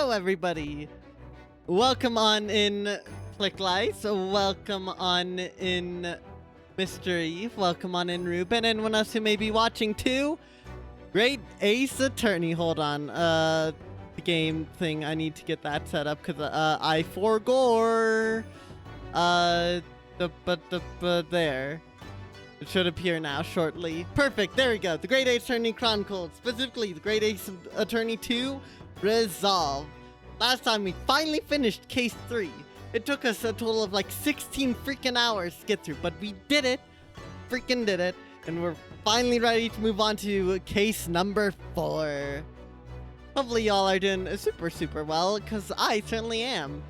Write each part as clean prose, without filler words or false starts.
Hello, everybody. Welcome on in Click Lights. Welcome on in Mr. Eve. Welcome on in Ruben. And anyone else who may be watching too. Great Ace Attorney. Hold on. The game thing. I need to get that set up because I forgot. There. It should appear now shortly. Perfect. There we go. The Great Ace Attorney Chronicles. Specifically, the Great Ace Attorney 2 Resolve. Last time we finally finished Case 3. It took us a total of like 16 freaking hours to get through, but we did it. Freaking did it. And we're finally ready to move on to Case number 4. Hopefully y'all are doing super well, because I certainly am.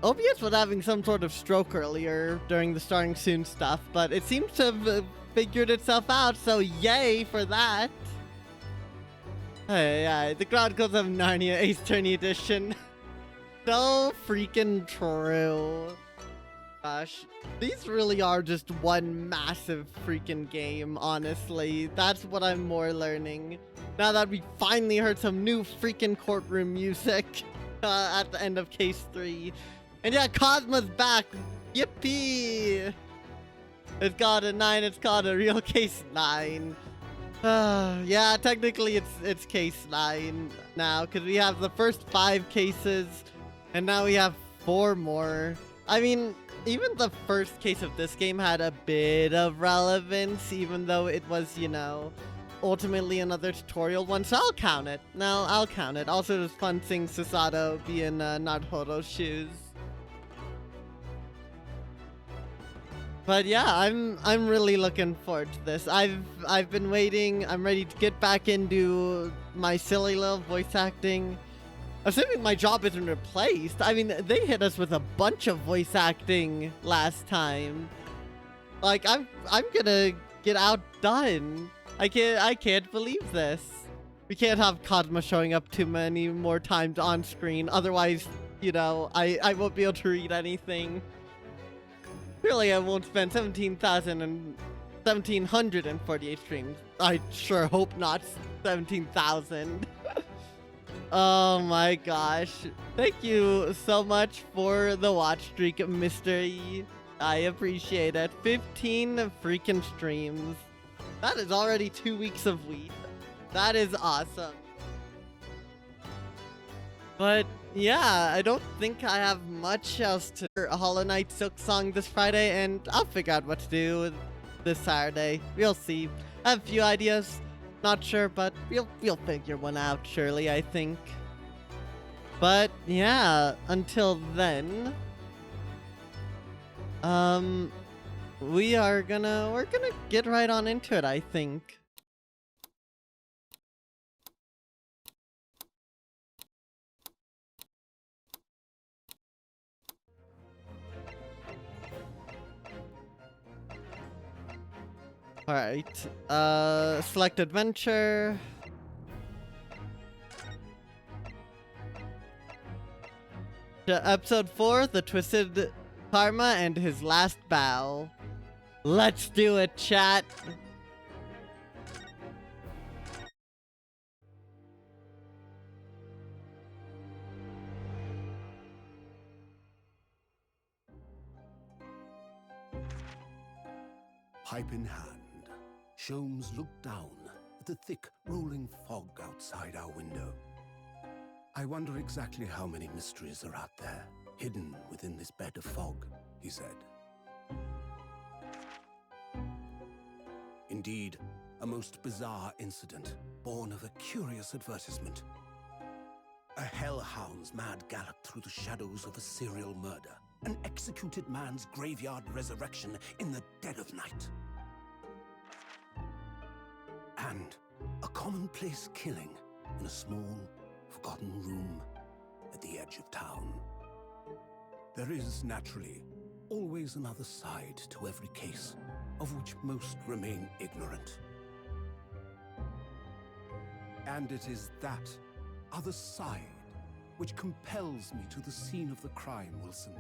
OBS was having some sort of stroke earlier during the starting soon stuff, but it seems to have figured itself out, so yay for that. Hey, the Chronicles of Narnia Ace Attorney Edition. So freaking true. Gosh, these really are just one massive freaking game, honestly. That's what I'm more learning. Now that we finally heard some new freaking courtroom music at the end of Case 3. And yeah, Cosmo's back. Yippee! It's got a 9. It's called a real Case 9. Yeah, technically it's Case 9 now, because we have the first 5 cases, and now we have 4 more. I mean, even the first case of this game had a bit of relevance, even though it was, you know, ultimately another tutorial one, so I'll count it. No, I'll count it. Also, it was fun seeing Susato be in Naruto's shoes. But yeah, I'm really looking forward to this. I've been waiting. I'm ready to get back into my silly little voice acting. Assuming my job isn't replaced. I mean, they hit us with a bunch of voice acting last time. Like I'm gonna get outdone. I can't believe this. We can't have Cosmo showing up too many more times on screen. Otherwise, you know, I won't be able to read anything. Really, I won't spend 17,748 streams. I sure hope not 17,000. Oh my gosh. Thank you so much for the watch streak, Mr. E. I appreciate it. 15 freaking streams. That is already 2 weeks of weed. That is awesome. But yeah, I don't think I have much else to Hollow Knight Silk Song this Friday, and I'll figure out what to do this Saturday. We'll see. I have a few ideas. Not sure, but we'll figure one out surely, I think. But yeah, until then, we're gonna get right on into it, I think. Alright, select adventure. Episode 4, The Twisted Karma and His Last Bow. Let's do it, chat. Pipe in hand, Sholmes looked down at the thick, rolling fog outside our window. I wonder exactly how many mysteries are out there, hidden within this bed of fog, he said. Indeed, a most bizarre incident, born of a curious advertisement. A hellhound's mad gallop through the shadows of a serial murder. An executed man's graveyard resurrection in the dead of night. And a commonplace killing in a small, forgotten room at the edge of town. There is, naturally, always another side to every case, of which most remain ignorant. And it is that other side which compels me to the scene of the crime, Wilson.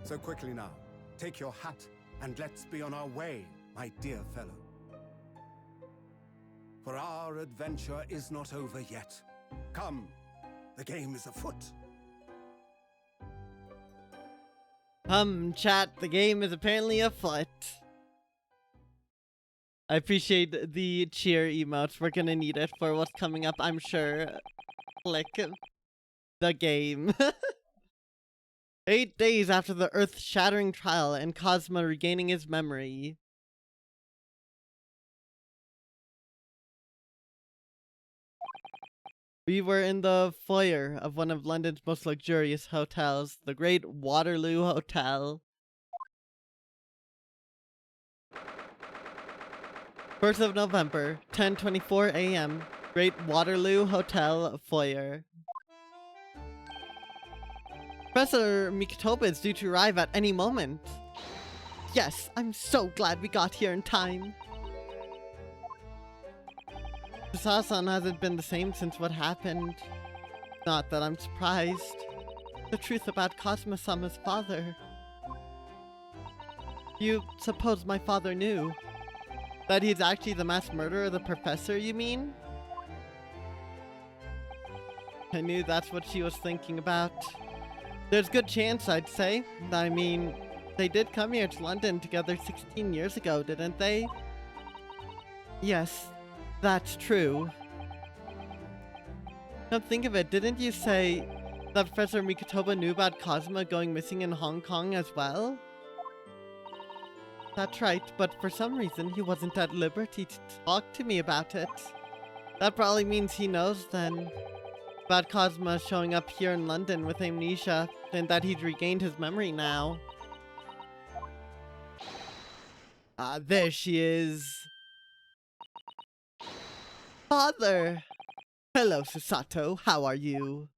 So quickly now, take your hat and let's be on our way, my dear fellow. for our adventure is not over yet. Come, the game is afoot. Chat, the game is apparently afoot. I appreciate the cheer emotes. We're gonna need it for what's coming up, I'm sure. Click the game. 8 days after the earth-shattering trial and Cosmo regaining his memory. We were in the foyer of one of London's most luxurious hotels, the Great Waterloo Hotel. 1st of November, 10:24 a.m., Great Waterloo Hotel foyer. Professor Mikotoba is due to arrive at any moment. Yes, I'm so glad we got here in time. Sasan hasn't been the same since what happened. Not that I'm surprised. The truth about Cosmo-sama's father. You suppose my father knew? That he's actually the mass murderer of the professor, you mean? I knew that's what she was thinking about. There's good chance, I'd say. I mean, they did come here to London together 16 years ago, didn't they? Yes, that's true. Come think of it, didn't you say that Professor Mikotoba knew about Cosmo going missing in Hong Kong as well? That's right, but for some reason he wasn't at liberty to talk to me about it. That probably means he knows then about Cosmo showing up here in London with amnesia and that he'd regained his memory now. Ah, there she is. Father! Hello, Susato. How are you?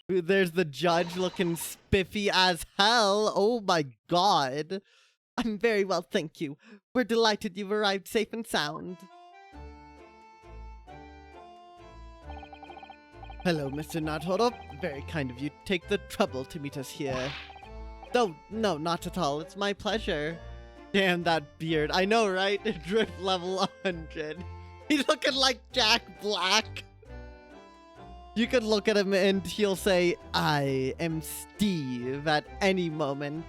There's the judge looking spiffy as hell. Oh my god. I'm very well, thank you. We're delighted you've arrived safe and sound. Hello, Mr. Naruto. Very kind of you to take the trouble to meet us here. Oh, no, not at all. It's my pleasure. Damn that beard. I know, right? Drift level 100. He's looking like Jack Black. You could look at him and he'll say, I am Steve at any moment.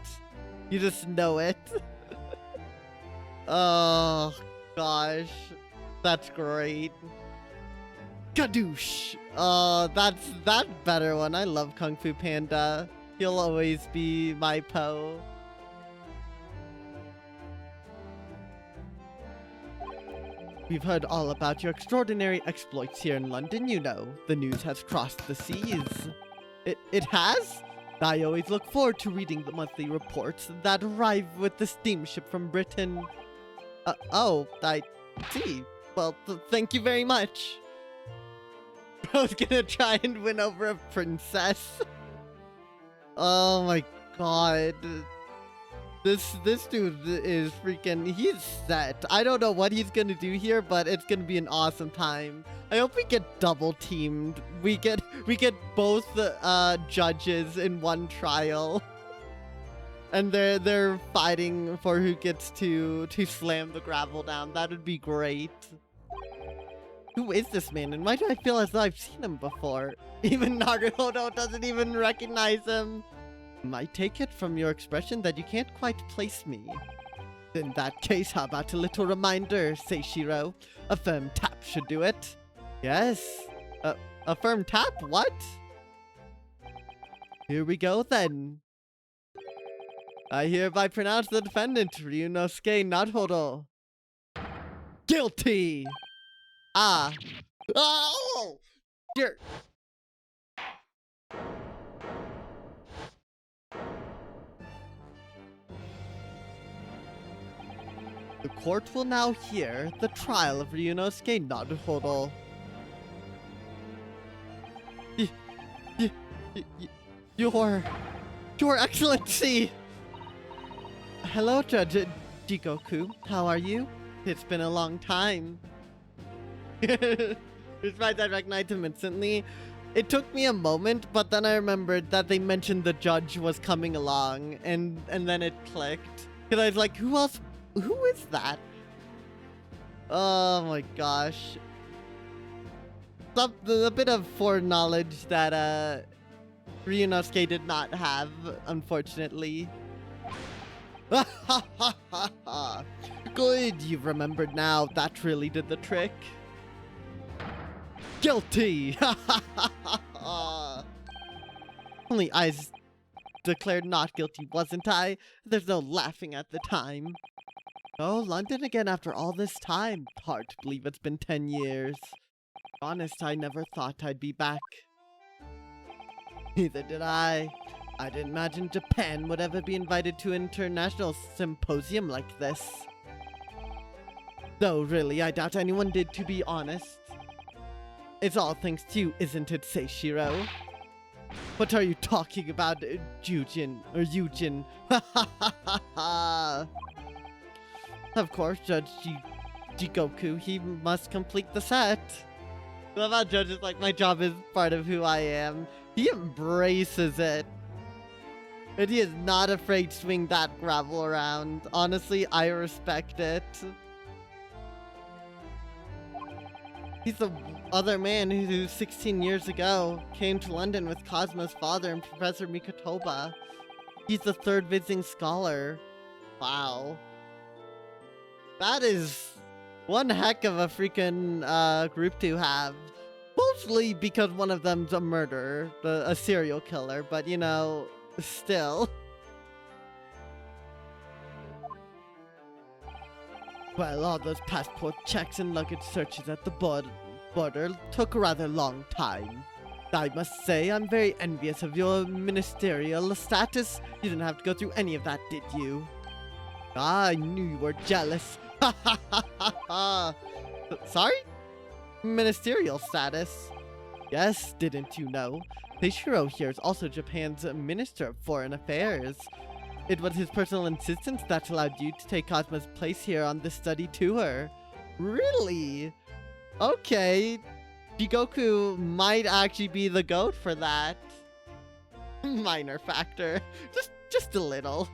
You just know it. Oh, gosh. That's great. Kadoosh. Oh, that's that better one. I love Kung Fu Panda. He'll always be my Poe. We've heard all about your extraordinary exploits here in London, you know. The news has crossed the seas. It has? I always look forward to reading the monthly reports that arrive with the steamship from Britain. Oh, I see. Well, thank you very much. I was gonna try and win over a princess. Oh my god. This dude is freaking, he's set. I don't know what he's gonna do here, but it's gonna be an awesome time. I hope we get double teamed. We get both judges in one trial. And they're fighting for who gets to slam the gravel down. That would be great. Who is this man, and why do I feel as though I've seen him before? Even Naruto doesn't even recognize him. I take it from your expression that you can't quite place me. In that case, how about a little reminder, Seishiro? A firm tap should do it. Yes. A firm tap? What? Here we go then. I hereby pronounce the defendant, Ryunosuke Naruto, guilty. Ah. Oh! Here. The court will now hear the trial of Ryunosuke Naruto. Your Excellency! Hello, Judge Jigoku. How are you? It's been a long time. Despite I recognized him instantly. It took me a moment, but then I remembered that they mentioned the judge was coming along, and then it clicked. Because I was like, who else? Who is that? Oh my gosh. A bit of foreknowledge that Ryunosuke did not have, unfortunately. Good, you've remembered now. That really did the trick. Guilty! Only I declared not guilty, wasn't I? There's no laughing at the time. Oh, London again after all this time. Hard to believe it's been 10 years. Honest, I never thought I'd be back. Neither did I. I didn't imagine Japan would ever be invited to an international symposium like this. Though, really, I doubt anyone did, to be honest. It's all thanks to you, isn't it, Seishiro? What are you talking about, Jujin, or Yujin? Of course, Judge Jigoku, he must complete the set. I love how Judge is like, my job is part of who I am. He embraces it. And he is not afraid to swing that gravel around. Honestly, I respect it. He's the other man who 16 years ago came to London with Cosmo's father and Professor Mikotoba. He's the third visiting scholar. Wow. That is one heck of a freaking group to have. Mostly because one of them's a murderer, a serial killer, but you know, still. Well, all those passport checks and luggage searches at the border took a rather long time. I must say, I'm very envious of your ministerial status. You didn't have to go through any of that, did you? I knew you were jealous. Ha ha ha ha ha! Sorry? Ministerial status? Yes, didn't you know? Seishiro here is also Japan's Minister of Foreign Affairs. It was his personal insistence that allowed you to take Cosmo's place here on this study tour. Really? Okay. Jigoku might actually be the GOAT for that. Minor factor. Just a little.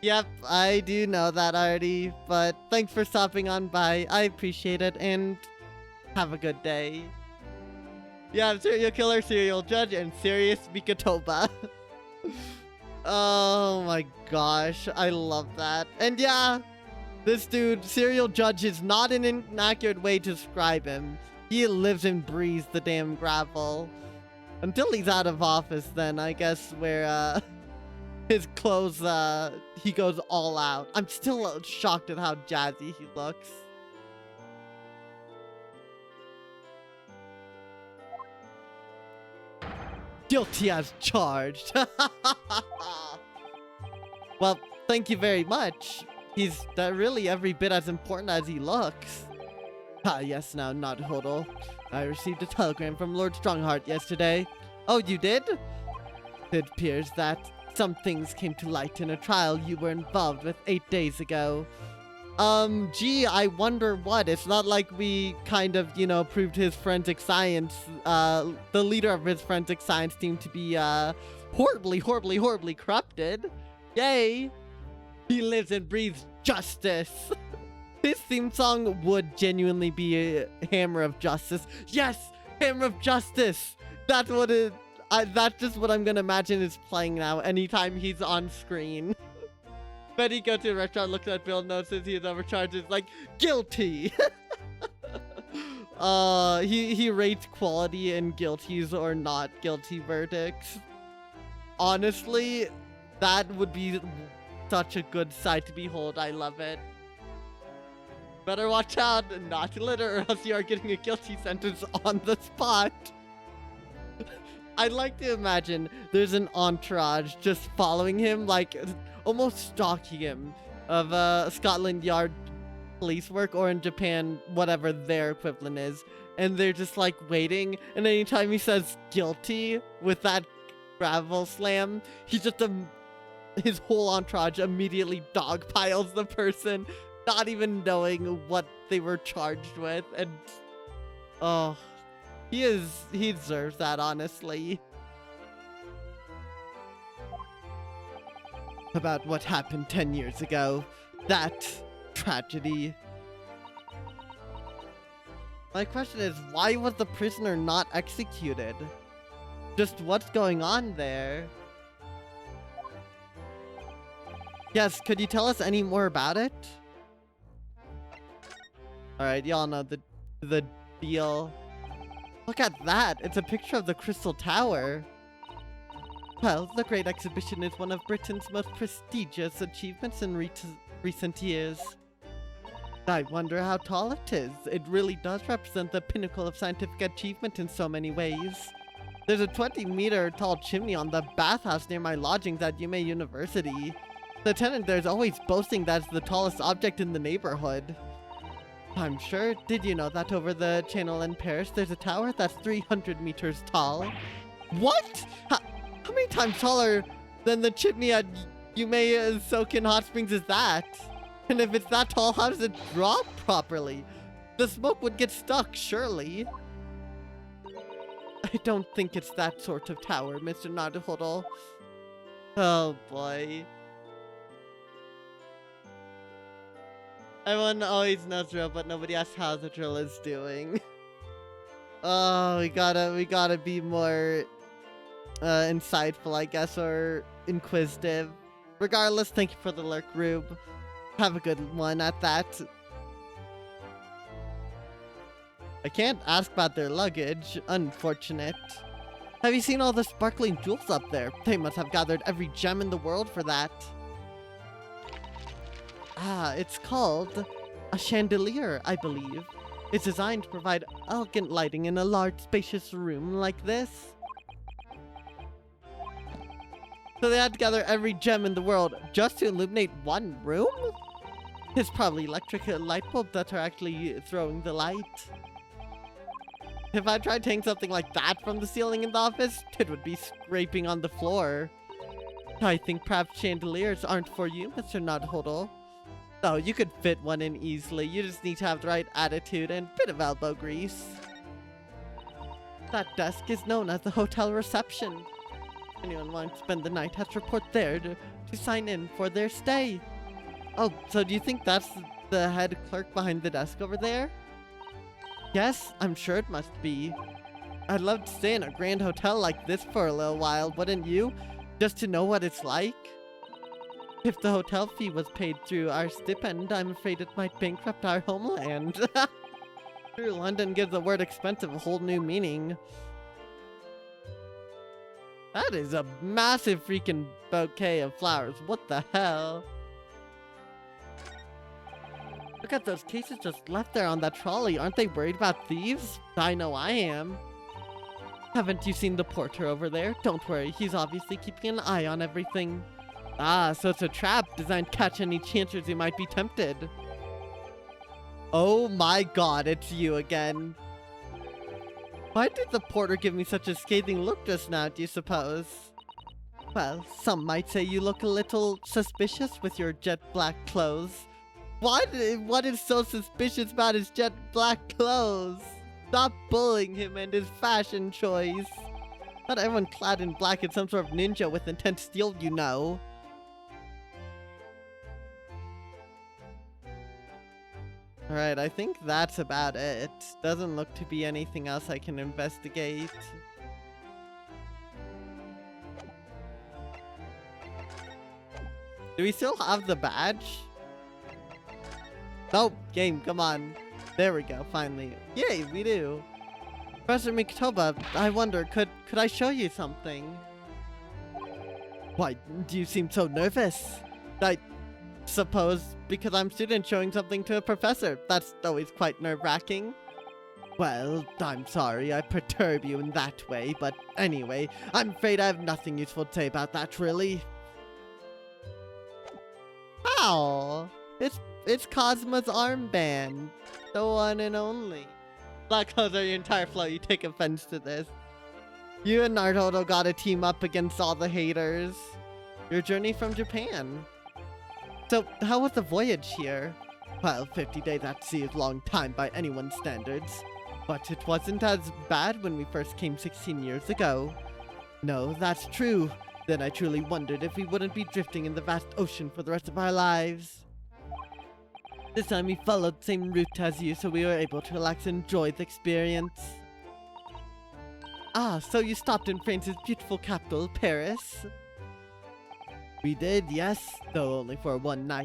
Yep, I do know that already, but thanks for stopping on by. I appreciate it, and have a good day. Yeah, serial killer, serial judge, and serious Mikotoba. Oh my gosh, I love that. And yeah, this dude, serial judge, is not an inaccurate way to describe him. He lives and breathes the damn gravel. Until he's out of office, then I guess where his clothes, he goes all out. I'm still shocked at how jazzy he looks. Guilty as charged. Well, thank you very much. He's really every bit as important as he looks. Ah, yes, now, not Hodel. I received a telegram from Lord Strongheart yesterday. Oh, you did? It appears that some things came to light in a trial you were involved with 8 days ago. Gee, I wonder what. It's not like we kind of, you know, proved his forensic science, the leader of his forensic science team to be, horribly corrupted. Yay! He lives and breathes justice. His theme song would genuinely be a Hammer of Justice. Yes! Hammer of Justice! That's what it... that's just what I'm gonna imagine is playing now anytime he's on screen. But he goes to a restaurant, looks at bill, notices he is overcharged, is like, guilty! He rates quality in guilties or not guilty verdicts. Honestly, that would be such a good sight to behold. I love it. Better watch out not to litter or else you are getting a guilty sentence on the spot. I'd like to imagine there's an entourage just following him, like almost stalking him, of Scotland Yard police work, or in Japan, whatever their equivalent is. And they're just like waiting, and anytime he says guilty with that gravel slam, he just, his whole entourage immediately dogpiles the person, not even knowing what they were charged with. And, oh, he deserves that, honestly. About what happened 10 years ago. That tragedy. My question is, why was the prisoner not executed? Just what's going on there? Yes, could you tell us any more about it? Alright, y'all know the deal. Look at that! It's a picture of the Crystal Tower. Well, the Great Exhibition is one of Britain's most prestigious achievements in recent years. I wonder how tall it is. It really does represent the pinnacle of scientific achievement in so many ways. There's a 20-meter tall chimney on the bathhouse near my lodgings at UMA University. The tenant there's always boasting that it's the tallest object in the neighborhood. I'm sure. Did you know that over the channel in Paris, there's a tower that's 300 meters tall? What? How many times taller than the chimney at UMA Soakin Hot Springs is that? And if it's that tall, how does it drop properly? The smoke would get stuck, surely. I don't think it's that sort of tower, Mr. Naruhodo. Oh boy. Everyone always knows drill, but nobody asks how the drill is doing. Oh, we gotta be more insightful, I guess, or inquisitive. Regardless, thank you for the lurk, Rube. Have a good one at that. I can't ask about their luggage. Unfortunate. Have you seen all the sparkling jewels up there? They must have gathered every gem in the world for that. Ah, it's called a chandelier, I believe. It's designed to provide elegant lighting in a large, spacious room like this. So they had to gather every gem in the world just to illuminate one room? It's probably electric light bulbs that are actually throwing the light. If I tried to hang something like that from the ceiling in the office, it would be scraping on the floor. I think perhaps chandeliers aren't for you, Mr. Naruhodo. Oh, you could fit one in easily. You just need to have the right attitude and a bit of elbow grease. That desk is known as the hotel reception. Anyone wanting to spend the night has to report there to sign in for their stay. Oh, so do you think that's the head clerk behind the desk over there? Yes, I'm sure it must be. I'd love to stay in a grand hotel like this for a little while, wouldn't you? Just to know what it's like? If the hotel fee was paid through our stipend, I'm afraid it might bankrupt our homeland. True, London gives the word expensive a whole new meaning. That is a massive freaking bouquet of flowers. What the hell? Look at those cases just left there on that trolley. Aren't they worried about thieves? I know I am. Haven't you seen the porter over there? Don't worry, he's obviously keeping an eye on everything. Ah, so it's a trap designed to catch any chancers who might be tempted. Oh my god, it's you again. Why did the porter give me such a scathing look just now, do you suppose? Well, some might say you look a little suspicious with your jet black clothes. What is so suspicious about his jet black clothes? Stop bullying him and his fashion choice. Not everyone clad in black is some sort of ninja with intent to steal, you know. Alright, I think that's about it. Doesn't look to be anything else I can investigate. Do we still have the badge? Oh, game, come on. There we go, finally. Yay, we do. Professor Mikotoba, I wonder, could I show you something? Why, do you seem so nervous? I suppose because I'm a student showing something to a professor. That's always quite nerve-wracking. Well, I'm sorry I perturb you in that way, but anyway, I'm afraid I have nothing useful to say about that, really. How? It's Cosmo's armband. The one and only. Black clothes are your entire flow. You take offense to this. You and Naruto gotta team up against all the haters. Your journey from Japan. So, how was the voyage here? Well, 50 days at sea is a long time by anyone's standards. But it wasn't as bad when we first came 16 years ago. No, that's true. Then I truly wondered if we wouldn't be drifting in the vast ocean for the rest of our lives. This time we followed the same route as you, so we were able to relax and enjoy the experience. Ah, so you stopped in France's beautiful capital, Paris? We did, yes, though only for one night.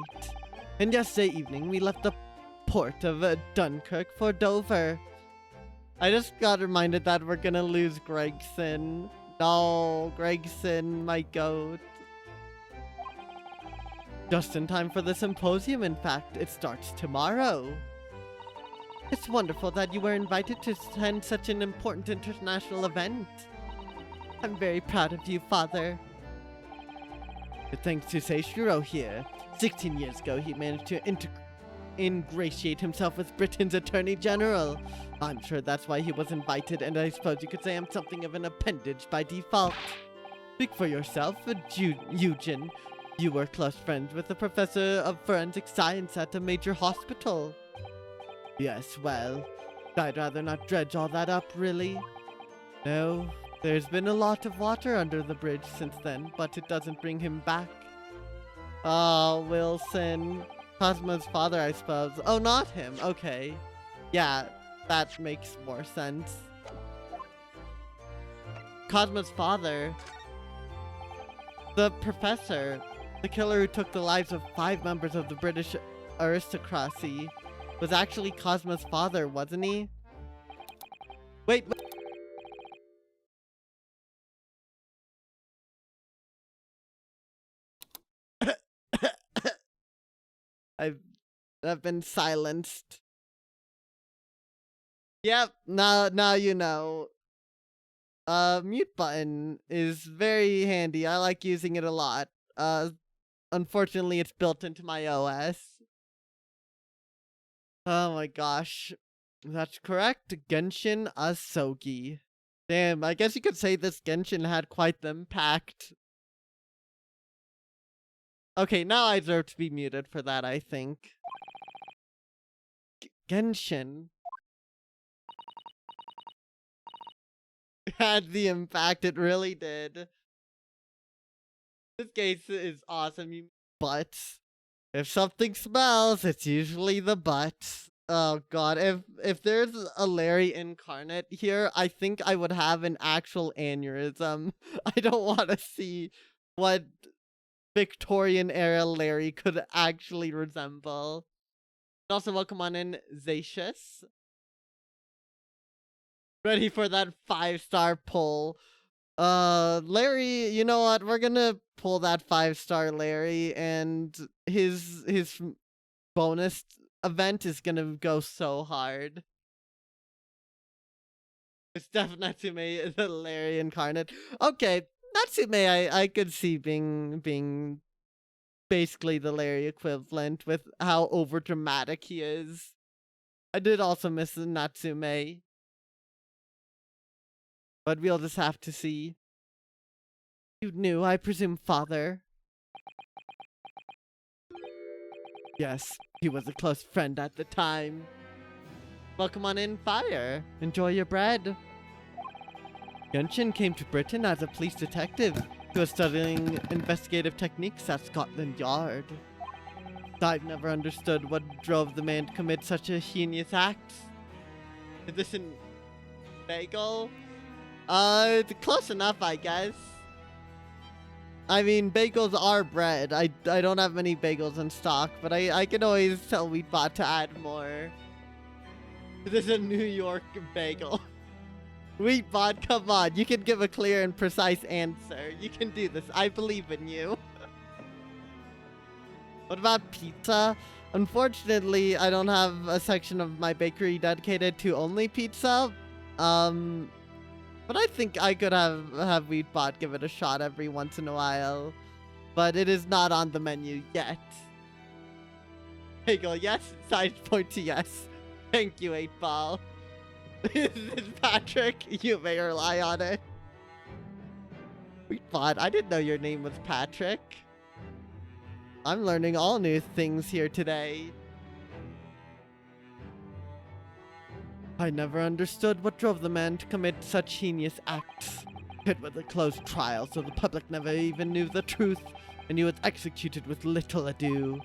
And yesterday evening we left the port of Dunkirk for Dover. I just got reminded that we're gonna lose Gregson. No, Gregson, my goat. Just in time for the symposium, in fact. It starts tomorrow. It's wonderful that you were invited to attend such an important international event. I'm very proud of you, Father. Thanks to Seishiro here. 16 years ago, he managed to ingratiate himself with Britain's Attorney General. I'm sure that's why he was invited, and I suppose you could say I'm something of an appendage by default. Speak for yourself, Eugen. You were close friends with a professor of forensic science at a major hospital. Yes, well, I'd rather not dredge all that up, really. No, there's been a lot of water under the bridge since then, but it doesn't bring him back. Oh, Wilson. Cosmo's father, I suppose. Oh, not him. Okay. Yeah, that makes more sense. Cosmo's father. The professor. The killer who took the lives of 5 members of the British aristocracy was actually Cosmo's father, wasn't he? Wait. I've been silenced. Yep, now you know. Mute button is very handy. I like using it a lot. Unfortunately, it's built into my OS. Oh my gosh. That's correct. Genshin Asogi. Damn, I guess you could say this Genshin had quite the impact. Okay, now I deserve to be muted for that, I think. Genshin. Had the impact, it really did. This case is awesome, you butts. If something smells, it's usually the butt. Oh god, if there's a Larry incarnate here, I think I would have an actual aneurysm. I don't want to see what Victorian era Larry could actually resemble. Also, welcome on in, Zatius. Ready for that 5-star pull. Larry, you know what? We're gonna pull that 5-star Larry, and his bonus event is gonna go so hard. It's definitely Natsume, the Larry incarnate. Okay, Natsume I could see being basically the Larry equivalent with how over dramatic he is. I did also miss Natsume. But we'll just have to see. You knew, I presume, Father. Yes, he was a close friend at the time. Welcome on in, Fire. Enjoy your bread. Genshin came to Britain as a police detective who was studying investigative techniques at Scotland Yard. I've never understood what drove the man to commit such a heinous act. Is this in bagel? It's close enough, I guess. I mean, bagels are bread. I don't have many bagels in stock, but I can always tell Wheatbot to add more. This is a New York bagel. Wheatbot, come on. You can give a clear and precise answer. You can do this. I believe in you. What about pizza? Unfortunately, I don't have a section of my bakery dedicated to only pizza. But I think I could have Wheatbot give it a shot every once in a while. But it is not on the menu yet. Bagel, yes. Side point to yes. Thank you, 8-Ball. This is Patrick. You may rely on it. Wheatbot, I didn't know your name was Patrick. I'm learning all new things here today. I never understood what drove the man to commit such heinous acts. It was a closed trial, so the public never even knew the truth, and he was executed with little ado.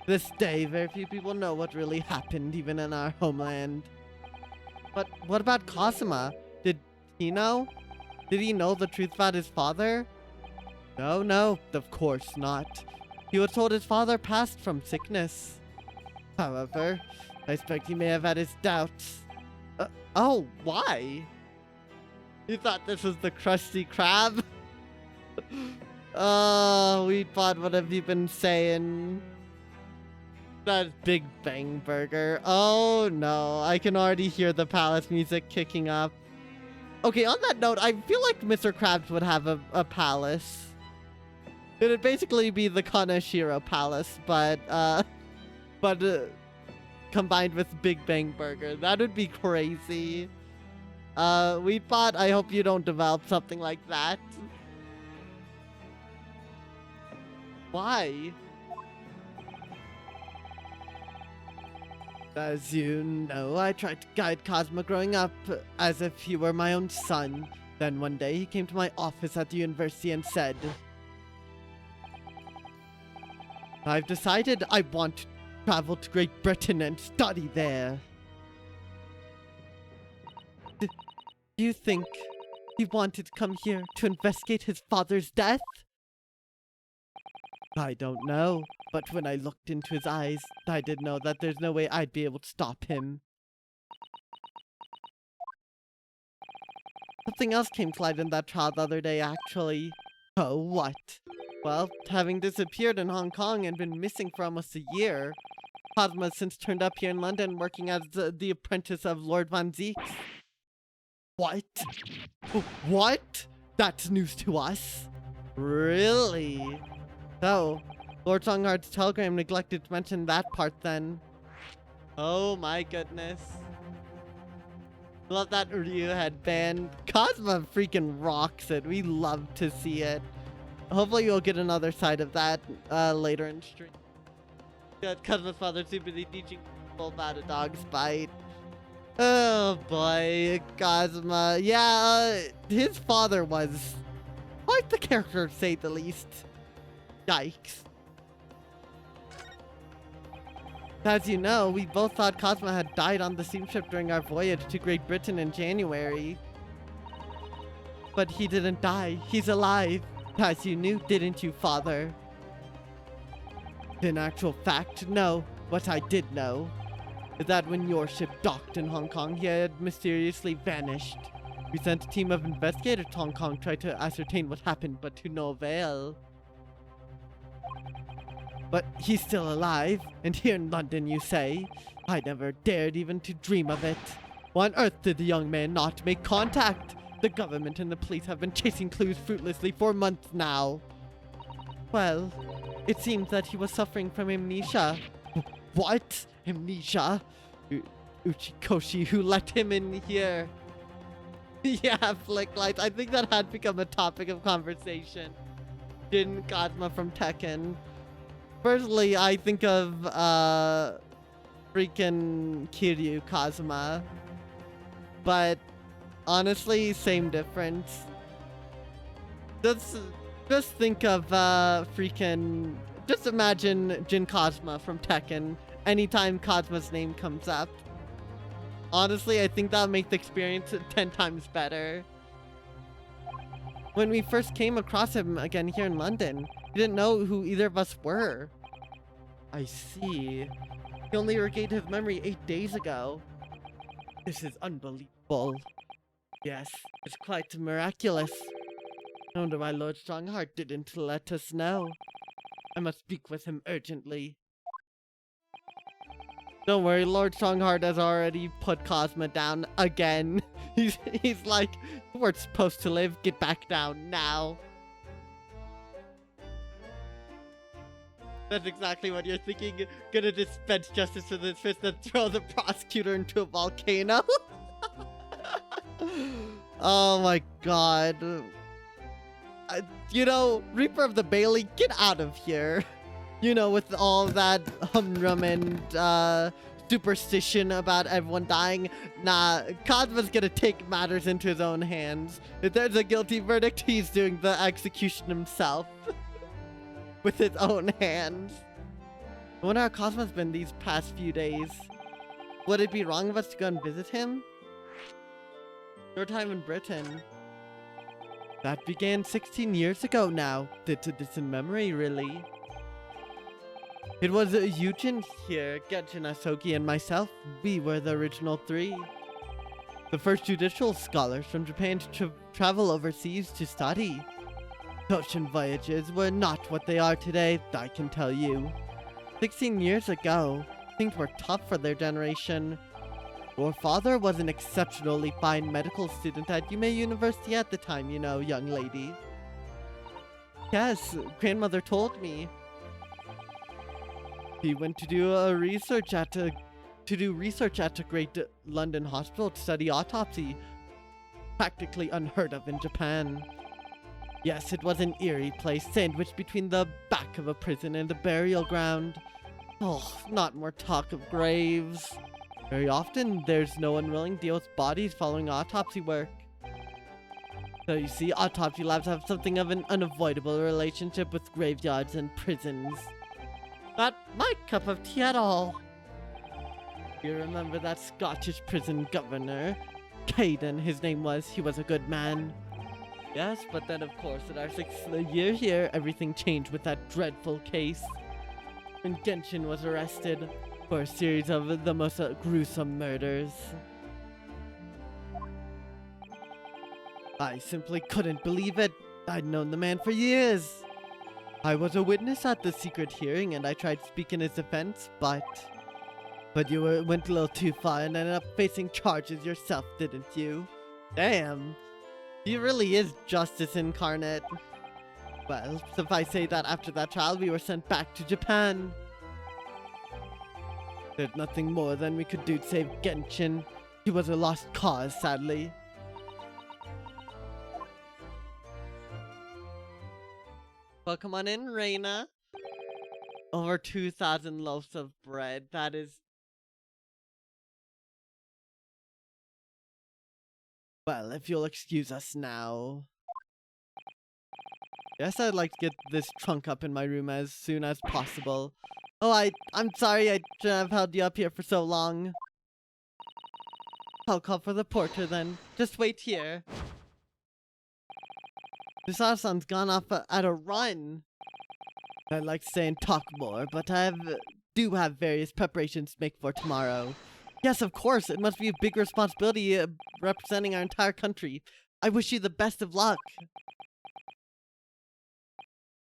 This day, very few people know what really happened, even in our homeland. But what about Cosima? Did he know? Did he know the truth about his father? No, of course not. He was told his father passed from sickness. However, I expect he may have had his doubts. Oh, why? You thought this was the Krusty Krab? Oh, Weedbot, what have you been saying? That Big Bang Burger. Oh no, I can already hear the palace music kicking up. Okay, on that note, I feel like Mr. Krabs would have a palace. It'd basically be the Kanashiro Palace, but combined with Big Bang Burger. That would be crazy. Weedbot, I hope you don't develop something like that. Why? As you know, I tried to guide Cosmo growing up as if he were my own son. Then one day he came to my office at the university and said, I've decided I want to travel to Great Britain and study there. Do you think he wanted to come here to investigate his father's death? I don't know, but when I looked into his eyes, I did know that there's no way I'd be able to stop him. Something else came to light in that trial the other day, actually. Oh, what? Well, having disappeared in Hong Kong and been missing for almost a year, Cosmo has since turned up here in London working as the apprentice of Lord Van Zeeks. What? What? That's news to us? Really? So, Lord Songhard's telegram neglected to mention that part then. Oh my goodness. Love that Ryu headband. Cosmo freaking rocks it. We love to see it. Hopefully you'll get another side of that later in stream. Got Cosmo's father too busy teaching people about a dog's bite. Oh boy, Cosmo. Yeah, his father was quite the character to say the least. Yikes. As you know, we both thought Cosmo had died on the steamship during our voyage to Great Britain in January. But he didn't die. He's alive. As you knew, didn't you, father? In actual fact, no. What I did know is that when your ship docked in Hong Kong, he had mysteriously vanished. We sent a team of investigators to Hong Kong, tried to ascertain what happened, but to no avail. But he's still alive, and here in London, you say? I never dared even to dream of it. Why on earth did the young man not make contact? The government and the police have been chasing clues fruitlessly for months now. Well, it seems that he was suffering from amnesia. What? Amnesia? Uchikoshi, who let him in here? Yeah, Flick Lights. I think that had become a topic of conversation. Didn't Cosmo from Tekken. Personally, I think of, freaking Kiryu Kazuma. But, honestly, same difference. Just think of, freaking... Just imagine Jin Kazuma from Tekken anytime Kazma's name comes up. Honestly, I think that'll make the experience 10 times better. When we first came across him again here in London, he didn't know who either of us were. I see. He only regained his memory 8 days ago. This is unbelievable. Yes, it's quite miraculous. No wonder my Lord Strongheart didn't let us know. I must speak with him urgently. Don't worry, Lord Strongheart has already put Cosmo down again. He's like, we're supposed to live, get back down now. That's exactly what you're thinking. Gonna dispense justice with his fist and throw the prosecutor into a volcano. Oh my god. You know, Reaper of the Bailey, get out of here. You know, with all that humdrum and superstition about everyone dying. Nah, Cosmo's gonna take matters into his own hands. If there's a guilty verdict, he's doing the execution himself. With his own hands. I wonder how Cosmo's been these past few days. Would it be wrong of us to go and visit him? Your time in Britain. That began 16 years ago now. It's a distant memory, really. It was Eugen here, Genshin, Asogi, and myself. We were the original three. The first judicial scholars from Japan to travel overseas to study. Ocean voyages were not what they are today, I can tell you. 16 years ago, things were tough for their generation. Your father was an exceptionally fine medical student at Yume University at the time, you know, young lady. Yes, grandmother told me. He went to do research at a great London hospital to study autopsy. Practically unheard of in Japan. Yes, it was an eerie place, sandwiched between the back of a prison and a burial ground. Oh, not more talk of graves. Very often, there's no one willing to deal with bodies following autopsy work. So you see, autopsy labs have something of an unavoidable relationship with graveyards and prisons. Not my cup of tea at all. You remember that Scottish prison governor? Caden, his name was. He was a good man. Yes, but then of course, in our 6th year here, everything changed with that dreadful case. When Genshin was arrested for a series of the most gruesome murders. I simply couldn't believe it. I'd known the man for years. I was a witness at the secret hearing and I tried to speak in his defense, but you went a little too far and ended up facing charges yourself, didn't you? Damn. He really is justice incarnate. Well, if I say that after that trial, we were sent back to Japan. There's nothing more than we could do to save Genshin. He was a lost cause, sadly. Welcome on in, Reina. Over 2,000 loaves of bread. That is... Well, if you'll excuse us now. Yes, I'd like to get this trunk up in my room as soon as possible. Oh, I'm sorry I shouldn't have held you up here for so long. I'll call for the porter then. Just wait here. Susato-san's gone off at a run. I'd like to stay and talk more, but I do have various preparations to make for tomorrow. Yes, of course, it must be a big responsibility representing our entire country. I wish you the best of luck.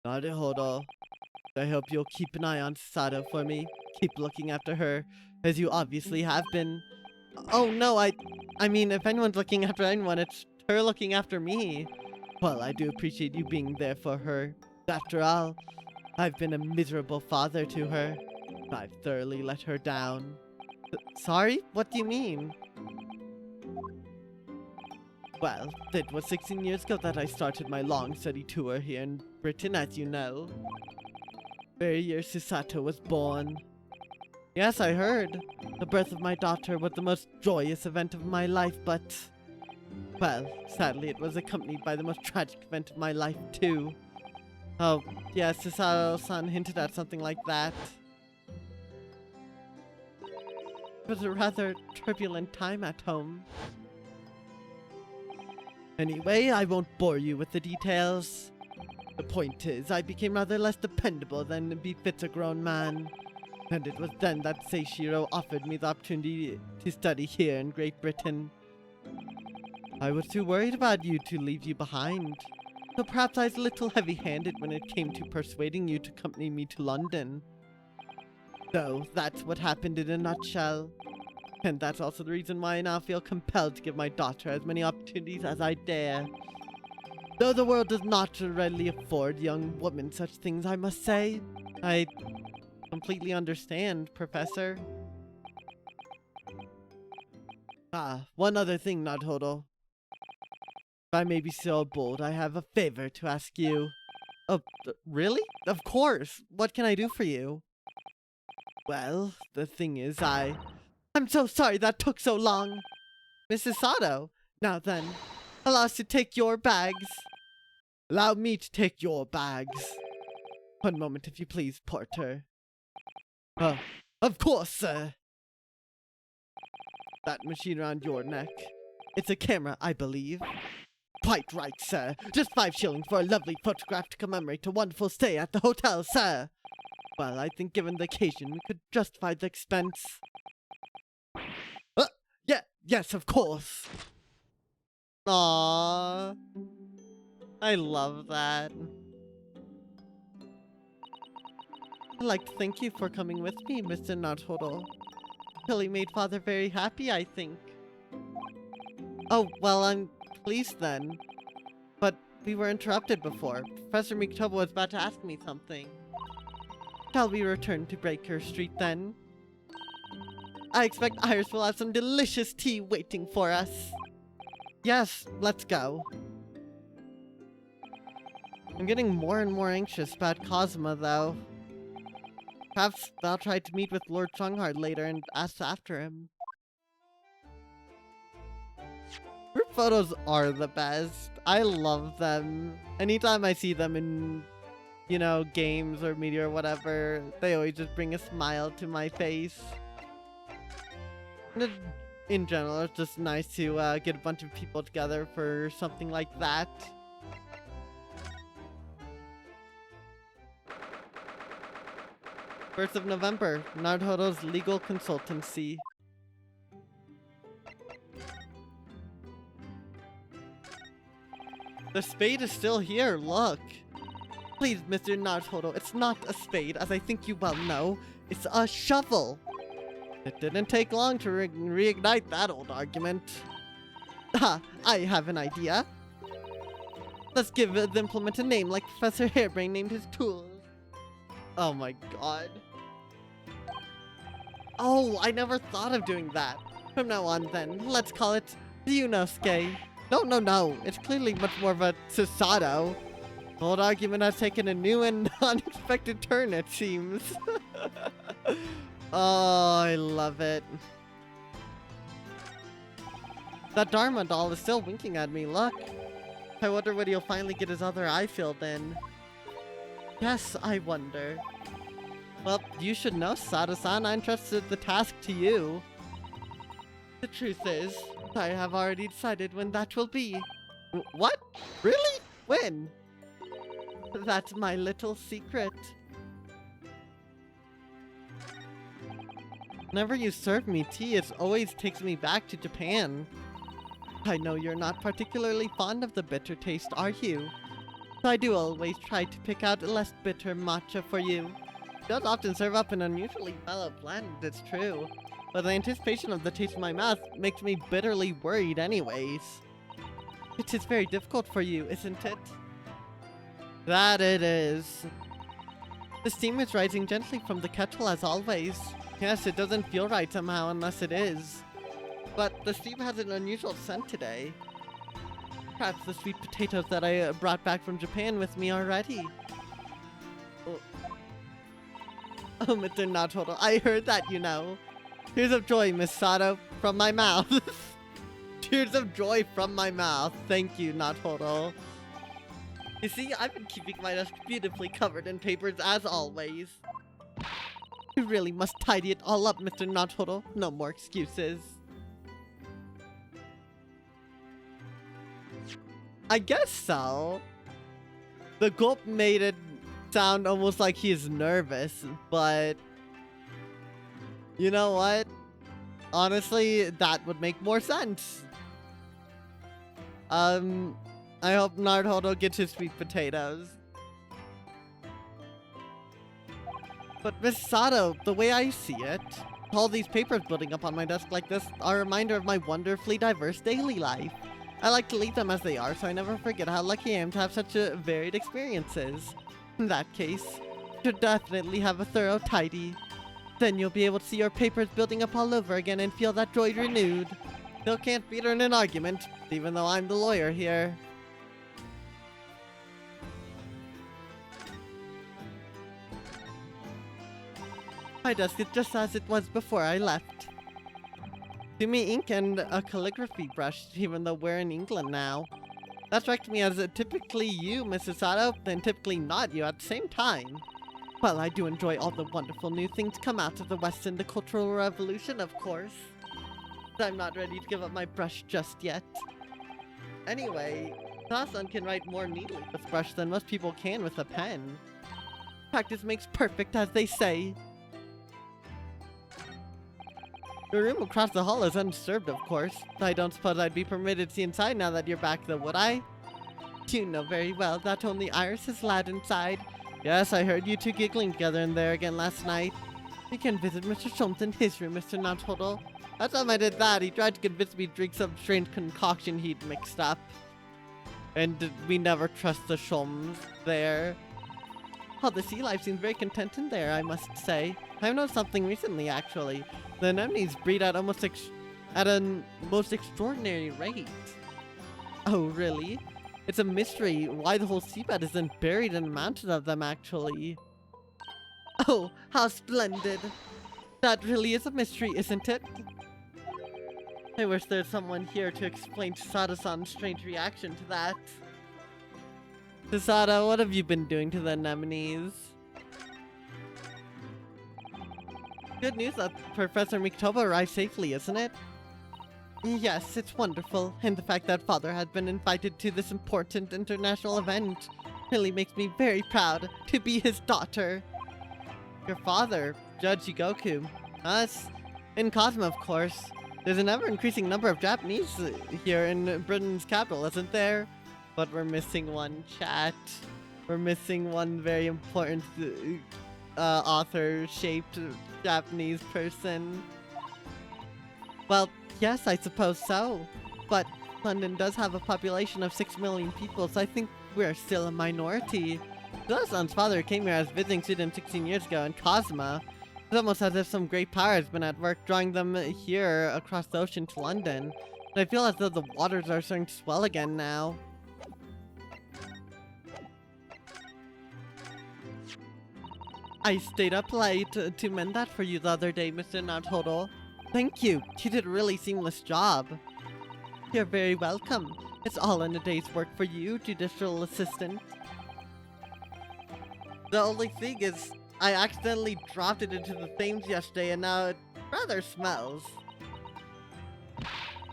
Naruhodo. I hope you'll keep an eye on Susato for me. Keep looking after her, as you obviously have been. Oh no, I mean, if anyone's looking after anyone, it's her looking after me. Well, I do appreciate you being there for her. After all, I've been a miserable father to her. I've thoroughly let her down. Sorry? What do you mean? Well, it was 16 years ago that I started my long study tour here in Britain, as you know. The very year Susato was born. Yes, I heard. The birth of my daughter was the most joyous event of my life, but... Well, sadly it was accompanied by the most tragic event of my life, too. Oh, yes, Susato-san hinted at something like that. It was a rather turbulent time at home. Anyway, I won't bore you with the details. The point is, I became rather less dependable than befits a grown man. And it was then that Seishiro offered me the opportunity to study here in Great Britain. I was too worried about you to leave you behind. So perhaps I was a little heavy-handed when it came to persuading you to accompany me to London. So, that's what happened in a nutshell. And that's also the reason why I now feel compelled to give my daughter as many opportunities as I dare. Though the world does not readily afford young women such things, I must say. I completely understand, Professor. Ah, one other thing, Naruhodo. If I may be so bold, I have a favor to ask you. Oh, really? Of course! What can I do for you? Well, the thing is, I'm so sorry that took so long! Mrs. Sato, now then, allow us to take your bags. Allow me to take your bags. One moment, if you please, porter. Of course, sir. That machine around your neck. It's a camera, I believe. Quite right, sir. Just 5 shillings for a lovely photograph to commemorate a wonderful stay at the hotel, sir. Well, I think given the occasion, we could justify the expense. Yes, of course. Aww. I love that. I'd like to thank you for coming with me, Mr. Naruto. Really made Father very happy, I think. Oh, well, I'm pleased then. But we were interrupted before. Professor Mikotomo was about to ask me something. Shall we return to Breaker Street then? I expect Iris will have some delicious tea waiting for us. Yes, let's go. I'm getting more and more anxious about Cosmo, though. Perhaps I'll try to meet with Lord Songhard later and ask after him. Group photos are the best. I love them. Anytime I see them in, you know, games or media or whatever, they always just bring a smile to my face. And in general, it's just nice to get a bunch of people together for something like that. First of November, Naruto's legal consultancy. The spade is still here, look. Please, Mr. Naruto, it's not a spade, as I think you well know. It's a shovel. It didn't take long to reignite that old argument. Ha! I have an idea. Let's give the implement a name like Professor Hairbrain named his tools. Oh my god. Oh, I never thought of doing that. From now on then, let's call it Ryunosuke. No. It's clearly much more of a Susato. The old argument has taken a new and unexpected turn, it seems. Oh, I love it. That Dharma doll is still winking at me, look. I wonder when he'll finally get his other eye filled in. Yes, I wonder. Well, you should know, Sato-san, I entrusted the task to you. The truth is, I have already decided when that will be. What? Really? When? That's my little secret. Whenever you serve me tea, it always takes me back to Japan. I know you're not particularly fond of the bitter taste, are you? So I do always try to pick out a less bitter matcha for you. It does often serve up an unusually mellow blend, it's true. But the anticipation of the taste in my mouth makes me bitterly worried anyways. It is very difficult for you, isn't it? That it is. The steam is rising gently from the kettle as always. Yes, it doesn't feel right somehow unless it is. But the steam has an unusual scent today. Perhaps the sweet potatoes that I brought back from Japan with me already. Oh, Mr. Naruto, I heard that, you know. Tears of joy, Miss Sato, from my mouth. Tears of joy from my mouth. Thank you, Naruto. You see, I've been keeping my desk beautifully covered in papers as always. You really must tidy it all up, Mr. Naruto. No more excuses. I guess so. The gulp made it sound almost like he's nervous, but you know what? Honestly, that would make more sense. I hope Naruto gets his sweet potatoes. But Miss Sato, the way I see it, all these papers building up on my desk like this are a reminder of my wonderfully diverse daily life. I like to leave them as they are, so I never forget how lucky I am to have such varied experiences. In that case, you should definitely have a thorough tidy. Then you'll be able to see your papers building up all over again and feel that joy renewed. Still can't beat her in an argument, even though I'm the lawyer here. My desk is just as it was before I left. Give me ink and a calligraphy brush, even though we're in England now. That struck me as typically you, Mrs. Sato, and typically not you at the same time. Well, I do enjoy all the wonderful new things come out of the West in the Cultural Revolution, of course. But I'm not ready to give up my brush just yet. Anyway, Tasan can write more neatly with brush than most people can with a pen. Practice makes perfect, as they say. The room across the hall is undisturbed, of course. I don't suppose I'd be permitted to see inside now that you're back, though, would I? You know very well that only Iris is allowed inside. Yes, I heard you two giggling together in there again last night. You can visit Mr. Schultz in his room, Mr. Nanthodel. Last time I did that, he tried to convince me to drink some strange concoction he'd mixed up. And we never trust the Schultz there. Oh, the sea life seems very content in there, I must say. I've noticed something recently, actually. The anemones breed at at a most extraordinary rate. Oh, really? It's a mystery why the whole seabed isn't buried in a mountain of them, actually. Oh, how splendid. That really is a mystery, isn't it? I wish there's someone here to explain Sada-san's strange reaction to that. Sada, what have you been doing to the anemones? Good news that Professor Miktoba arrived safely, isn't it? Yes, it's wonderful, and the fact that Father had been invited to this important international event really makes me very proud to be his daughter. Your father, Judge Jigoku. Us. In Cosmo, of course. There's an ever-increasing number of Japanese here in Britain's capital, isn't there? But we're missing one, chat. We're missing one very important author-shaped Japanese person. Well, yes, I suppose so. But London does have a population of 6 million people, so I think we're still a minority. Sada-san's father came here as visiting student 16 years ago in Cosmo. It's almost as if some great power has been at work drawing them here across the ocean to London. And I feel as though the waters are starting to swell again now. I stayed up late to mend that for you the other day, Mr. Nanthodel. Thank you. You did a really seamless job. You're very welcome. It's all in a day's work for you, judicial assistant. The only thing is, I accidentally dropped it into the Thames yesterday and now it rather smells.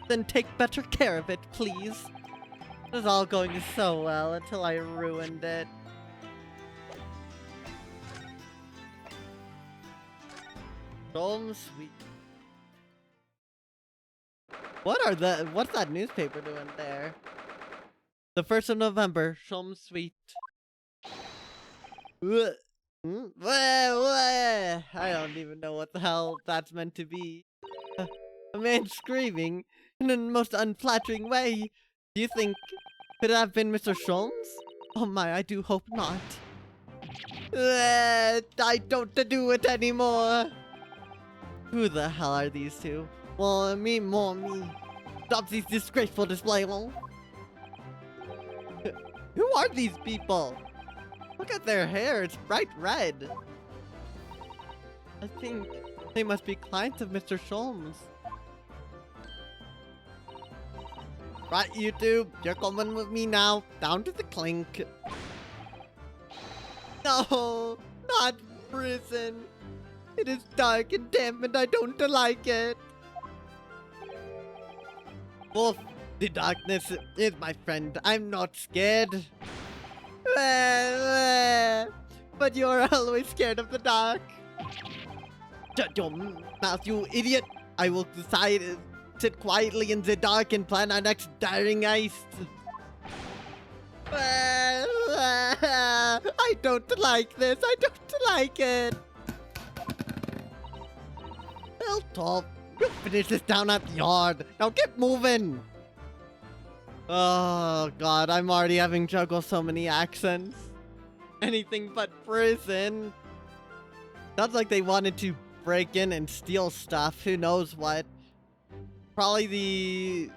Then take better care of it, please. It was all going so well until I ruined it. Sweet. What's that newspaper doing there? The 1st of November, Shom Sweet. I don't even know what the hell that's meant to be. A man screaming in the most unflattering way. Do you think could it have been Mr. Sholmes? Oh my, I do hope not. I don't do it anymore. Who the hell are these two? Well, me. Stop these disgraceful displays. Who are these people? Look at their hair, it's bright red. I think they must be clients of Mr. Sholmes. Right, you two, you're coming with me now, down to the clink. No, not prison. It is dark and damp and I don't like it. Wolf, the darkness is my friend. I'm not scared. But you're always scared of the dark. Shut your mouth, you idiot. I will sit quietly in the dark and plan our next daring heist. I don't like this. I don't like it. Well, Top, we'll finish this down at the yard. Now get moving. Oh god, I'm already having juggle so many accents. Anything but prison. Sounds like they wanted to break in and steal stuff. Who knows what. Probably the...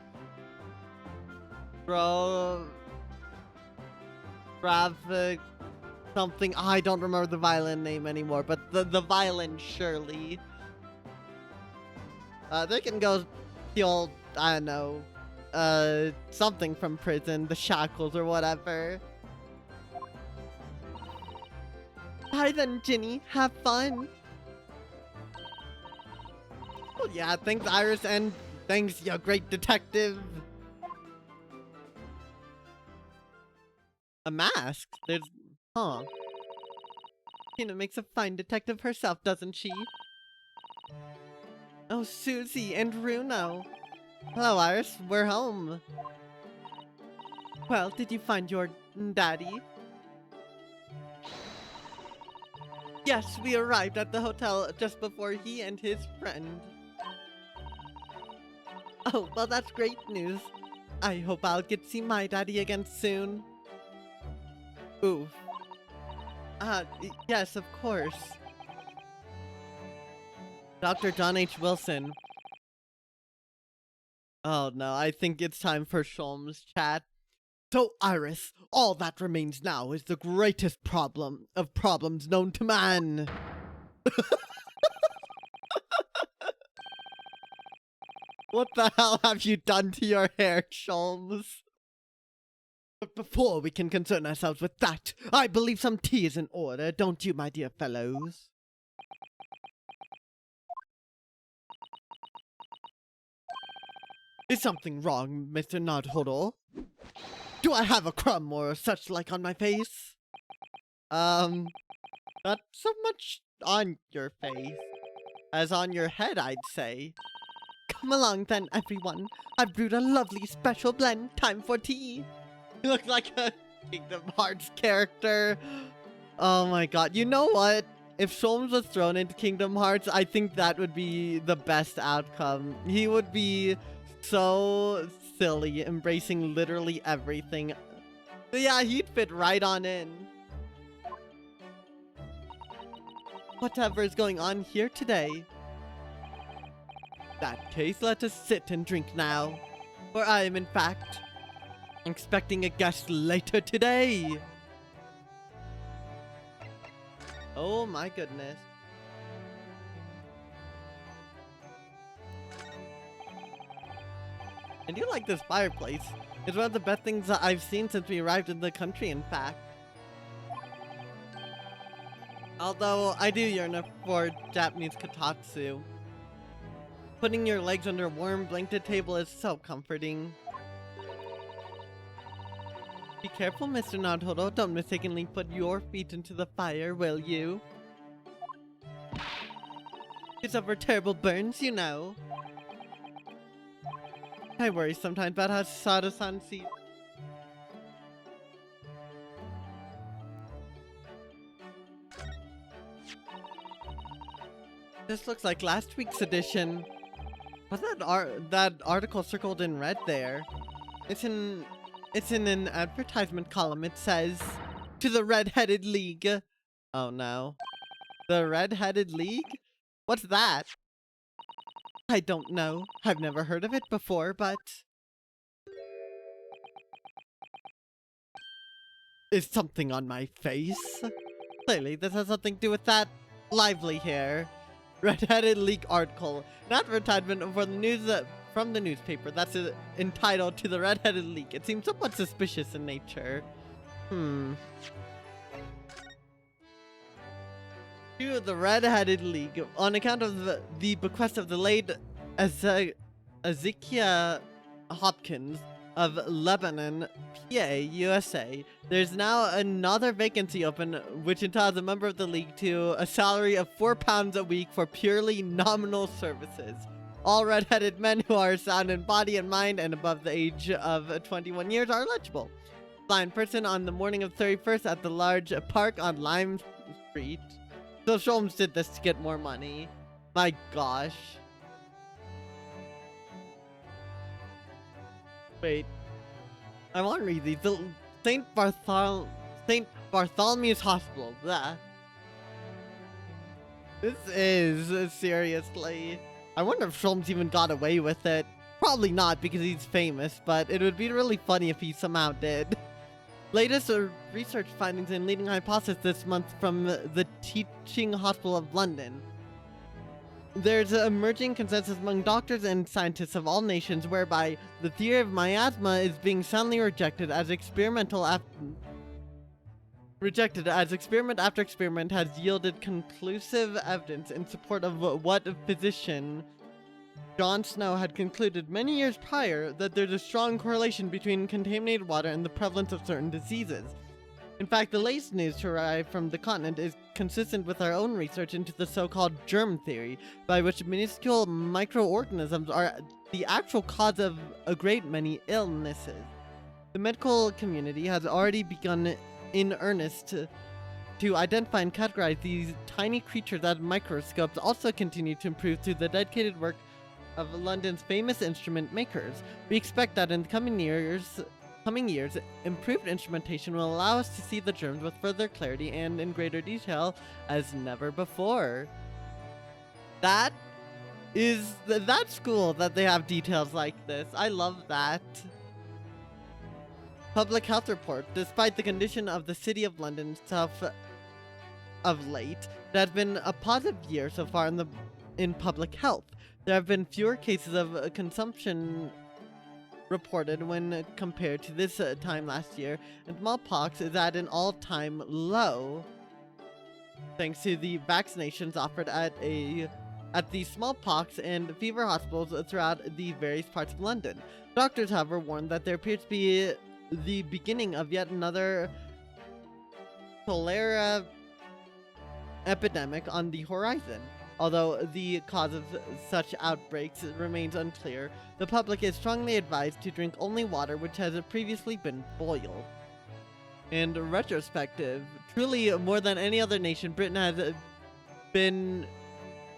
Traffic... something. I don't remember the violin name anymore, but the violin surely. They can go steal, I don't know, something from prison, the shackles or whatever. Bye then, Ginny. Have fun. Well, yeah, thanks, Iris, and thanks, you great detective. A mask? There's... Huh. Tina makes a fine detective herself, doesn't she? Oh, Susie and Bruno. Hello, Iris. We're home. Well, did you find your daddy? Yes, we arrived at the hotel just before he and his friend. Oh, well, that's great news. I hope I'll get to see my daddy again soon. Ooh. Yes, of course. Dr. John H. Wilson. Oh no, I think it's time for Sholmes' chat. So, Iris, all that remains now is the greatest problem of problems known to man. What the hell have you done to your hair, Sholmes? But before we can concern ourselves with that, I believe some tea is in order, don't you, my dear fellows? Is something wrong, Mr. Nodhoro? Do I have a crumb or such like on my face? Not so much on your face as on your head, I'd say. Come along then, everyone. I've brewed a lovely special blend. Time for tea. You look like a Kingdom Hearts character. Oh my god. You know what? If Sholmes was thrown into Kingdom Hearts, I think that would be the best outcome. He would be so silly, embracing literally everything. But yeah, he'd fit right on in. Whatever is going on here today? In that case, let us sit and drink now. For I am, in fact, expecting a guest later today. Oh my goodness. I do like this fireplace. It's one of the best things that I've seen since we arrived in the country, in fact. Although, I do yearn for Japanese kotatsu. Putting your legs under a warm blanket table is so comforting. Be careful, Mr. Nodhoro. Don't mistakenly put your feet into the fire, will you? You suffer terrible burns, you know. I worry sometimes about how Sada-san sees. This looks like last week's edition. What's that article circled in red there? It's in an advertisement column. It says, "To the Red-Headed League." Oh no. The Red-Headed League? What's that? I don't know. I've never heard of it before, but... Is something on my face? Clearly, this has something to do with that lively hair. Red-Headed League article. An advertisement for the news from the newspaper that's entitled "To the Red-Headed League." It seems somewhat suspicious in nature. To the Red-Headed League. On account of the bequest of the late Ezekiah Hopkins of Lebanon, PA, USA, there's now another vacancy open, which entitles a member of the league to a salary of £4 a week for purely nominal services. All red-headed men who are sound in body and mind and above the age of 21 years are eligible. Blind person on the morning of 31st at the large park on Lime Street. So Sholmes did this to get more money. My gosh. Wait. I want to read these. The St. Bartholomew's Hospital. Blah. This is seriously. I wonder if Sholmes even got away with it. Probably not because he's famous, but it would be really funny if he somehow did. Latest research findings and leading hypothesis this month from the Teaching Hospital of London. There's an emerging consensus among doctors and scientists of all nations whereby the theory of miasma is being soundly rejected as experimental rejected, as experiment after experiment has yielded conclusive evidence in support of what physician John Snow had concluded many years prior, that there's a strong correlation between contaminated water and the prevalence of certain diseases. In fact, the latest news to arrive from the continent is consistent with our own research into the so-called germ theory, by which minuscule microorganisms are the actual cause of a great many illnesses. The medical community has already begun in earnest to identify and categorize these tiny creatures at microscopes, also continue to improve through the dedicated work of London's famous instrument makers. We expect that in the coming years, improved instrumentation will allow us to see the germs with further clarity and in greater detail as never before. That's cool that they have details like this. I love that. Public health report. Despite the condition of the City of London itself of late, it has been a positive year so far in public health. There have been fewer cases of consumption reported when compared to this time last year, and smallpox is at an all-time low, thanks to the vaccinations offered at the smallpox and fever hospitals throughout the various parts of London. Doctors, however, warned that there appears to be the beginning of yet another cholera epidemic on the horizon. Although the cause of such outbreaks remains unclear, the public is strongly advised to drink only water which has previously been boiled. And retrospective, truly more than any other nation, Britain has been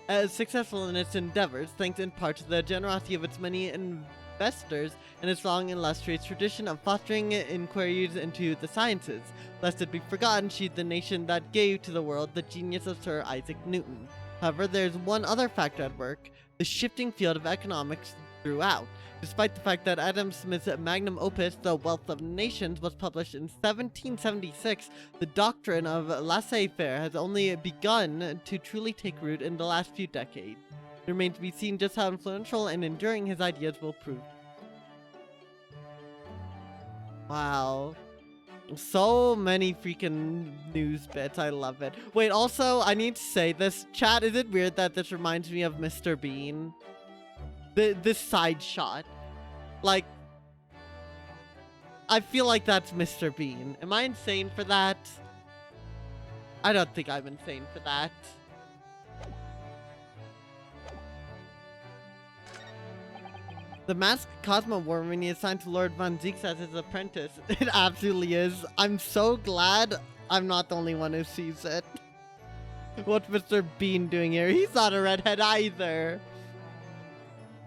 as successful in its endeavors, thanks in part to the generosity of its many investors and its long and illustrious tradition of fostering inquiries into the sciences. Lest it be forgotten, she's the nation that gave to the world the genius of Sir Isaac Newton. However, there's one other factor at work, the shifting field of economics throughout. Despite the fact that Adam Smith's magnum opus, The Wealth of Nations, was published in 1776, the doctrine of laissez-faire has only begun to truly take root in the last few decades. It remains to be seen just how influential and enduring his ideas will prove. Wow. So many freaking news bits. I love it. Wait, also, I need to say this. Chat, is it weird that this reminds me of Mr. Bean? This side shot. Like, I feel like that's Mr. Bean. Am I insane for that? I don't think I'm insane for that. The masked Cosmo War when he is assigned to Lord Von Zeeks as his apprentice. It absolutely is. I'm so glad I'm not the only one who sees it. What's Mr. Bean doing here? He's not a redhead either.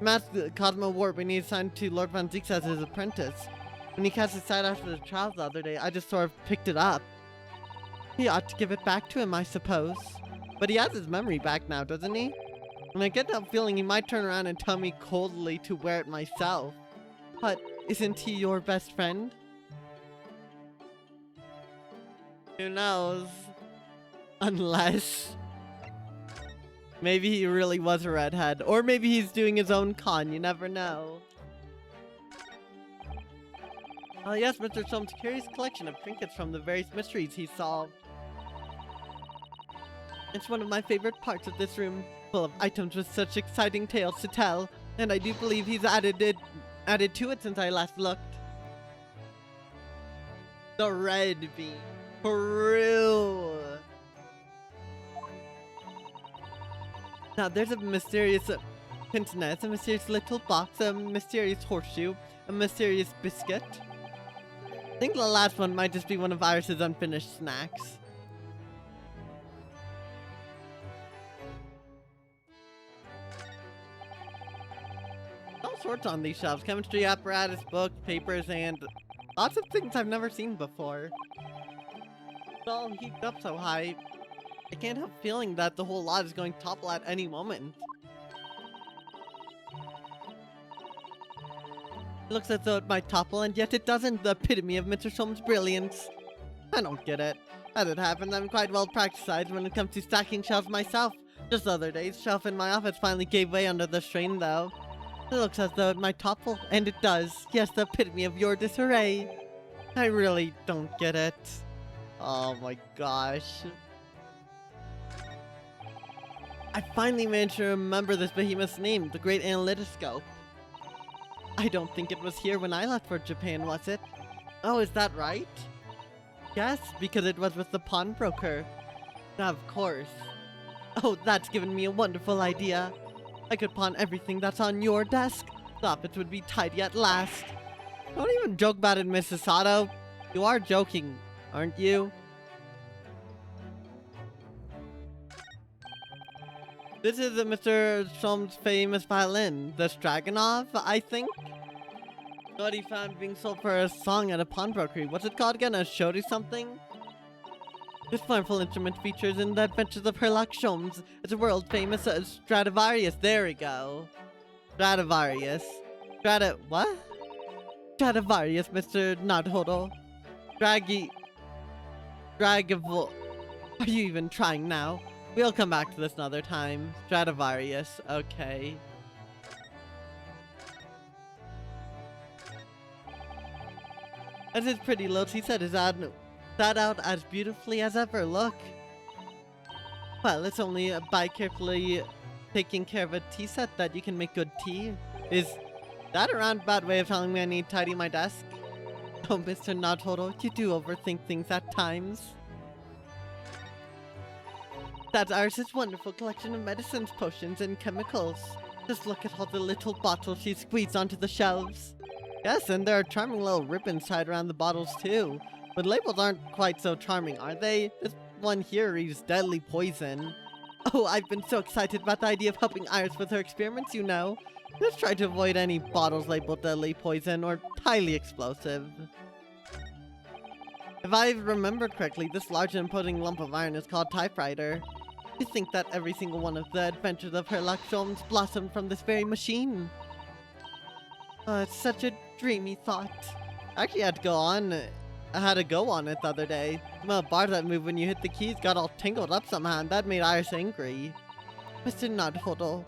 Masked Cosmo War when he is assigned to Lord Von Zeeks as his apprentice. When he cast his sight after the trials the other day, I just sort of picked it up. He ought to give it back to him, I suppose. But he has his memory back now, doesn't he? And I get that feeling he might turn around and tell me coldly to wear it myself. But isn't he your best friend? Who knows? Unless maybe he really was a redhead. Or maybe he's doing his own con, you never know. Oh yes, Mr. Soames' curious collection of trinkets from the various mysteries he solved. It's one of my favorite parts of this room, full of items with such exciting tales to tell, and I do believe he's added to it since I last looked. The red bean. For real. Now there's a mysterious pince nez, a mysterious little box, a mysterious horseshoe, a mysterious biscuit. I think the last one might just be one of Iris's unfinished snacks. All sorts on these shelves. Chemistry apparatus, books, papers, and lots of things I've never seen before. It's all heaped up so high, I can't help feeling that the whole lot is going to topple at any moment. It looks as though it might topple, and yet it doesn't. The epitome of Mr. Soames' brilliance. I don't get it. As it happens, I'm quite well practiced when it comes to stacking shelves myself. Just the other day, the shelf in my office finally gave way under the strain, though. It looks as though it might topple, and it does. Yes, the epitome of your disarray. I really don't get it. Oh my gosh. I finally managed to remember this behemoth's name, the Great Analytoscope. I don't think it was here when I left for Japan, was it? Oh, is that right? Yes, because it was with the pawnbroker. Of course. Oh, that's given me a wonderful idea. I could pawn everything that's on your desk. The office would be tidy at last. Don't even joke about it, Mrs. Sato. You are joking, aren't you? This is Mr. Shom's famous violin, the Straganov, I think. Thought he found being sold for a song at a pawnbroker. What's it called again? A shodi something? This wonderful instrument features in the adventures of Herlock Sholmes. It's a world-famous Stradivarius. There we go. Stradivarius. What? Stradivarius, Mr. Naruhodo. Dragivol. Are you even trying now? We'll come back to this another time. Stradivarius. Okay. As his pretty little tea set is sat out as beautifully as ever. Look. Well, it's only by carefully taking care of a tea set that you can make good tea. Is that a roundabout way of telling me I need to tidy my desk? Oh, Mr. Naruhodo, you do overthink things at times. That's Iris' wonderful collection of medicines, potions, and chemicals. Just look at all the little bottles she squeezed onto the shelves. Yes, and there are charming little ribbons tied around the bottles too. But labels aren't quite so charming, are they? This one here reads deadly poison. Oh, I've been so excited about the idea of helping Iris with her experiments, you know. Just try to avoid any bottles labeled deadly poison or highly explosive. If I remembered correctly, this large and imposing lump of iron is called typewriter. You think that every single one of the adventures of Herlock Sholmes blossomed from this very machine? It's such a dreamy thought. I actually had to go on it the other day. Well, bar that move when you hit the keys got all tangled up somehow, and that made Iris angry. Mr. Naruhodo,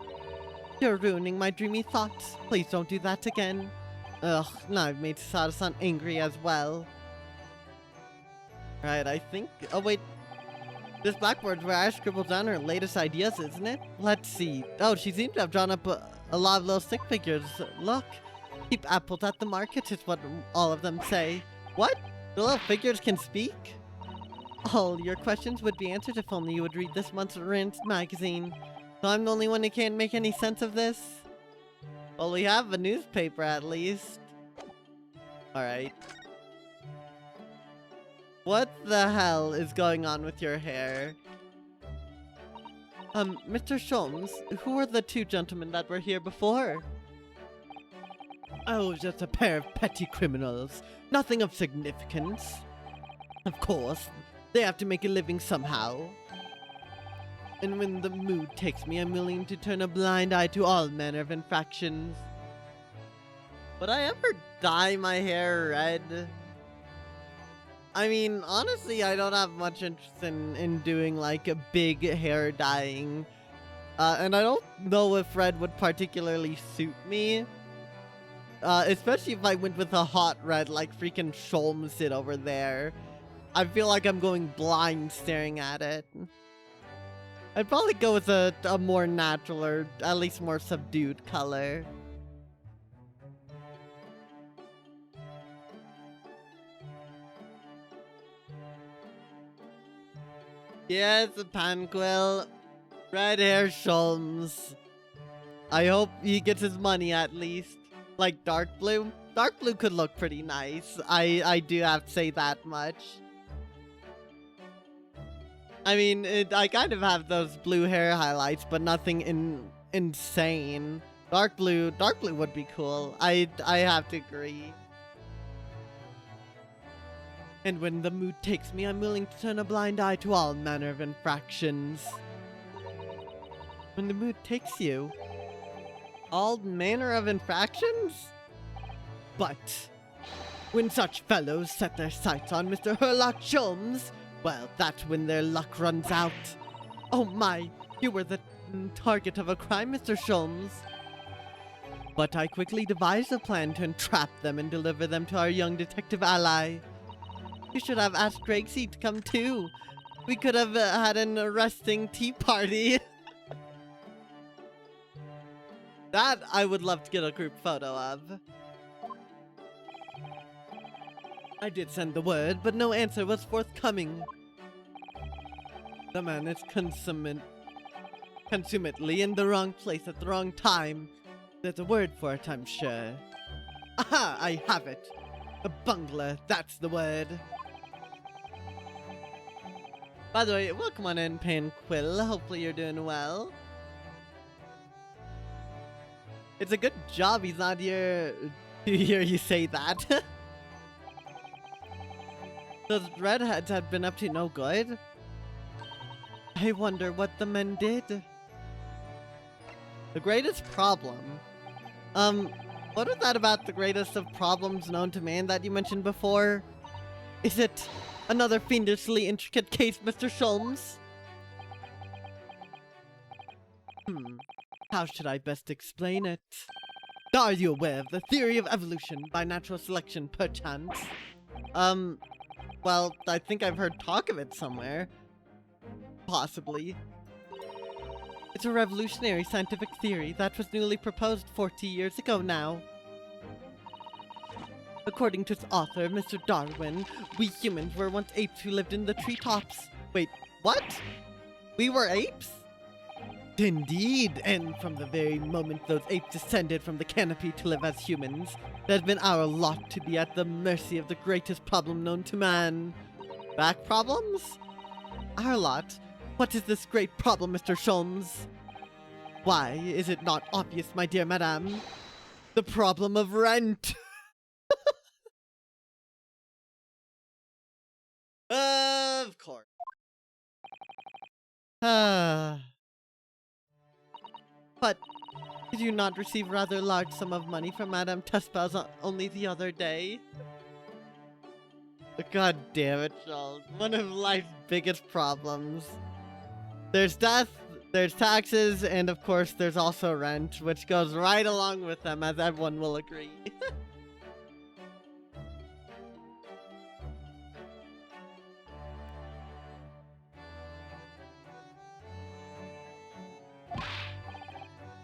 you're ruining my dreamy thoughts. Please don't do that again. Ugh, now I've made Sato-san angry as well. Right, I think... Oh, wait. This blackboard's where I scribbled down her latest ideas, isn't it? Let's see. Oh, she seems to have drawn up a lot of little stick figures. Look. Keep apples at the market is what all of them say. What? The little figures can speak? All your questions would be answered if only you would read this month's Rinse magazine. So I'm the only one who can't make any sense of this? Well, we have a newspaper at least. Alright. What the hell is going on with your hair? Mr. Sholmes, who were the two gentlemen that were here before? Oh, just a pair of petty criminals. Nothing of significance. Of course, they have to make a living somehow. And when the mood takes me, I'm willing to turn a blind eye to all manner of infractions. Would I ever dye my hair red? I mean, honestly, I don't have much interest in doing, like, a big hair dyeing. And I don't know if red would particularly suit me. Especially if I went with a hot red like freaking Sholmes did over there. I feel like I'm going blind staring at it. I'd probably go with a more natural or at least more subdued color. Yes, Panquill. Red hair Sholmes. I hope he gets his money at least. Like dark blue? Dark blue could look pretty nice. I do have to say that much. I mean, I kind of have those blue hair highlights, but nothing insane. Dark blue would be cool. I have to agree. And when the mood takes me, I'm willing to turn a blind eye to all manner of infractions. When the mood takes you? All manner of infractions? But when such fellows set their sights on Mr. Herlock Sholmes, well, that's when their luck runs out. Oh my, you were the target of a crime, Mr. Sholmes. But I quickly devised a plan to entrap them and deliver them to our young detective ally. You should have asked Gracie to come too. We could have had an arresting tea party. That I would love to get a group photo of. I did send the word, but no answer was forthcoming. The man is consummately in the wrong place at the wrong time. There's a word for it, I'm sure. Aha! I have it! A bungler, that's the word. By the way, welcome on in, Pan Quill. Hopefully you're doing well. It's a good job he's not here to hear you say that. Those redheads had been up to no good. I wonder what the men did. The greatest problem? What was that about the greatest of problems known to man that you mentioned before? Is it another fiendishly intricate case, Mr. Sholmes? How should I best explain it? Are you aware of the theory of evolution by natural selection, perchance? Well, I think I've heard talk of it somewhere. Possibly. It's a revolutionary scientific theory that was newly proposed 40 years ago now. According to its author, Mr. Darwin, we humans were once apes who lived in the treetops. Wait, what? We were apes? Indeed, and from the very moment those apes descended from the canopy to live as humans, it has been our lot to be at the mercy of the greatest problem known to man. Back problems? Our lot? What is this great problem, Mr. Sholmes? Why, is it not obvious, my dear madame? The problem of rent! Of course. But did you not receive a rather large sum of money from Madame Tespaz only the other day? God damn it, Charles. One of life's biggest problems. There's death, there's taxes, and of course there's also rent, which goes right along with them, as everyone will agree.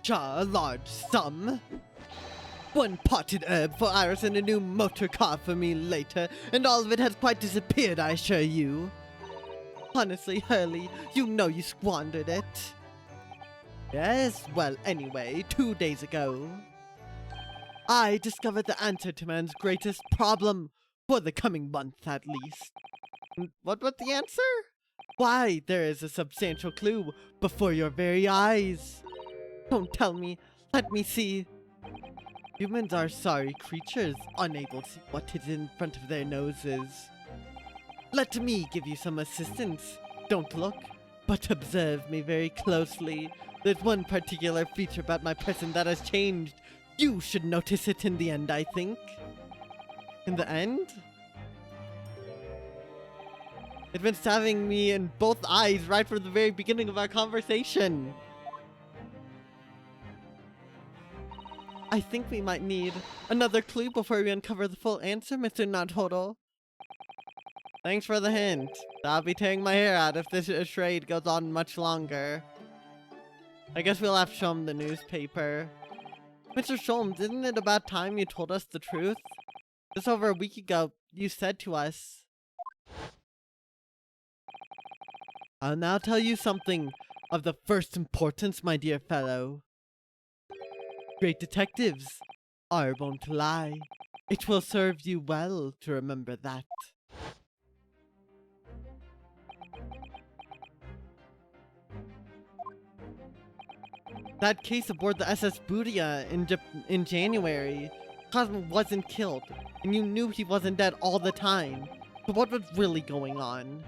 A large sum? One potted herb for Iris and a new motor car for me later, and all of it has quite disappeared, I assure you. Honestly, Hurley, you know you squandered it. Yes, well, anyway, 2 days ago, I discovered the answer to man's greatest problem, for the coming month at least. What was the answer? Why, there is a substantial clue before your very eyes. Don't tell me. Let me see. Humans are sorry creatures, unable to see what is in front of their noses. Let me give you some assistance. Don't look, but observe me very closely. There's one particular feature about my person that has changed. You should notice it in the end, I think. In the end? It's been stabbing me in both eyes right from the very beginning of our conversation. I think we might need another clue before we uncover the full answer, Mr. Nadhoro. Thanks for the hint. I'll be tearing my hair out if this charade goes on much longer. I guess we'll have to show him the newspaper. Mr. Sholmes, isn't it about time you told us the truth? Just over a week ago, you said to us, I'll now tell you something of the first importance, my dear fellow. Great detectives are won't lie. It will serve you well to remember that. That case aboard the SS Budia in January, Cosmo wasn't killed, and you knew he wasn't dead all the time. So what was really going on?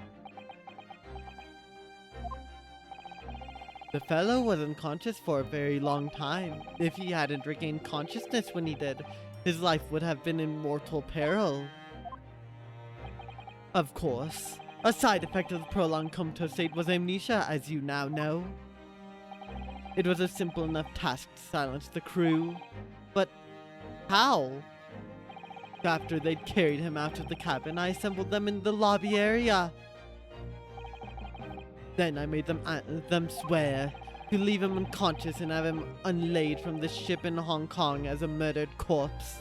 The fellow was unconscious for a very long time. If he hadn't regained consciousness when he did, his life would have been in mortal peril. Of course, a side effect of the prolonged comatose state was amnesia, as you now know. It was a simple enough task to silence the crew. But how? After they'd carried him out of the cabin, I assembled them in the lobby area. Then I made them swear to leave him unconscious and have him unlaid from the ship in Hong Kong as a murdered corpse.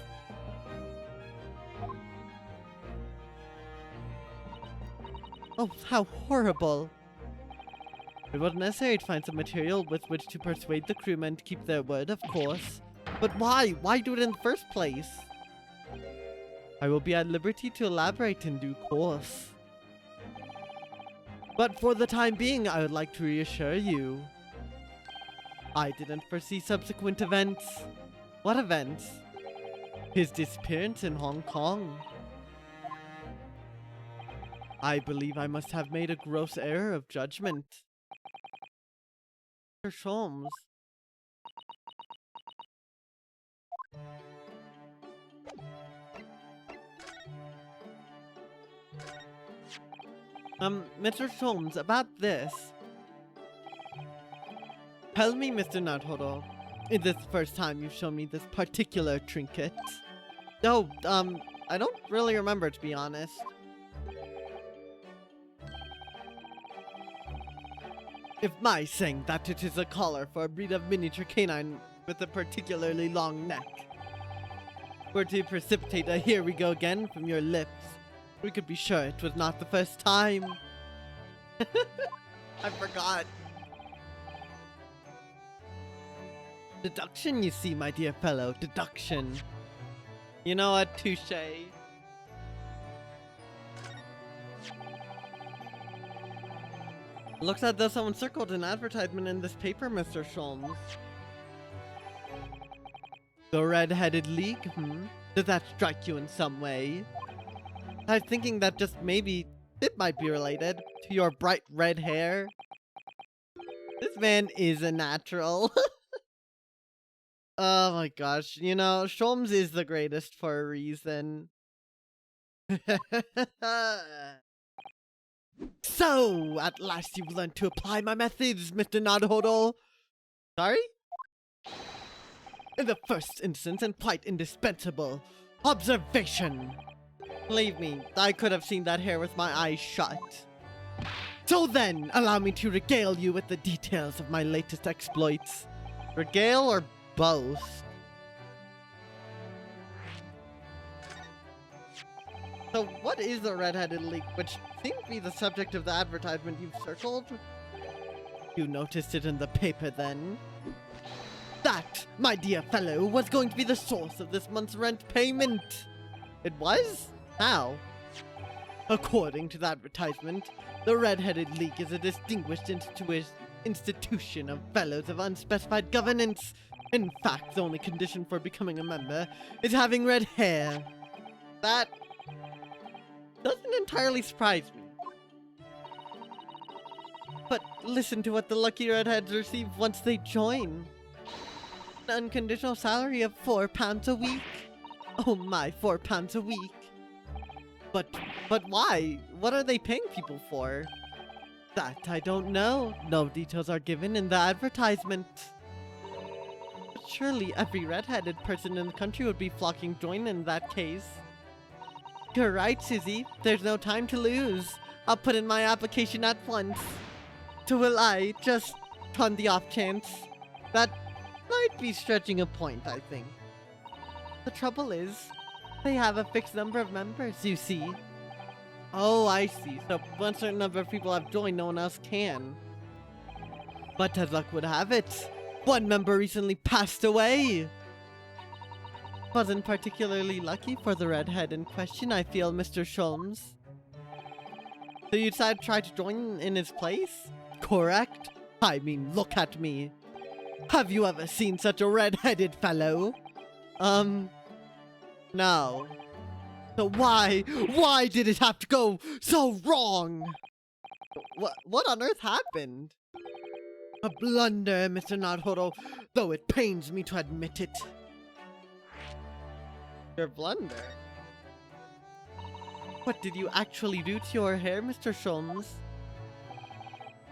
Oh, how horrible. It was necessary to find some material with which to persuade the crewmen to keep their word, of course. But why? Why do it in the first place? I will be at liberty to elaborate in due course. But for the time being, I would like to reassure you. I didn't foresee subsequent events. What events? His disappearance in Hong Kong. I believe I must have made a gross error of judgment. Mr. Sholmes. Mr. Sholmes, about this. Tell me, Mr. Naruto, is this the first time you've shown me this particular trinket? No, I don't really remember, to be honest. If my saying that it is a collar for a breed of miniature canine with a particularly long neck were to precipitate a "here we go again" from your lips, we could be sure it was not the first time. I forgot. Deduction, you see, my dear fellow. Deduction. You know what? Touche. Looks as though someone circled an advertisement in this paper, Mr. Sholmes. The Red-Headed League, Does that strike you in some way? I was thinking that just maybe it might be related to your bright red hair. This man is a natural. Oh my gosh, you know, Sholmes is the greatest for a reason. So, at last you've learned to apply my methods, Mr. Naruto. Sorry? In the first instance, and quite indispensable, observation. Believe me, I could have seen that hair with my eyes shut. So then, allow me to regale you with the details of my latest exploits. Regale or boast? So what is the Red-Headed League, which seems to be the subject of the advertisement you've circled? You noticed it in the paper then? That, my dear fellow, was going to be the source of this month's rent payment. It was? How? According to the advertisement, the Red-Headed League is a distinguished institution of fellows of unspecified governance. In fact, the only condition for becoming a member is having red hair. That doesn't entirely surprise me. But listen to what the lucky redheads receive once they join. An unconditional salary of £4 a week. Oh my, £4 a week. But why? What are they paying people for? That I don't know. No details are given in the advertisement. But surely every red-headed person in the country would be flocking to join in that case. You're right, Susie. There's no time to lose. I'll put in my application at once. So will I, just on the off chance. That might be stretching a point, I think. The trouble is, they have a fixed number of members, you see. Oh, I see. So once a certain number of people have joined, no one else can. But as luck would have it, one member recently passed away. Wasn't particularly lucky for the redhead in question, I feel, Mr. Sholmes. So you decided to try to join in his place? Correct? I mean, look at me. Have you ever seen such a red-headed fellow? No. So why did it have to go so wrong? What on earth happened? A blunder, Mr. Naruto, though it pains me to admit it. Your blunder? What did you actually do to your hair, Mr. Sholmes?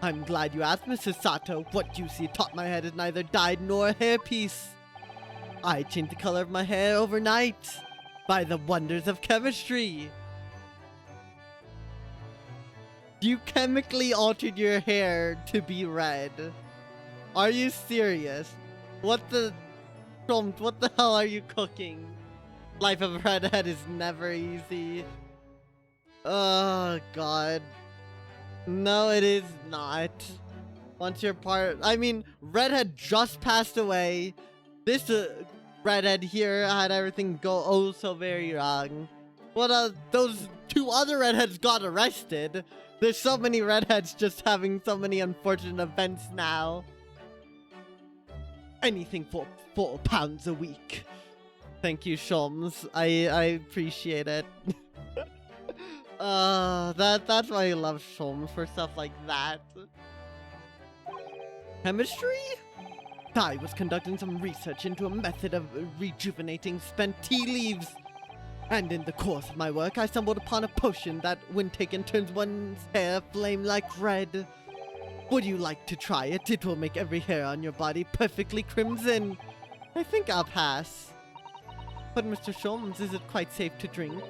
I'm glad you asked, Mrs. Sato. What you see atop my head is neither dyed nor a hairpiece. I changed the color of my hair overnight. by the wonders of chemistry. You chemically altered your hair to be red. Are you serious? What the hell are you cooking? Life of a redhead is never easy. Oh god. No, it is not. Once you're I mean, redhead just passed away. This redhead here had everything go oh so very wrong. Well, those two other redheads got arrested. There's so many redheads just having so many unfortunate events now. Anything for £4 a week. Thank you, Shums. I appreciate it. That's why I love Shums, for stuff like that. Chemistry? I was conducting some research into a method of rejuvenating spent tea leaves. And in the course of my work, I stumbled upon a potion that, when taken, turns one's hair flame like red. Would you like to try it? It will make every hair on your body perfectly crimson. I think I'll pass. But Mr. Shulms, is it quite safe to drink?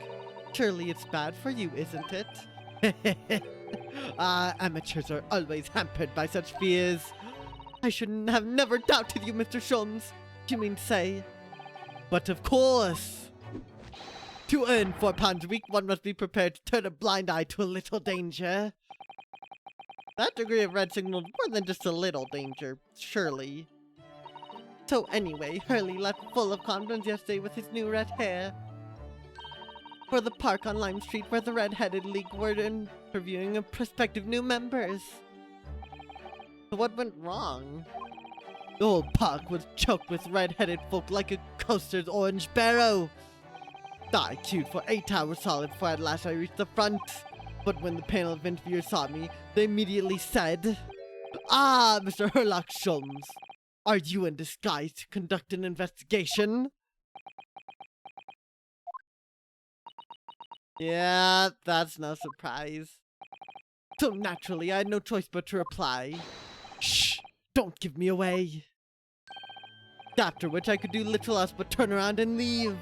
Surely it's bad for you, isn't it? Amateurs are always hampered by such fears. I shouldn't have never doubted you, Mr. Shulms. You mean to say? But of course. To earn £4 a week, one must be prepared to turn a blind eye to a little danger. That degree of red signals more than just a little danger, surely. So anyway, Hurley left full of confidence yesterday with his new red hair. For the park on Lime Street where the Red-Headed League were interviewing prospective new members. So what went wrong? The whole park was choked with red-headed folk like a coaster's orange barrow. I queued for 8 hours solid before at last I reached the front. But when the panel of interviewers saw me, they immediately said, "Ah, Mr. Herlock Shulms, are you in disguise to conduct an investigation?" Yeah, that's no surprise. So naturally, I had no choice but to reply, "Shh, don't give me away." After which I could do little else but turn around and leave.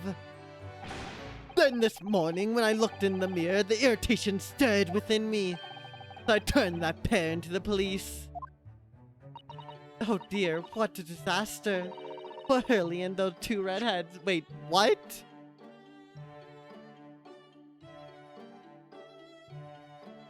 Then this morning, when I looked in the mirror, the irritation stirred within me. So I turned that pair into the police. Oh dear, what a disaster. For Hurley and those two redheads. Wait, what?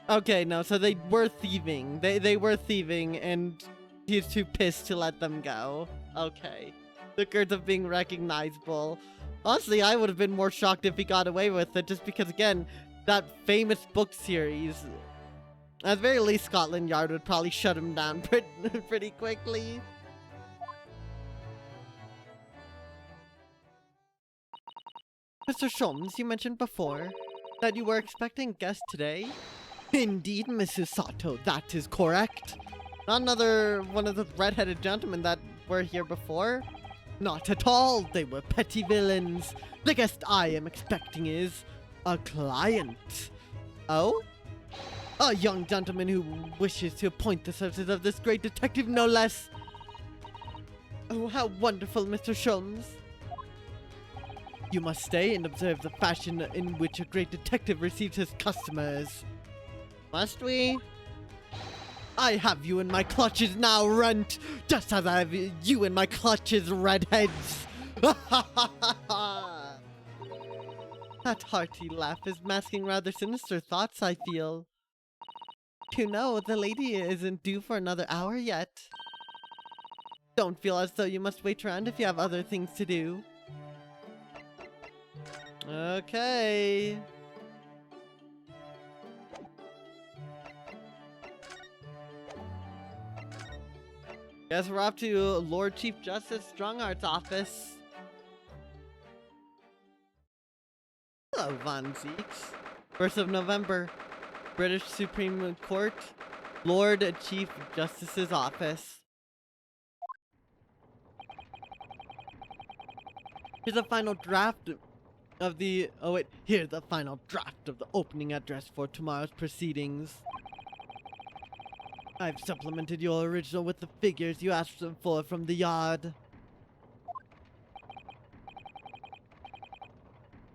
Okay, no, so they were thieving. They were thieving, and he's too pissed to let them go. Okay. The curse of being recognizable. Honestly, I would have been more shocked if he got away with it, just because, again, that famous book series. At the very least, Scotland Yard would probably shut him down pretty quickly. Mr. Shulms, you mentioned before that you were expecting guests today. Indeed, Mrs. Sato, that is correct. Not another one of the red-headed gentlemen that were here before. Not at all. They were petty villains. The guest I am expecting is a client. Oh? A young gentleman who wishes to appoint the services of this great detective, no less. Oh, how wonderful, Mr. Shulms. You must stay and observe the fashion in which a great detective receives his customers. Must we? I have you in my clutches now, Runt, just as I have you in my clutches, redheads. That hearty laugh is masking rather sinister thoughts, I feel. You know, the lady isn't due for another hour yet. Don't feel as though you must wait around if you have other things to do. Okay. Guess we're off to Lord Chief Justice Strongheart's office. Hello, Von Zeeks. 1st of November, British Supreme Court, Lord Chief Justice's office. Here's the final draft of the... Oh wait, here's the final draft of the opening address for tomorrow's proceedings. I've supplemented your original with the figures you asked for from the yard.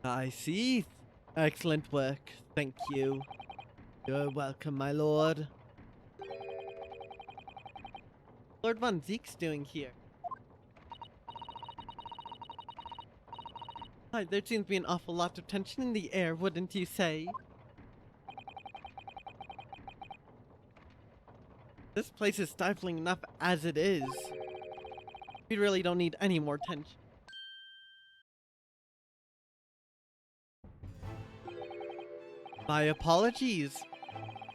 I see. Excellent work. Thank you. You're welcome, my lord. Lord Von Zeke's doing here? Hi, there seems to be an awful lot of tension in the air, wouldn't you say? This place is stifling enough as it is. We really don't need any more tension. My apologies.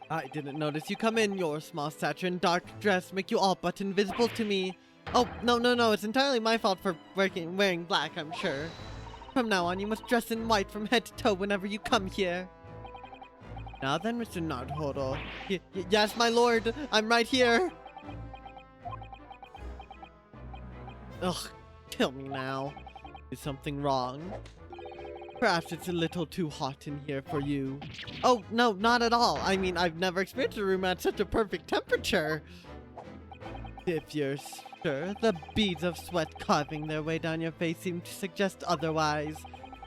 I didn't notice you come in. Your small stature and dark dress make you all but invisible to me. Oh, no, it's entirely my fault for wearing black, I'm sure. From now on, you must dress in white from head to toe whenever you come here. Now then, Mr. Naruhodo. Yes, my lord, I'm right here. Ugh, kill me now. Is something wrong? Perhaps it's a little too hot in here for you. Oh, no, not at all. I mean, I've never experienced a room at such a perfect temperature. If you're sure, the beads of sweat carving their way down your face seem to suggest otherwise.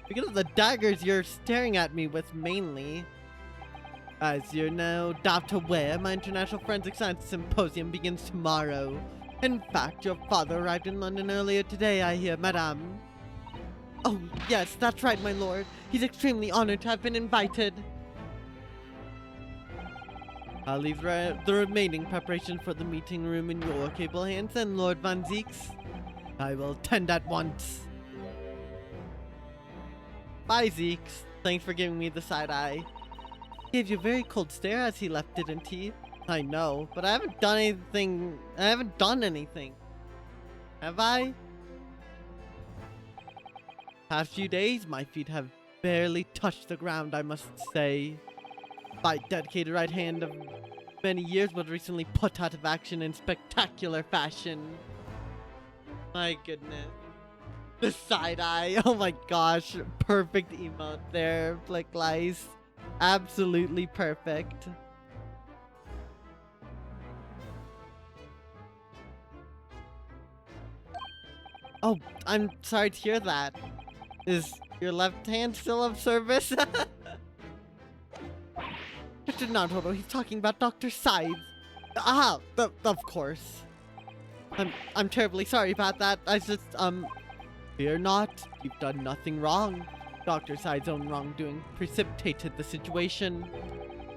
Because of the daggers you're staring at me with mainly. As you're no doubt aware, my International Forensic Science Symposium begins tomorrow. In fact, your father arrived in London earlier today, I hear, madame. Oh, yes, that's right, my lord. He's extremely honored to have been invited. I'll leave the remaining preparation for the meeting room in your capable hands, and Lord Von Zeke's. I will tend at once. Bye, Zeke's. Thanks for giving me the side eye. He gave you a very cold stare as he left, didn't he? I know, but I haven't done anything. Have I? Past few days, my feet have barely touched the ground, I must say. My dedicated right hand of many years was recently put out of action in spectacular fashion. My goodness. The side eye, oh my gosh. Perfect emote there, Flick Lice. Absolutely perfect. Oh, I'm sorry to hear that. Is your left hand still of service? Mr. Naruhodo, he's talking about Dr. Sides. Ah, of course. I'm terribly sorry about that. I just, fear not. You've done nothing wrong. Dr. Sides' own wrongdoing precipitated the situation.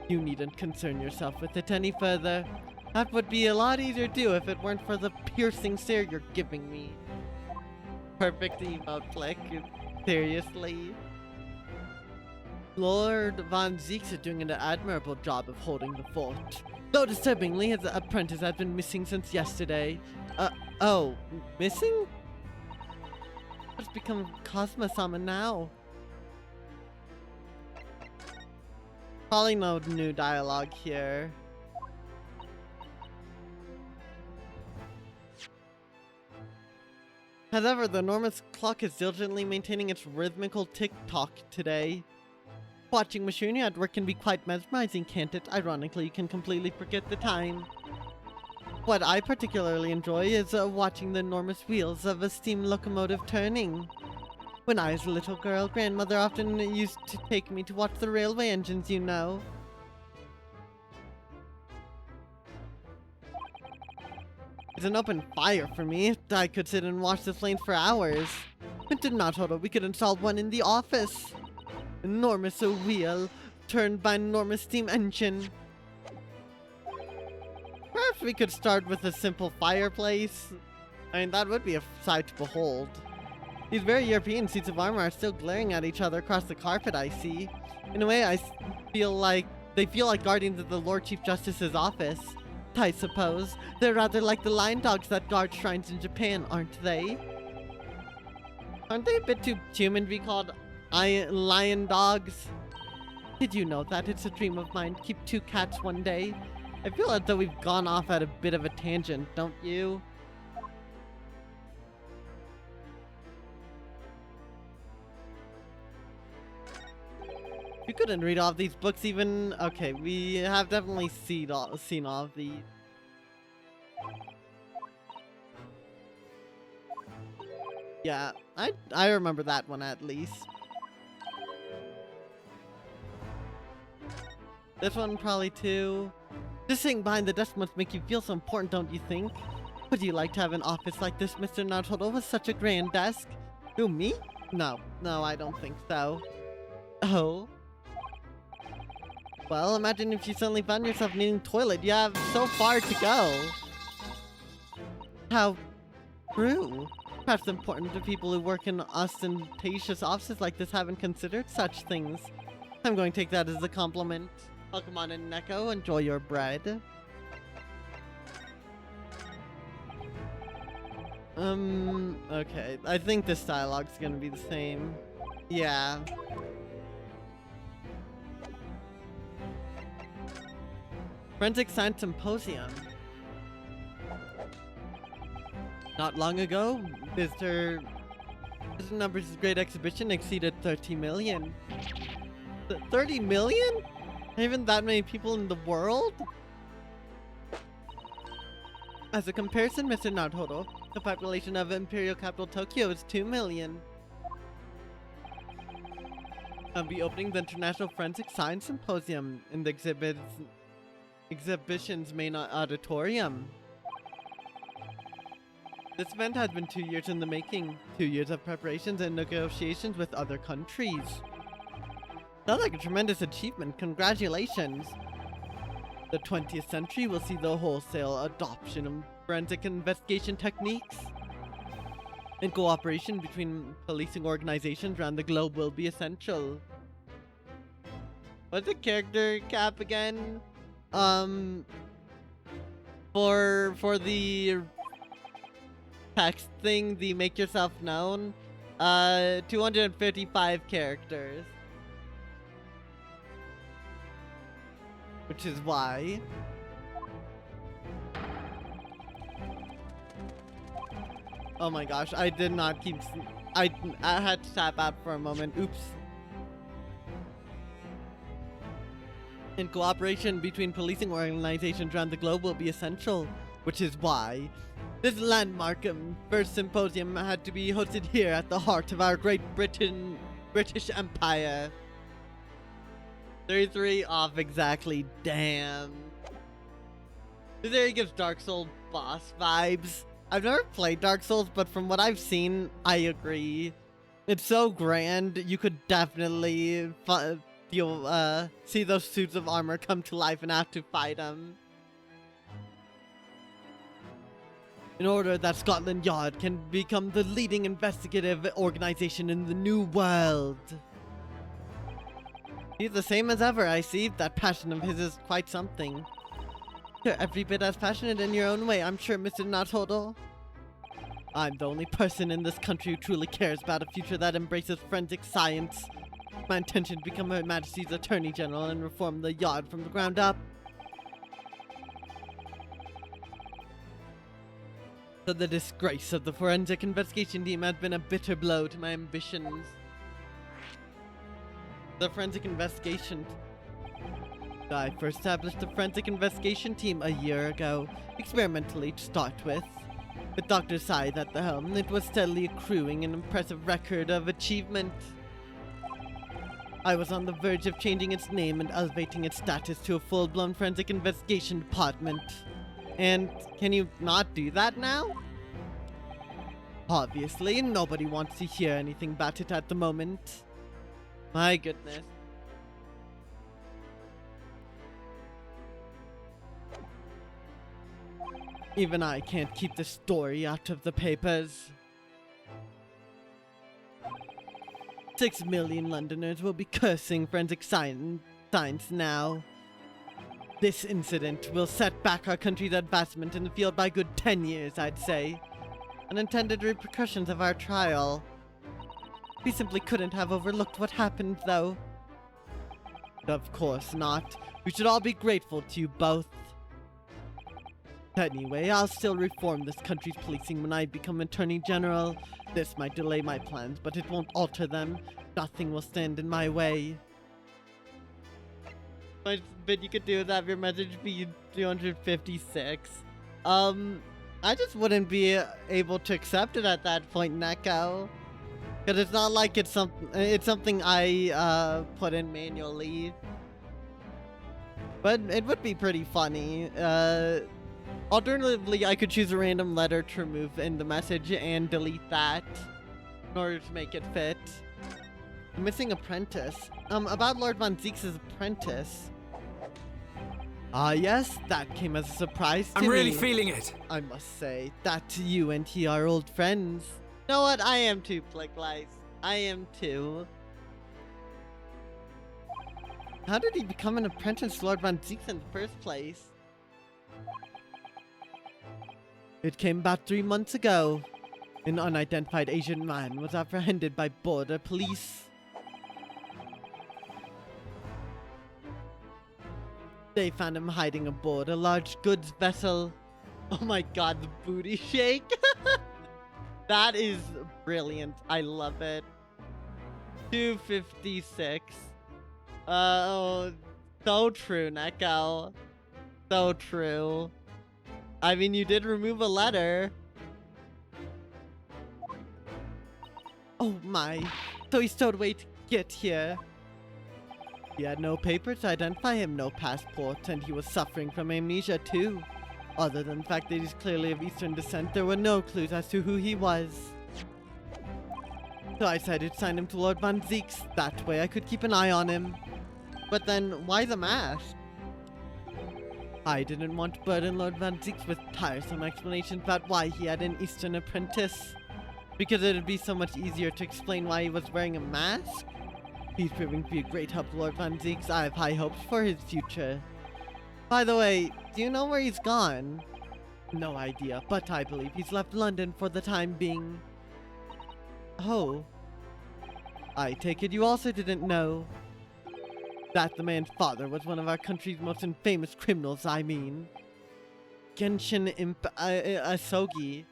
You needn't concern yourself with it any further. That would be a lot easier to do if it weren't for the piercing stare you're giving me. Perfect emote Flick. Seriously. Lord Von Zeeks is doing an admirable job of holding the fort. Though disturbingly, his apprentice has been missing since yesterday. Oh, missing? What's become of Cosmo-sama now? Probably no new dialogue here. However, the enormous clock is diligently maintaining its rhythmical tick-tock today. Watching machinery at work can be quite mesmerizing, can't it? Ironically, you can completely forget the time. What I particularly enjoy is watching the enormous wheels of a steam locomotive turning. When I was a little girl, grandmother often used to take me to watch the railway engines, you know. It's an open fire for me. I could sit and watch the flames for hours. Mr. Naruhodo, we could install one in the office. Enormous wheel, turned by an enormous steam engine. Perhaps we could start with a simple fireplace. I mean, that would be a sight to behold. These very European suits of armor are still glaring at each other across the carpet, I see. In a way, they feel like guardians of the Lord Chief Justice's office. I suppose. They're rather like the lion dogs that guard shrines in Japan, aren't they? Aren't they a bit too human to be called lion dogs? Did you know that? It's a dream of mine to keep 2 cats one day. I feel as though we've gone off at a bit of a tangent, don't you? You couldn't read all of these books even... Okay, we have definitely seen all of these. Yeah, I remember that one at least. This one probably too. Just sitting behind the desk must make you feel so important, don't you think? Would you like to have an office like this, Mr. Naruto, with such a grand desk? Who, me? No, I don't think so. Oh. Well, imagine if you suddenly found yourself needing a toilet. You have so far to go. How true. Perhaps important to people who work in ostentatious offices like this haven't considered such things. I'm going to take that as a compliment. Welcome on in, Neko. Enjoy your bread. Okay. I think this dialogue's gonna be the same. Yeah. Forensic Science Symposium. Not long ago, visitor numbers great exhibition exceeded 30 million. 30 million? Even that many people in the world? As a comparison, Mr. Naruto, the population of Imperial Capital Tokyo is 2 million. I'll be opening the International Forensic Science Symposium in the exhibition's main auditorium. This event has been 2 years in the making. 2 years of preparations and negotiations with other countries. Sounds like a tremendous achievement. Congratulations. The 20th century will see the wholesale adoption of forensic investigation techniques. And cooperation between policing organizations around the globe will be essential. What's the character cap again? For the text thing, the make yourself known, 255 characters. Which is why. Oh my gosh, I did not keep... I had to tap out for a moment. Oops. And cooperation between policing organizations around the globe will be essential, which is why this landmark first symposium had to be hosted here at the heart of our great British Empire. 33 off exactly, damn. This area gives Dark Souls boss vibes. I've never played Dark Souls, but from what I've seen, I agree. It's so grand, you could definitely see those suits of armor come to life and have to fight them. In order that Scotland Yard can become the leading investigative organization in the New World. He's the same as ever, I see. That passion of his is quite something. You're every bit as passionate in your own way, I'm sure, Mr. Naruto. I'm the only person in this country who truly cares about a future that embraces forensic science. My intention to become Her Majesty's Attorney General and reform the Yard from the ground up. So the disgrace of the forensic investigation team has been a bitter blow to my ambitions. The forensic investigation. I first established the forensic investigation team a year ago, experimentally to start with. With Dr. Scythe at the helm, it was steadily accruing an impressive record of achievement. I was on the verge of changing its name and elevating its status to a full-blown forensic investigation department. And can you not do that now? Obviously, nobody wants to hear anything about it at the moment. My goodness. Even I can't keep the story out of the papers. 6 million Londoners will be cursing forensic science now. This incident will set back our country's advancement in the field by a good 10 years, I'd say. Unintended repercussions of our trial. We simply couldn't have overlooked what happened, though. Of course not. We should all be grateful to you both. Anyway, I'll still reform this country's policing when I become Attorney General. This might delay my plans, but it won't alter them. Nothing will stand in my way. But you could do is have your message be 256. I just wouldn't be able to accept it at that point, Neko. Because it's not like it's something I put in manually. But it would be pretty funny. Alternatively, I could choose a random letter to remove in the message and delete that in order to make it fit. Missing apprentice. About Lord Von Zeke's apprentice. Ah, yes, that came as a surprise to me. I'm really feeling it. I must say, that you and he are old friends. You know what? I am too, Plicklice. I am too. How did he become an apprentice to Lord Von Zeke's in the first place? It came about 3 months ago. An unidentified Asian man was apprehended by border police. They found him hiding aboard a large goods vessel. Oh my god, the booty shake. That is brilliant. I love it. 256. Oh, so true, Neko. So true. I mean, you did remove a letter. Oh my. So he stowed away to get here. He had no paper to identify him, no passport, and he was suffering from amnesia too. Other than the fact that he's clearly of Eastern descent, there were no clues as to who he was. So I decided to sign him to Lord Von Zeke's. That way I could keep an eye on him. But then, why the mask? I didn't want to burden Lord Von Zeke's with tiresome explanations about why he had an Eastern apprentice. Because it would be so much easier to explain why he was wearing a mask. He's proving to be a great help to Lord Von Zeke's. I have high hopes for his future. By the way, do you know where he's gone? No idea, but I believe he's left London for the time being. Oh. I take it you also didn't know that the man's father was one of our country's most infamous criminals, I mean. Genshin Asogi.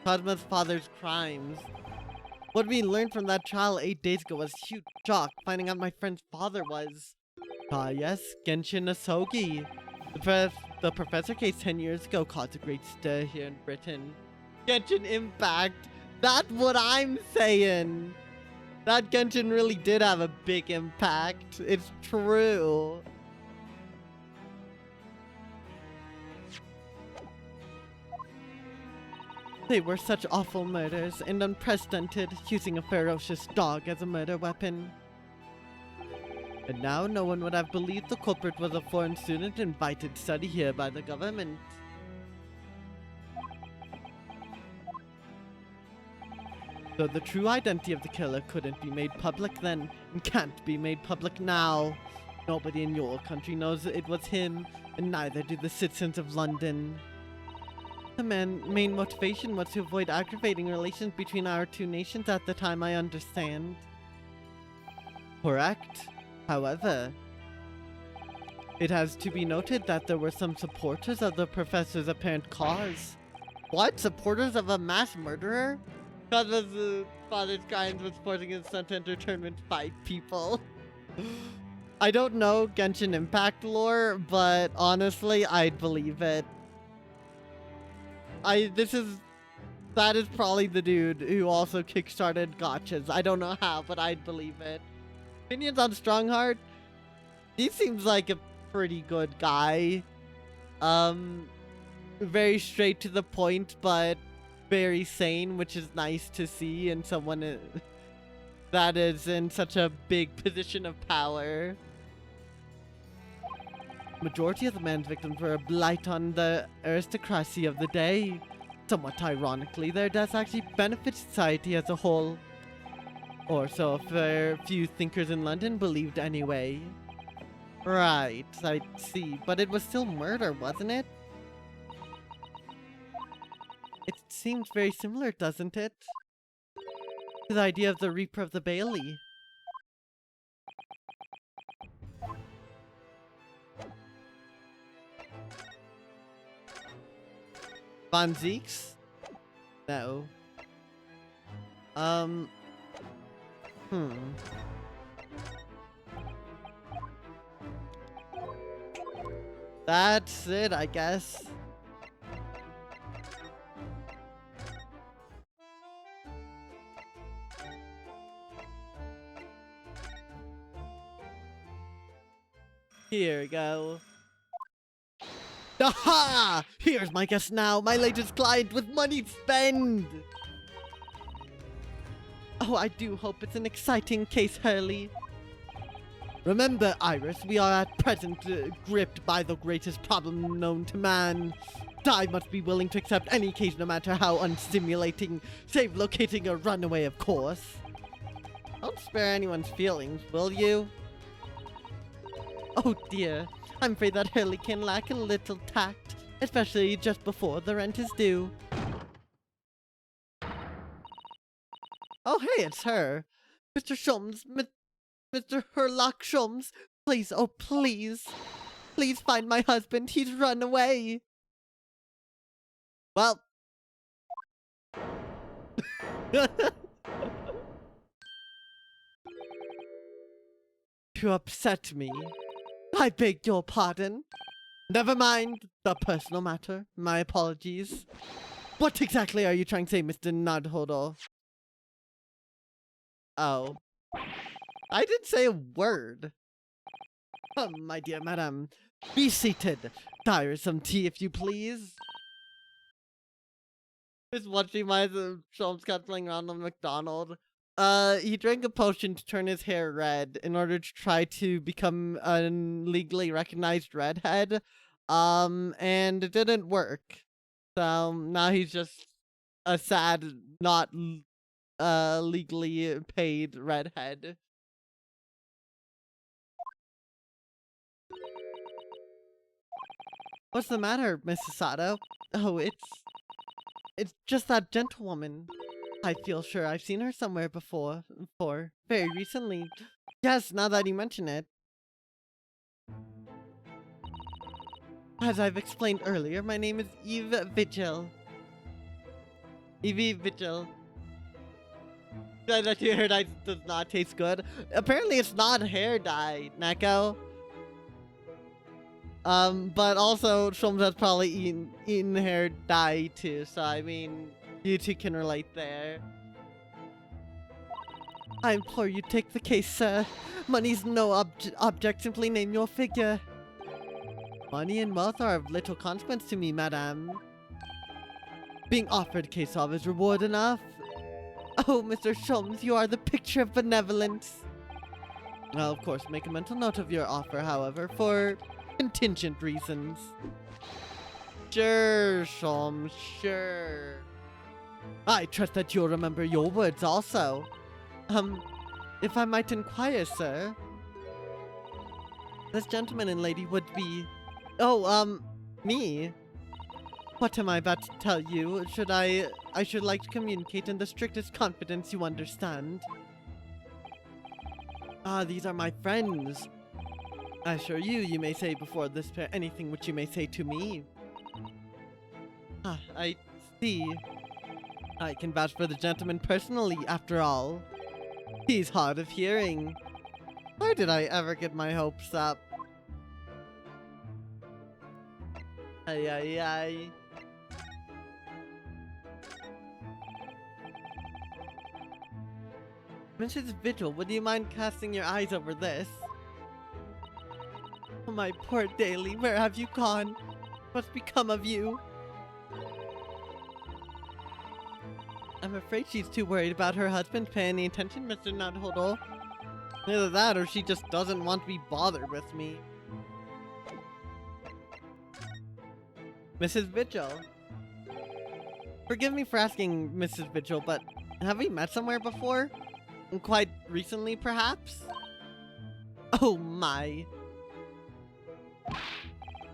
Cosmo's father's crimes. What we learned from that trial 8 days ago was a huge shock, finding out my friend's father was... Ah yes, Genshin Asogi. The professor case 10 years ago caused a great stir here in Britain. Genshin Impact! That's what I'm saying! That Genshin really did have a big impact. It's true. They were such awful murders and unprecedented, using a ferocious dog as a murder weapon. And now no one would have believed the culprit was a foreign student invited to study here by the government. So the true identity of the killer couldn't be made public then, and can't be made public now. Nobody in your country knows it was him, and neither do the citizens of London. The main motivation was to avoid aggravating relations between our two nations at the time, I understand. Correct. However, it has to be noted that there were some supporters of the professor's apparent cause. What? Supporters of a mass murderer? Cosmo's father's crimes was forcing his son to enter tournament to fight people. I don't know Genshin Impact lore, but honestly, I'd believe it. That is probably the dude who also kickstarted gotchas. I don't know how, but I'd believe it. Opinions on Strongheart? He seems like a pretty good guy. Very straight to the point, but very sane, which is nice to see in someone that is in such a big position of power. Majority of the man's victims were a blight on the aristocracy of the day. Somewhat ironically, their deaths actually benefit society as a whole. Or so a fair few thinkers in London believed anyway. Right, I see. But it was still murder, wasn't it? It seems very similar, doesn't it? To the idea of the Reaper of the Bailey. Von Zeke's? No. That's it, I guess. Here we go. Aha! Here's my guest now, my latest client with money to spend! Oh, I do hope it's an exciting case, Hurley. Remember, Iris, we are at present gripped by the greatest problem known to man. I must be willing to accept any case, no matter how unstimulating, save locating a runaway, of course. Don't spare anyone's feelings, will you? Oh dear, I'm afraid that Hurley can lack a little tact, especially just before the rent is due. Oh hey, it's her. Mr. Shums, Mr. Herlock Shums, please, oh please. Please find my husband, he's run away. Well. You upset me. I beg your pardon. Never mind the personal matter. My apologies. What exactly are you trying to say, Mr. Nadhodor? Oh. I didn't say a word. My dear madam, be seated. Tire some tea, if you please. Just watching my Sholmes cat playing around on McDonald. He drank a potion to turn his hair red in order to try to become a legally recognized redhead. And it didn't work. So now he's just a sad, not legally paid redhead. What's the matter, Mrs. Sato? Oh, it's just that gentlewoman. I feel sure I've seen her somewhere before, very recently. Yes, now that you mention it. As I've explained earlier, my name is Eve Vigil. Evie Vigil. That your hair dye does not taste good. Apparently it's not hair dye, Neko. But also Shulms has probably eaten hair dye too, so I mean, you two can relate there. I implore you take the case, sir. Money's no object, simply name your figure. Money and wealth are of little consequence to me, madame. Being offered a case of is reward enough. Oh, Mr. Shulms, you are the picture of benevolence. I'll of course make a mental note of your offer, however, for contingent reasons. Sure, Shulms, sure. I trust that you'll remember your words also. If I might inquire, sir. This gentleman and lady would be... Oh, me? What am I about to tell you? I should like to communicate in the strictest confidence, you understand. Ah, these are my friends. I assure you, you may say before this pair anything which you may say to me. Ah, I see. I can vouch for the gentleman personally, after all. He's hard of hearing. Why did I ever get my hopes up? Ay, ay, ay. Mrs. Vigil, would you mind casting your eyes over this? Oh, my poor Daly, where have you gone? What's become of you? I'm afraid she's too worried about her husband paying any attention, Mr. Nadhodor. Either that or she just doesn't want to be bothered with me. Mrs. Vigil. Forgive me for asking, Mrs. Vigil, but have we met somewhere before? Quite recently, perhaps? Oh my.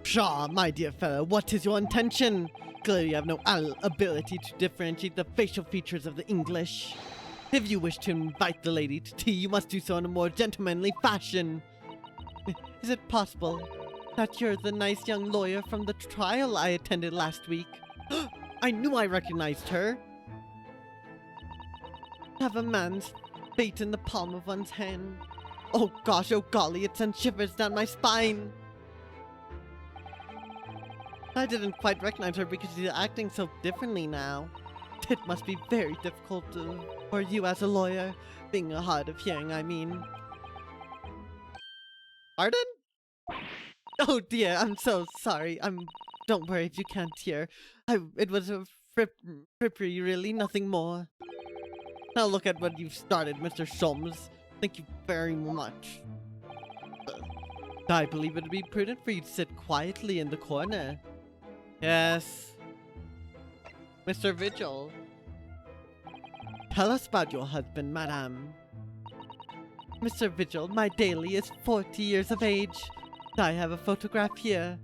Pshaw, my dear fellow, what is your intention? Clearly you have no ability to differentiate the facial features of the English. If you wish to invite the lady to tea, you must do so in a more gentlemanly fashion. Is it possible that you're the nice young lawyer from the trial I attended last week? I knew I recognized her. Have a man's fate in the palm of one's hand. Oh gosh, oh golly, it sends shivers down my spine. I didn't quite recognize her because she's acting so differently now. It must be very difficult for you as a lawyer, being hard of hearing, I mean. Pardon? Oh dear, I'm so sorry. Don't worry if you can't hear. It was a frippery, really, nothing more. Now look at what you've started, Mr. Sholmes. Thank you very much. I believe it would be prudent for you to sit quietly in the corner. Yes. Mr. Vigil. Tell us about your husband, madame. Mr. Vigil, my daily is 40 years of age. I have a photograph here.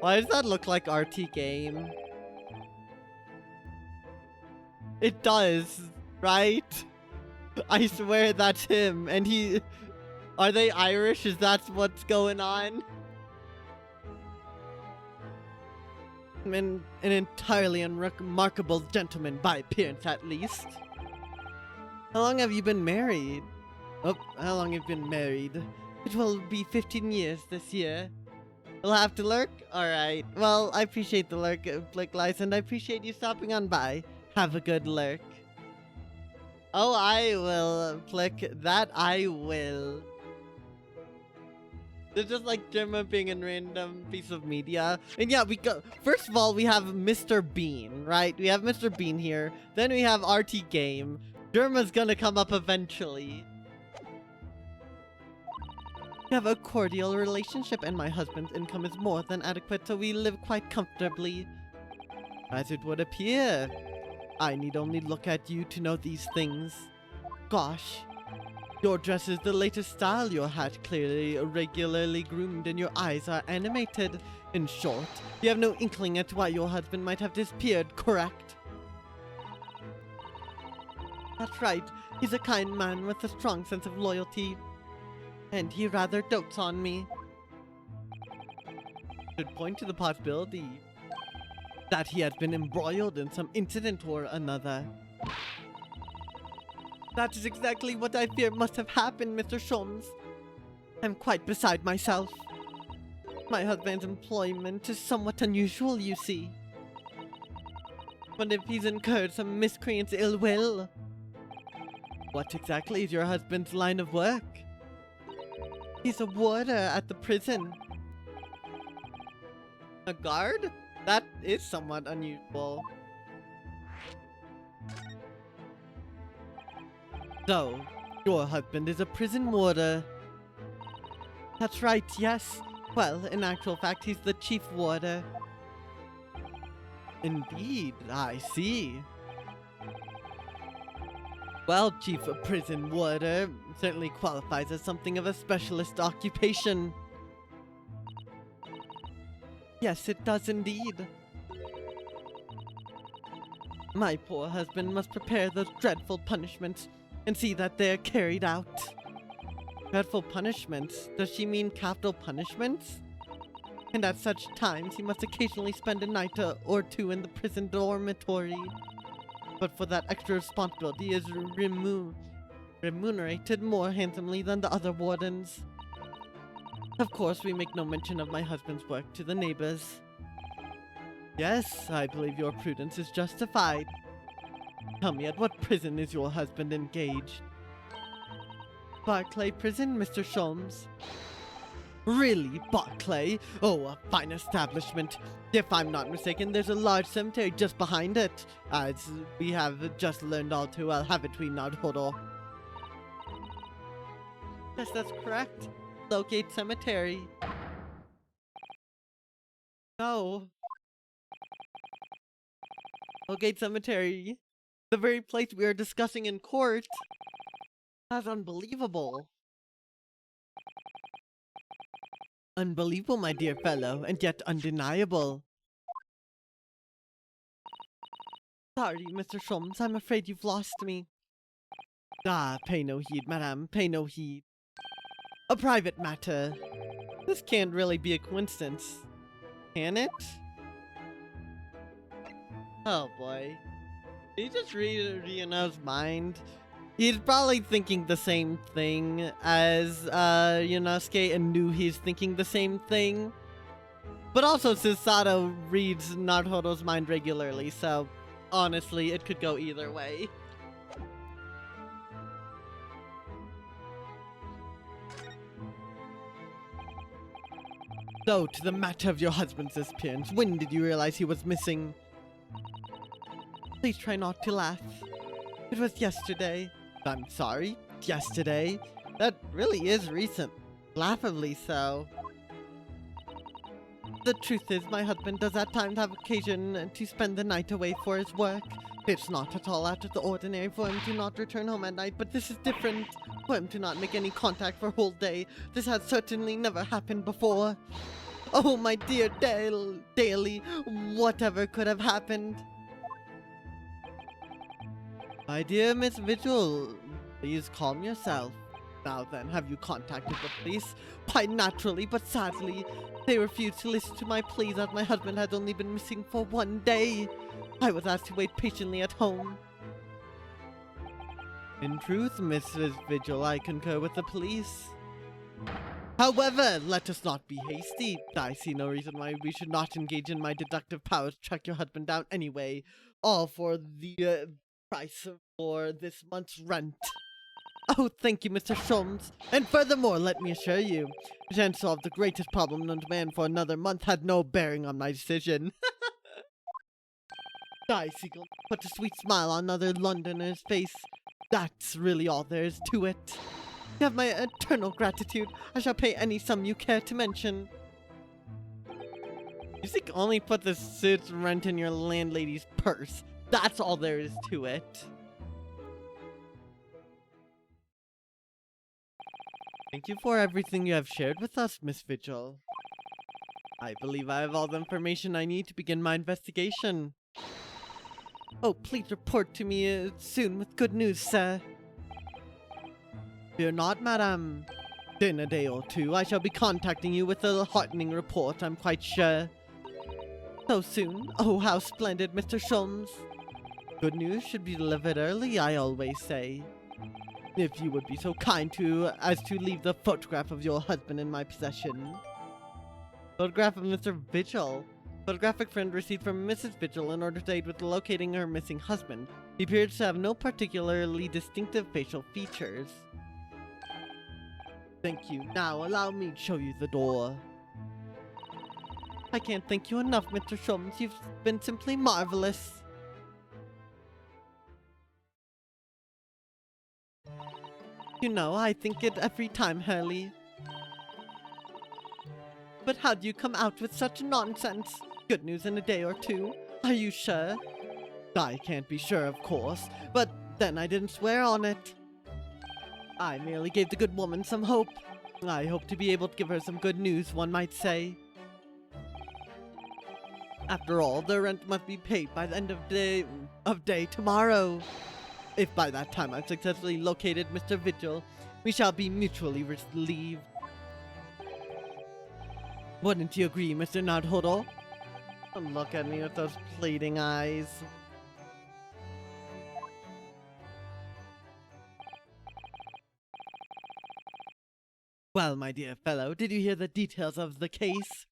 Why does that look like RT Game? It does, right? I swear that's him, and he... Are they Irish? Is that what's going on? An entirely unremarkable gentleman, by appearance at least. How long have you been married? Oh, how long have you been married? It will be 15 years this year. We'll have to lurk? Alright. Well, I appreciate the lurk, Blick Lice, and I appreciate you stopping on by. Have a good lurk. Oh, I will, Flick. That I will. It's just like Gemma being a random piece of media. And yeah, we go. First of all, we have Mr. Bean, right? We have Mr. Bean here. Then we have RT Game. Germa's gonna come up eventually. We have a cordial relationship, and my husband's income is more than adequate, so we live quite comfortably. As it would appear. I need only look at you to know these things. Gosh. Your dress is the latest style, your hat clearly regularly groomed, and your eyes are animated. In short, you have no inkling as to why your husband might have disappeared, correct? That's right. He's a kind man with a strong sense of loyalty. And he rather dotes on me. Should point to the possibility that he has been embroiled in some incident or another. That is exactly what I fear must have happened, Mr. Sholmes. I'm quite beside myself. My husband's employment is somewhat unusual, you see. What if he's incurred some miscreant's ill will? What exactly is your husband's line of work? He's a warder at the prison. A guard? That is somewhat unusual. So, your husband is a prison warder. That's right, yes. Well, in actual fact, he's the chief warder. Indeed, I see. Well, chief prison warder certainly qualifies as something of a specialist occupation. Yes, it does indeed. My poor husband must prepare those dreadful punishments and see that they're carried out. Dreadful punishments? Does she mean capital punishments? And at such times, he must occasionally spend a night or two in the prison dormitory. But for that extra responsibility is remunerated more handsomely than the other wardens. Of course, we make no mention of my husband's work to the neighbors. Yes, I believe your prudence is justified. Tell me, at what prison is your husband engaged? Barclay Prison, Mr. Sholmes. Really, Barclay? Oh, a fine establishment. If I'm not mistaken, there's a large cemetery just behind it, as we have just learned all too well, haven't we, Nardhoro? Yes, that's correct. Locate cemetery. No. Locate cemetery. The very place we are discussing in court. That's unbelievable. Unbelievable, my dear fellow, and yet undeniable. Sorry, Mr. Sholmes, I'm afraid you've lost me. Ah, pay no heed, madame, pay no heed. A private matter. This can't really be a coincidence, can it? Oh boy. Did you just read Riona's mind? He's probably thinking the same thing as Yonosuke and knew he's thinking the same thing. But also Susato reads Naruto's mind regularly, so honestly, it could go either way. So, to the matter of your husband's disappearance, when did you realize he was missing? Please try not to laugh. It was yesterday. I'm sorry? Yesterday? That really is recent. Laughably so. The truth is, my husband does at times have occasion to spend the night away for his work. It's not at all out of the ordinary for him to not return home at night, but this is different. For him to not make any contact for a whole day, this has certainly never happened before. Oh, my dear Daly, whatever could have happened? My dear Miss Vigil, please calm yourself. Now then, have you contacted the police? Quite naturally, but sadly, they refused to listen to my pleas as my husband had only been missing for 1 day. I was asked to wait patiently at home. In truth, Mrs. Vigil, I concur with the police. However, let us not be hasty. I see no reason why we should not engage in my deductive powers to track your husband down anyway. All for the price for this month's rent. Oh, thank you, Mr. Sholmes. And furthermore, let me assure you, the chance to solve the greatest problem known to man for another month had no bearing on my decision. Seagull put a sweet smile on another Londoner's face. That's really all there is to it. You have my eternal gratitude. I shall pay any sum you care to mention. You think only put the suit's rent in your landlady's purse. That's all there is to it. Thank you for everything you have shared with us, Miss Vigil. I believe I have all the information I need to begin my investigation. Oh, please report to me soon with good news, sir. Fear not, madam. In a day or two, I shall be contacting you with a heartening report, I'm quite sure. So soon? Oh, how splendid, Mr. Sholmes. Good news should be delivered early, I always say. If you would be so kind as to leave the photograph of your husband in my possession. Photograph of Mr. Vigil. Photographic friend received from Mrs. Vigil in order to aid with locating her missing husband. He appears to have no particularly distinctive facial features. Thank you. Now allow me to show you the door. I can't thank you enough, Mr. Sholmes. You've been simply marvelous. You know, I think it every time, Hurley. But how do you come out with such nonsense? Good news in a day or two. Are you sure? I can't be sure, of course, but then I didn't swear on it. I merely gave the good woman some hope. I hope to be able to give her some good news, one might say. After all, the rent must be paid by the end of day tomorrow. If by that time I've successfully located Mr. Vigil, we shall be mutually relieved. Wouldn't you agree, Mr. Nardhodel? Don't look at me with those pleading eyes. Well, my dear fellow, did you hear the details of the case?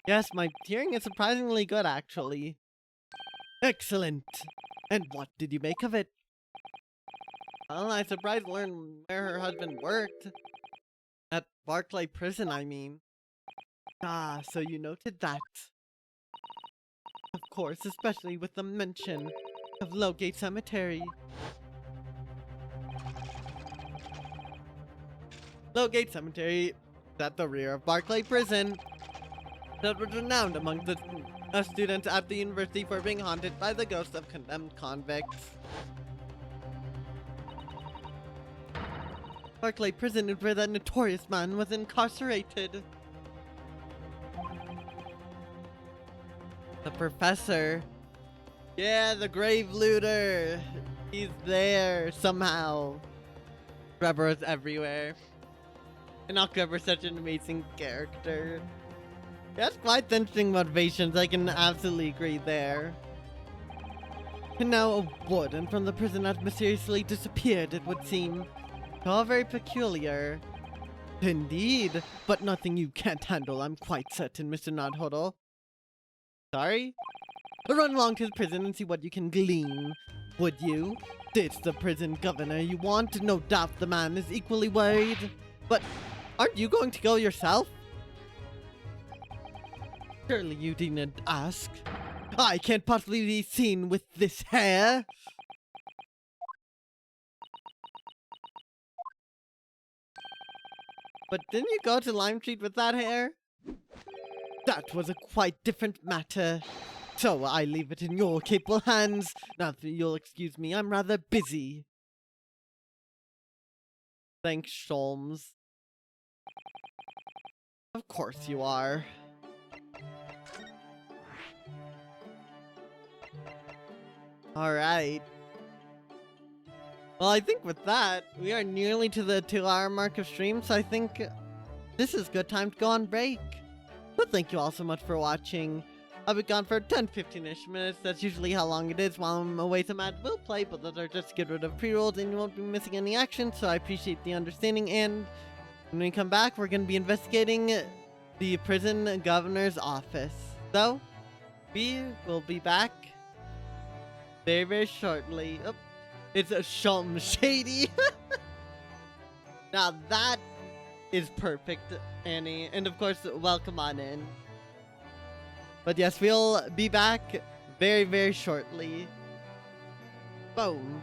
Yes, my hearing is surprisingly good, actually. Excellent! And what did you make of it? Well, I was surprised to learn where her husband worked. At Barclay Prison, I mean. Ah, so you noted that. Of course, especially with the mention of Lowgate Cemetery. Lowgate Cemetery is at the rear of Barclay Prison. That was renowned among the students at the university for being haunted by the ghosts of condemned convicts. Barclay Prison is where that notorious man was incarcerated. The professor. Yeah, the grave looter. He's there somehow. Trevor is everywhere. And Trevor's such an amazing character. That's quite interesting motivations, I can absolutely agree there. And now a warden from the prison has mysteriously disappeared, it would seem. All very peculiar. Indeed, but nothing you can't handle, I'm quite certain, Mr. Nardhodel. Sorry? Run along to the prison and see what you can glean, would you? It's the prison governor you want, no doubt the man is equally worried. But aren't you going to go yourself? Surely you didn't ask. I can't possibly be seen with this hair. But didn't you go to Lime Street with that hair? That was a quite different matter. So I leave it in your capable hands. Now, if you'll excuse me, I'm rather busy. Thanks, Sholmes. Of course you are. Alright. Well, I think with that, we are nearly to the 2-hour mark of stream, so I think this is a good time to go on break. But thank you all so much for watching. I'll be gone for 10-15ish minutes. That's usually how long it is. While I'm away, some ads will play, but those are just to get rid of pre-rolls and you won't be missing any action, so I appreciate the understanding. And when we come back, we're going to be investigating the prison governor's office. So, we will be back very, very shortly. Oh, it's a Shum Shady. Now that is perfect, Annie. And of course, welcome on in. But yes, we'll be back very, very shortly. Boom.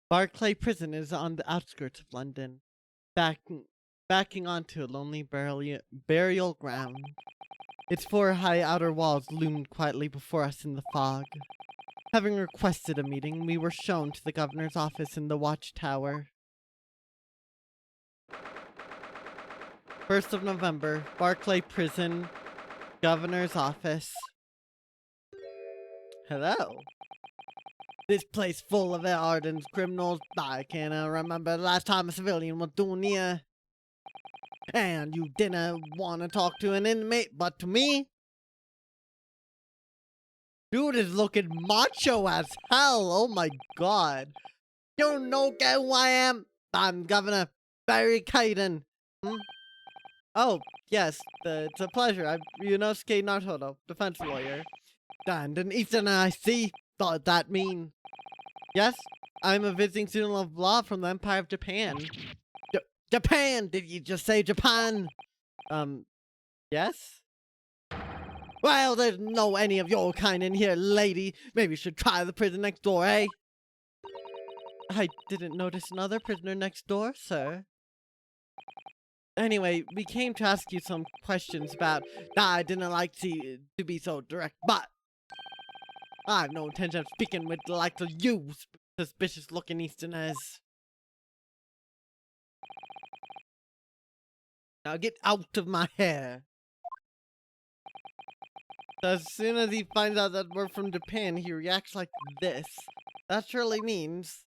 Barclay Prison is on the outskirts of London, backing onto a lonely burial ground. Its four high outer walls loomed quietly before us in the fog. Having requested a meeting, we were shown to the governor's office in the watchtower. 1st of November, Barclay Prison, governor's office. Hello. This place full of hardened criminals. I can't remember the last time a civilian was doing here. And you didn't want to talk to an inmate, but to me? Dude is looking macho as hell. Oh my god. You know who I am? I'm Governor Barry Caden. Oh, yes. It's a pleasure. I'm Yunosuke Naruto, defense lawyer. And an Eastern I see. Thought that mean? Yes, I'm a visiting student of law from the Empire of Japan. Japan! Did you just say Japan? Yes? Well, there's no any of your kind in here, lady. Maybe you should try the prison next door, eh? I didn't notice another prisoner next door, sir. Anyway, we came to ask you some questions about... I didn't like to be so direct, but... I have no intention of speaking with the likes of you, suspicious-looking Easterners. Now get out of my hair. As soon as he finds out that we're from Japan, he reacts like this. That surely means,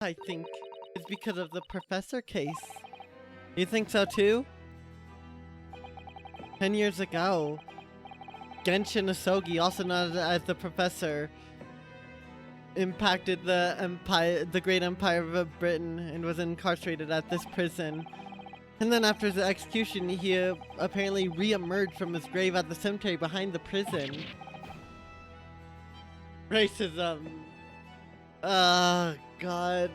I think, it's because of the professor case. You think so too? 10 years ago, Genshin Asogi, also known as the Professor, impacted the great empire of Britain and was incarcerated at this prison. And then after his execution, he apparently re-emerged from his grave at the cemetery behind the prison. Racism. Oh, God.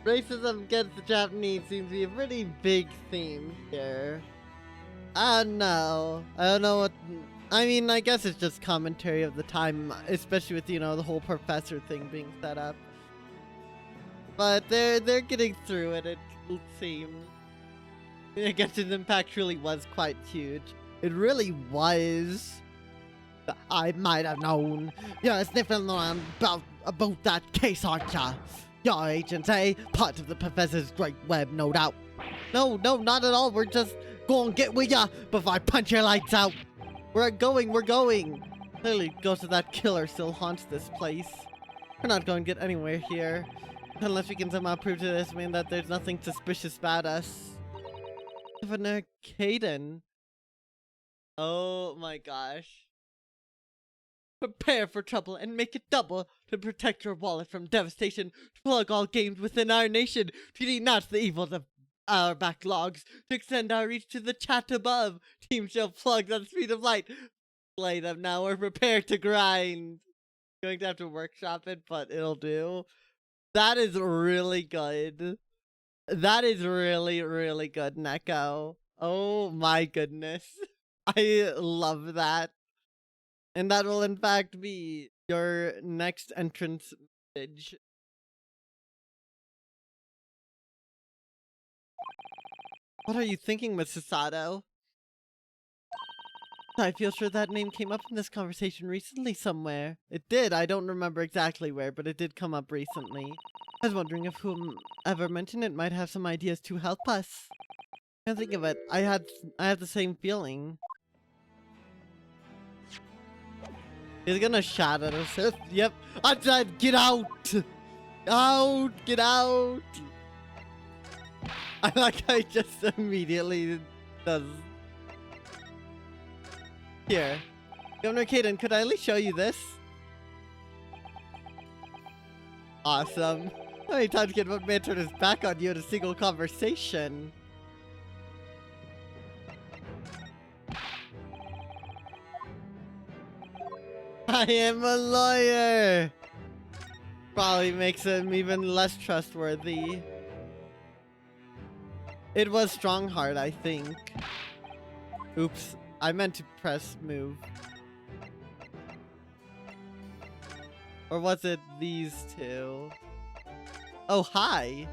Racism against the Japanese seems to be a pretty big theme here. I don't know. I don't know what... I mean, I guess it's just commentary of the time, especially with, you know, the whole professor thing being set up. But they're getting through it, it seems. I guess his impact really was quite huge. It really was. I might have known. You're sniffing around about that case, aren't ya? Your agents, eh? Part of the professor's great web, no doubt. No, not at all. We're just going to get with ya before I punch your lights out. We're going. Clearly, ghost of that killer still haunts this place. We're not going to get anywhere here. Unless we can somehow prove to this man that there's nothing suspicious about us. Governor Caden. Oh my gosh. Prepare for trouble and make it double to protect your wallet from devastation, to plug all games within our nation, to denounce the evils of our backlogs, to extend our reach to the chat above. Team shall plug at the speed of light. Play them now or prepare to grind. Going to have to workshop it, but it'll do. That is really good. That is really, really good, Neko. Oh my goodness. I love that. And that will in fact be your next entrance message. What are you thinking, Mrs. Sato? I feel sure that name came up in this conversation recently somewhere. It did, I don't remember exactly where, but it did come up recently. I was wondering if whomever mentioned it might have some ideas to help us. Can't think of it. I had the same feeling. He's gonna shout at us. Yep. I said, get out! Out! Get out! I like how he just immediately does. Here. Governor Caden, could I at least show you this? Awesome. How many times can one man turn his back on you in a single conversation? I am a lawyer! Probably makes him even less trustworthy. It was Strongheart, I think. Oops. I meant to press move. Or was it these two? Oh, hi.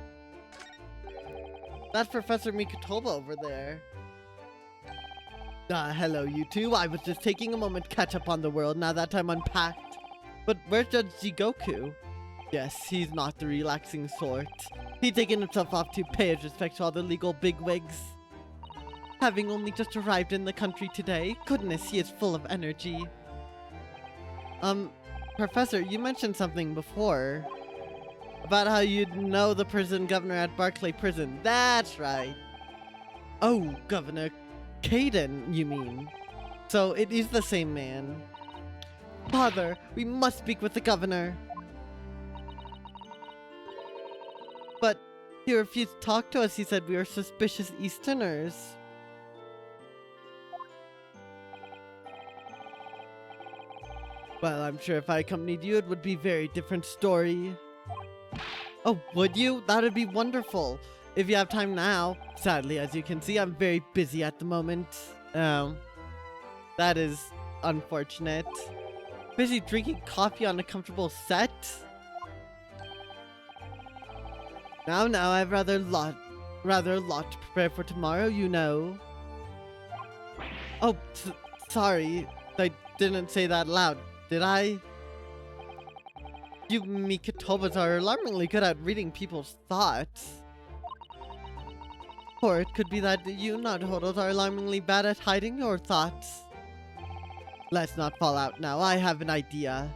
That's Professor Mikotoba over there. Hello, you two. I was just taking a moment to catch up on the world now that I'm unpacked. But where's Judge Jigoku? Yes, he's not the relaxing sort. He's taken himself off to pay his respects to all the legal bigwigs. Having only just arrived in the country today, goodness, he is full of energy. Professor, you mentioned something before. About how you'd know the prison governor at Barclay Prison. That's right. Oh, Governor Caden, you mean? So it is the same man. Father, we must speak with the governor. But he refused to talk to us. He said we were suspicious Easterners. Well, I'm sure if I accompanied you, it would be a very different story. Oh, would you? That would be wonderful. If you have time now. Sadly, as you can see, I'm very busy at the moment. That is unfortunate. Busy drinking coffee on a comfortable set? Now, I have rather a lot to prepare for tomorrow, you know. Oh, sorry. I didn't say that loud, did I? You Mikotobas are alarmingly good at reading people's thoughts. Or it could be that you Naruhodos are alarmingly bad at hiding your thoughts. Let's not fall out now. I have an idea.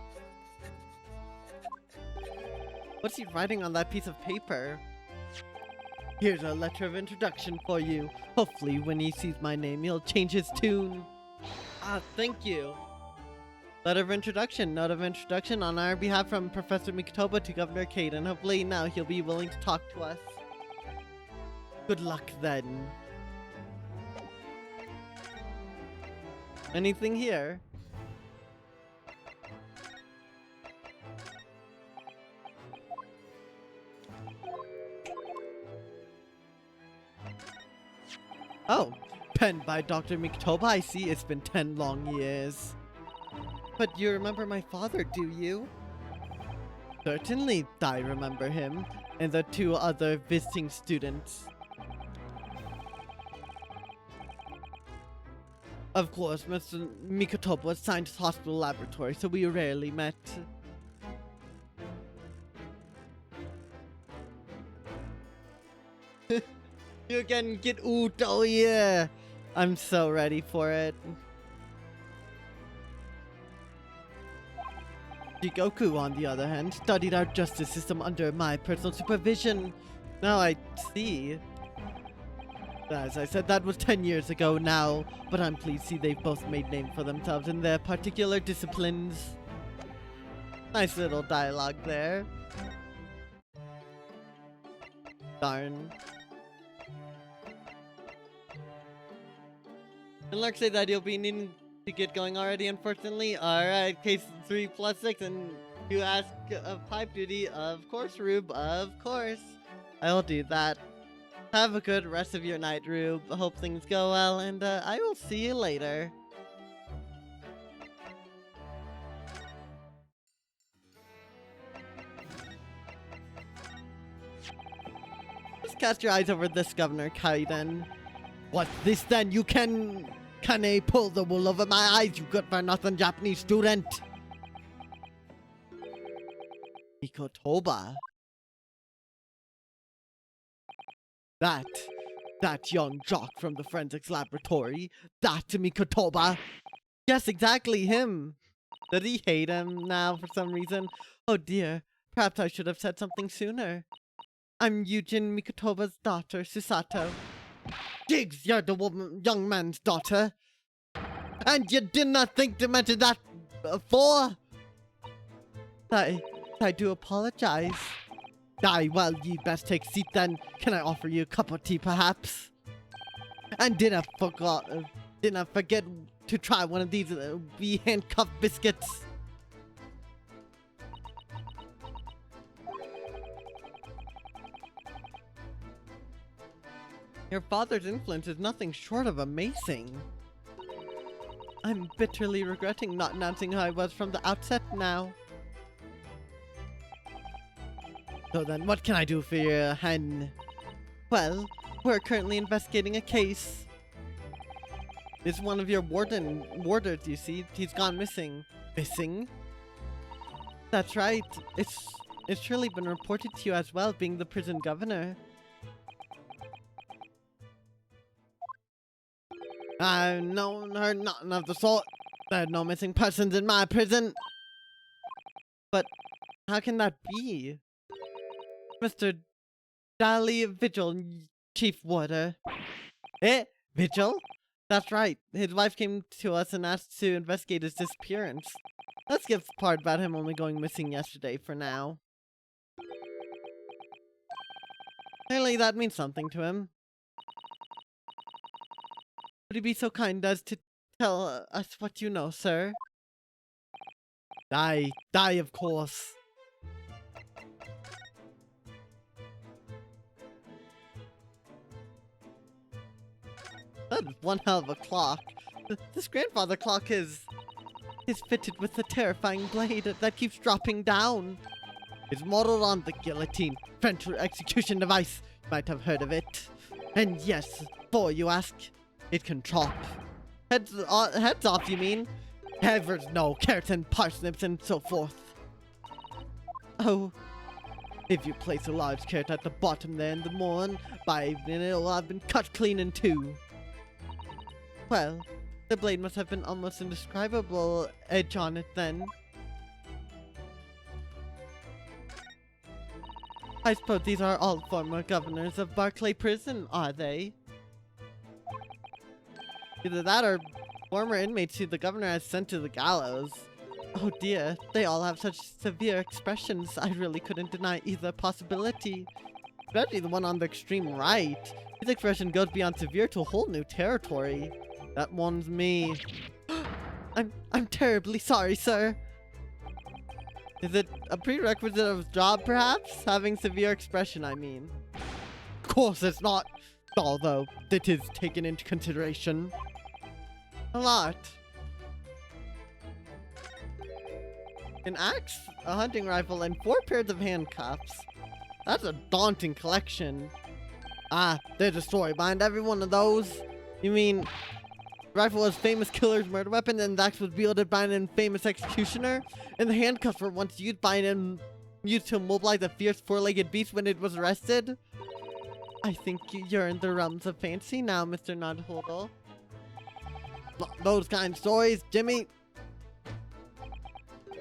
What's he writing on that piece of paper? Here's a letter of introduction for you. Hopefully when he sees my name, he'll change his tune. Ah, thank you. Letter of introduction. Note of introduction on our behalf from Professor Mikotoba to Governor Caden. Hopefully now he'll be willing to talk to us. Good luck then. Anything here? Oh, penned by Dr. Mikotoba. I see it's been 10 long years. But you remember my father, do you? Certainly, I remember him and the 2 other visiting students. Of course, Mr. Mikotoba was assigned to hospital laboratory, so we rarely met. You again get oot, oh yeah! I'm so ready for it. Jigoku, on the other hand, studied our justice system under my personal supervision. Now I see. As I said, that was 10 years ago now, but I'm pleased to see they've both made name for themselves in their particular disciplines. Nice little dialogue there. Darn. And Lark said that you'll be needing to get going already, unfortunately. Alright, case 3 plus 6, and you ask of pipe duty. Of course, Rube, of course. I'll do that. Have a good rest of your night, Rube. Hope things go well, and I will see you later. Just cast your eyes over this, Governor Kaiden. What's this then? You can pull the wool over my eyes, you good-for-nothing Japanese student! Mikotoba. That young jock from the forensics laboratory. That Mikotoba. Yes, exactly him. Does he hate him now for some reason? Oh dear, perhaps I should have said something sooner. I'm Yujin Mikotoba's daughter, Susato. Diggs, you're the young man's daughter. And you did not think to mention that before? I do apologize. Aye, well, you'd best take a seat then. Can I offer you a cup of tea, perhaps? And did I forget to try one of these wee handcuffed biscuits? Your father's influence is nothing short of amazing. I'm bitterly regretting not announcing who I was from the outset now. So then, what can I do for you, hen? Well, we're currently investigating a case. It's one of your warders, you see. He's gone missing. Missing? That's right. It's surely been reported to you as well, being the prison governor. No, heard nothing of the sort. There are no missing persons in my prison. But how can that be? Mr. Dali Vigil, Chief Warder. Eh? Vigil? That's right. His wife came to us and asked to investigate his disappearance. Let's skip the part about him only going missing yesterday for now. Clearly that means something to him. Would you be so kind as to tell us what you know, sir? Die, of course. That's one hell of a clock. This grandfather clock is fitted with a terrifying blade that keeps dropping down. It's modeled on the guillotine, French execution device. You might have heard of it. And yes, before you ask, it can chop. Heads off, you mean? Heavers no, carrots and parsnips and so forth. Oh, if you place a large carrot at the bottom there in the morn, by evening it will have been cut clean in two. Well, the blade must have been almost indescribable edge on it then. I suppose these are all former governors of Barclay Prison, are they? Either that or former inmates who the governor has sent to the gallows. Oh dear, they all have such severe expressions, I really couldn't deny either possibility. Especially the one on the extreme right. His expression goes beyond severe to a whole new territory. That one's me. I'm terribly sorry, sir. Is it a prerequisite of his job, perhaps? Having severe expression, I mean. Of course it's not. Although, it is taken into consideration. A lot. An axe, a hunting rifle, and 4 pairs of handcuffs. That's a daunting collection. Ah, there's a story behind every one of those. You mean, the rifle was famous killer's murder weapon, and the axe was wielded by an infamous executioner, and the handcuffs were once used by an used to immobilize a fierce 4-legged beast when it was arrested? I think you're in the realms of fancy now, Mr. Nodhodel. Those kind of stories, Jimmy.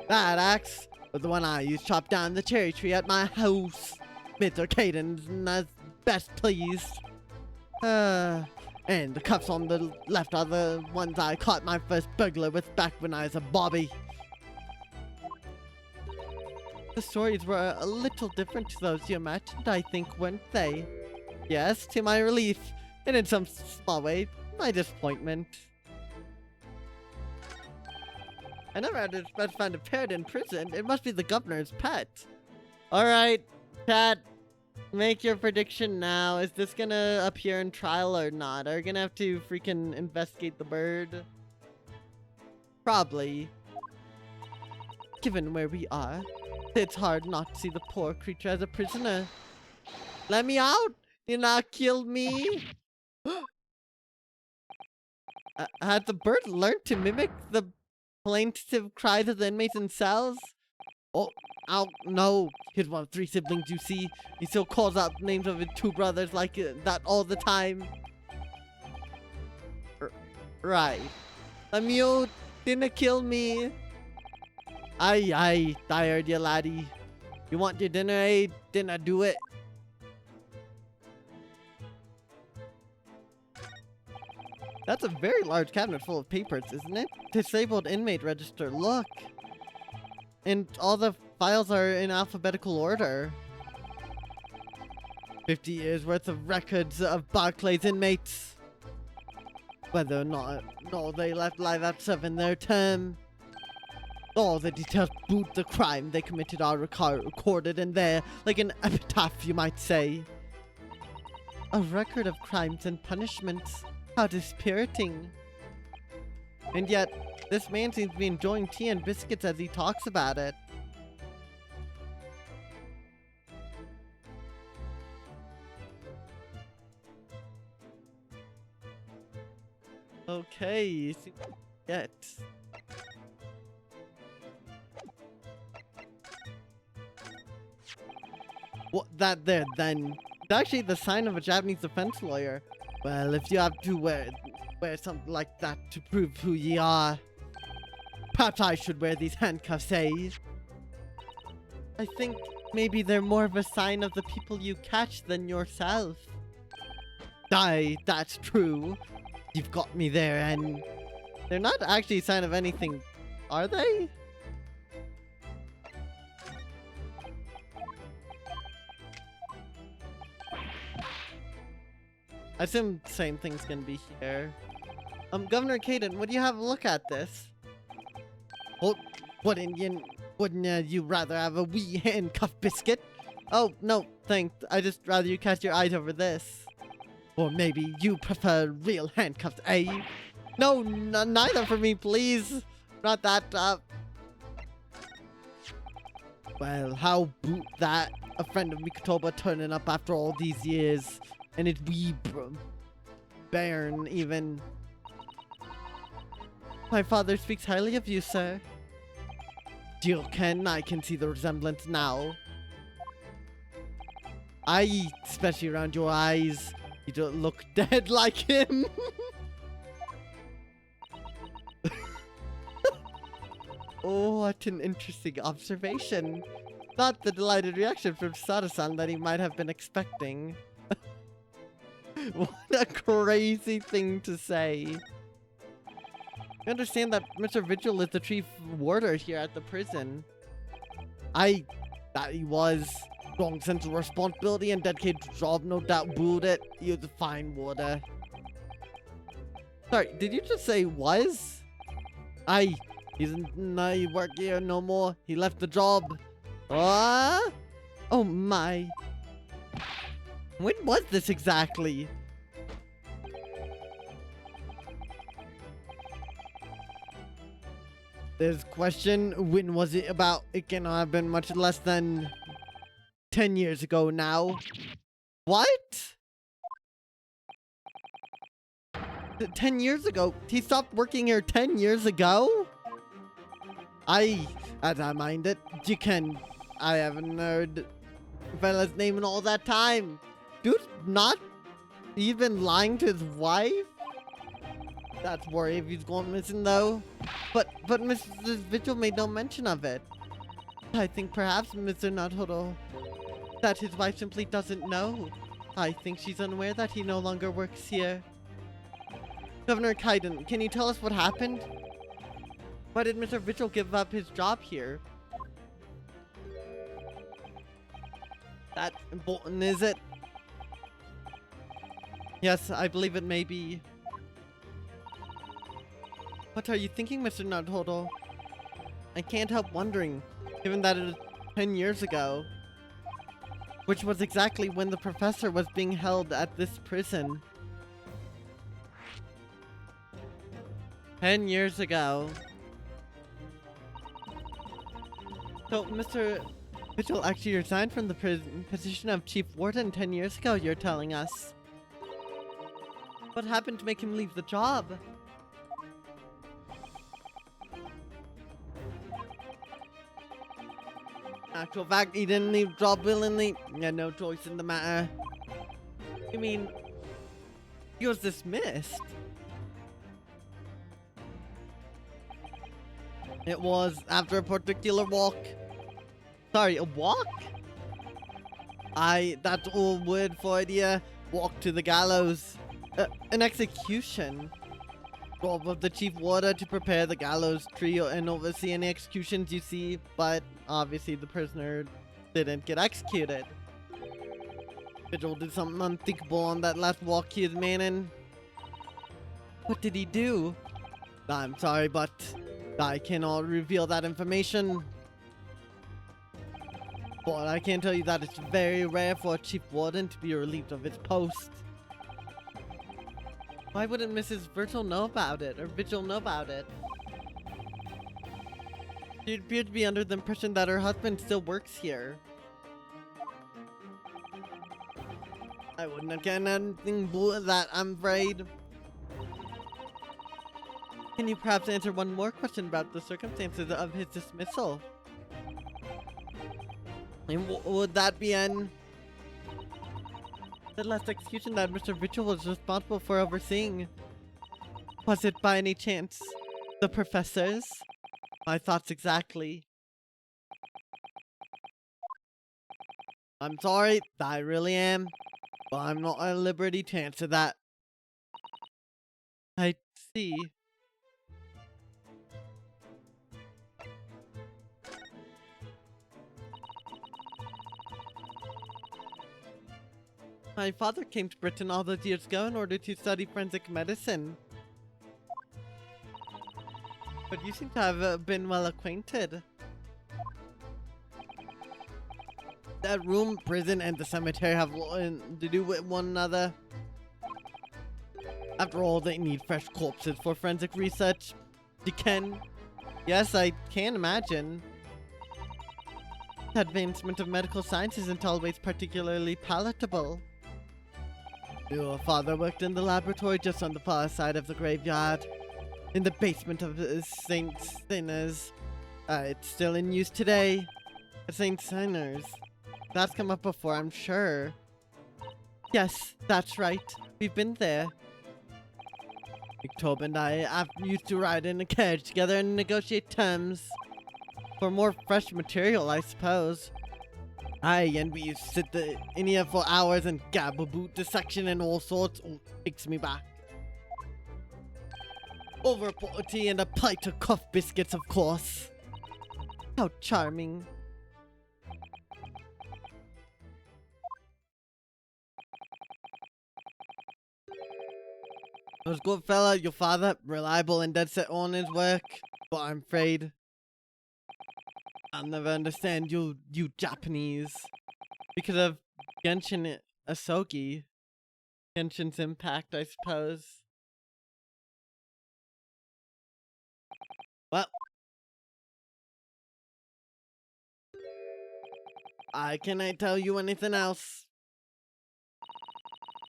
That axe was the one I used to chop down the cherry tree at my house. Mr. Caden's as best pleased. And the cuffs on the left are the ones I caught my first burglar with back when I was a bobby. The stories were a little different to those you imagined, I think, weren't they? Yes, to my relief, and in some small way, my disappointment. I never had to find a parrot in prison. It must be the governor's pet. Alright, chat. Make your prediction now. Is this gonna appear in trial or not? Are you gonna have to freaking investigate the bird? Probably. Given where we are, it's hard not to see the poor creature as a prisoner. Let me out! You not kill me! Had the bird learned to mimic the plaintive cries of the inmates in cells? Oh, no. He's one of 3 siblings, you see. He still calls out names of his 2 brothers like that all the time. Right. Lemieux didn't kill me. Aye, tired you laddie. You want your dinner, eh? Didn't do it. That's a very large cabinet full of papers, isn't it? Disabled inmate register, look. And all the files are in alphabetical order. 50 years worth of records of Barclay's inmates. Whether or not they left live out serving their term. All the details boot the crime they committed are recorded in there, like an epitaph, you might say. A record of crimes and punishments. How dispiriting. And yet, this man seems to be enjoying tea and biscuits as he talks about it. Okay, get. What, that there, then. It's actually the sign of a Japanese defense lawyer. Well, if you have to wear something like that to prove who ye are, perhaps I should wear these handcuffs, eh? I think maybe they're more of a sign of the people you catch than yourself. Aye, that's true. You've got me there, and they're not actually a sign of anything, are they? I assume the same thing's gonna be here. Governor Caden, would you have a look at this? Oh, wouldn't you rather have a wee handcuff biscuit? Oh, no, thanks. I just rather you cast your eyes over this. Or maybe you prefer real handcuffs, eh? No, neither for me, please. Not that, Well, how boot that? A friend of Mikotoba turning up after all these years. And it wee bairn, even. My father speaks highly of you, sir. Dear Ken, I can see the resemblance now. Especially around your eyes. You don't look dead like him. Oh, what an interesting observation. Not the delighted reaction from Sada-san that he might have been expecting. What a crazy thing to say. I understand that Mr. Vigil is the chief warder here at the prison. That he was. Strong sense of responsibility and dedicated to job, no doubt booed it. He was a fine warder. Sorry, did you just say was? He work here no more. He left the job. Oh my. When was this exactly? There's question, when was it about? It cannot have been much less than 10 years ago now. What? 10 years ago? He stopped working here 10 years ago? I don't mind it. You can. I haven't heard fella's name in all that time. Dude's not even lying to his wife? That's worry if he's going missing though. But Mrs. Vigil made no mention of it. I think perhaps Mr. Naruto that his wife simply doesn't know. I think she's unaware that he no longer works here. Governor Kaiden, can you tell us what happened? Why did Mr. Vigil give up his job here? That important, is it? Yes, I believe it may be. What are you thinking, Mr. Naruto? I can't help wondering, given that it was 10 years ago. Which was exactly when the professor was being held at this prison. 10 years ago. So, Mr. Vigil actually resigned from the position of Chief Warden 10 years ago, you're telling us. What happened to make him leave the job? Actual fact, he didn't leave the job willingly. He had no choice in the matter. You mean, he was dismissed? It was after a particular walk. Sorry, a walk? That's all word for idea. Walk to the gallows. An execution. Job of the chief warder to prepare the gallows tree and oversee any executions you see, but obviously the prisoner didn't get executed. Vigil did something unthinkable on that last walk he was manning. What did he do? I'm sorry, but I cannot reveal that information. But I can tell you that it's very rare for a chief warden to be relieved of his post. Why wouldn't Mrs. Vigil know about it? She appeared to be under the impression that her husband still works here. I wouldn't have gotten anything but that, I'm afraid. Can you perhaps answer one more question about the circumstances of his dismissal? And would that be the last execution that Mr. Vigil was responsible for overseeing? Was it by any chance the professor's? My thoughts exactly. I'm sorry, I really am, but I'm not at liberty to answer that. I see. My father came to Britain all those years ago in order to study forensic medicine. But you seem to have been well acquainted. That room, prison, and the cemetery have to do with one another. After all, they need fresh corpses for forensic research. You can. Yes, I can imagine. The advancement of medical science isn't always particularly palatable. Your father worked in the laboratory just on the far side of the graveyard. In the basement of St. Sinners. It's still in use today. St. Sinners. That's come up before, I'm sure. Yes, that's right. We've been there. Victob and I used to ride in a carriage together and negotiate terms. For more fresh material, I suppose. Aye, and we used to sit in here for hours and gab about dissection and all sorts. Oh, takes me back. Over a pot of tea and a pint of cuff biscuits, of course. How charming. He was a good fella, your father, reliable and dead set on his work. But I'm afraid I'll never understand you Japanese. Because of Genshin Asogi. Genshin's impact, I suppose. Well, can I tell you anything else?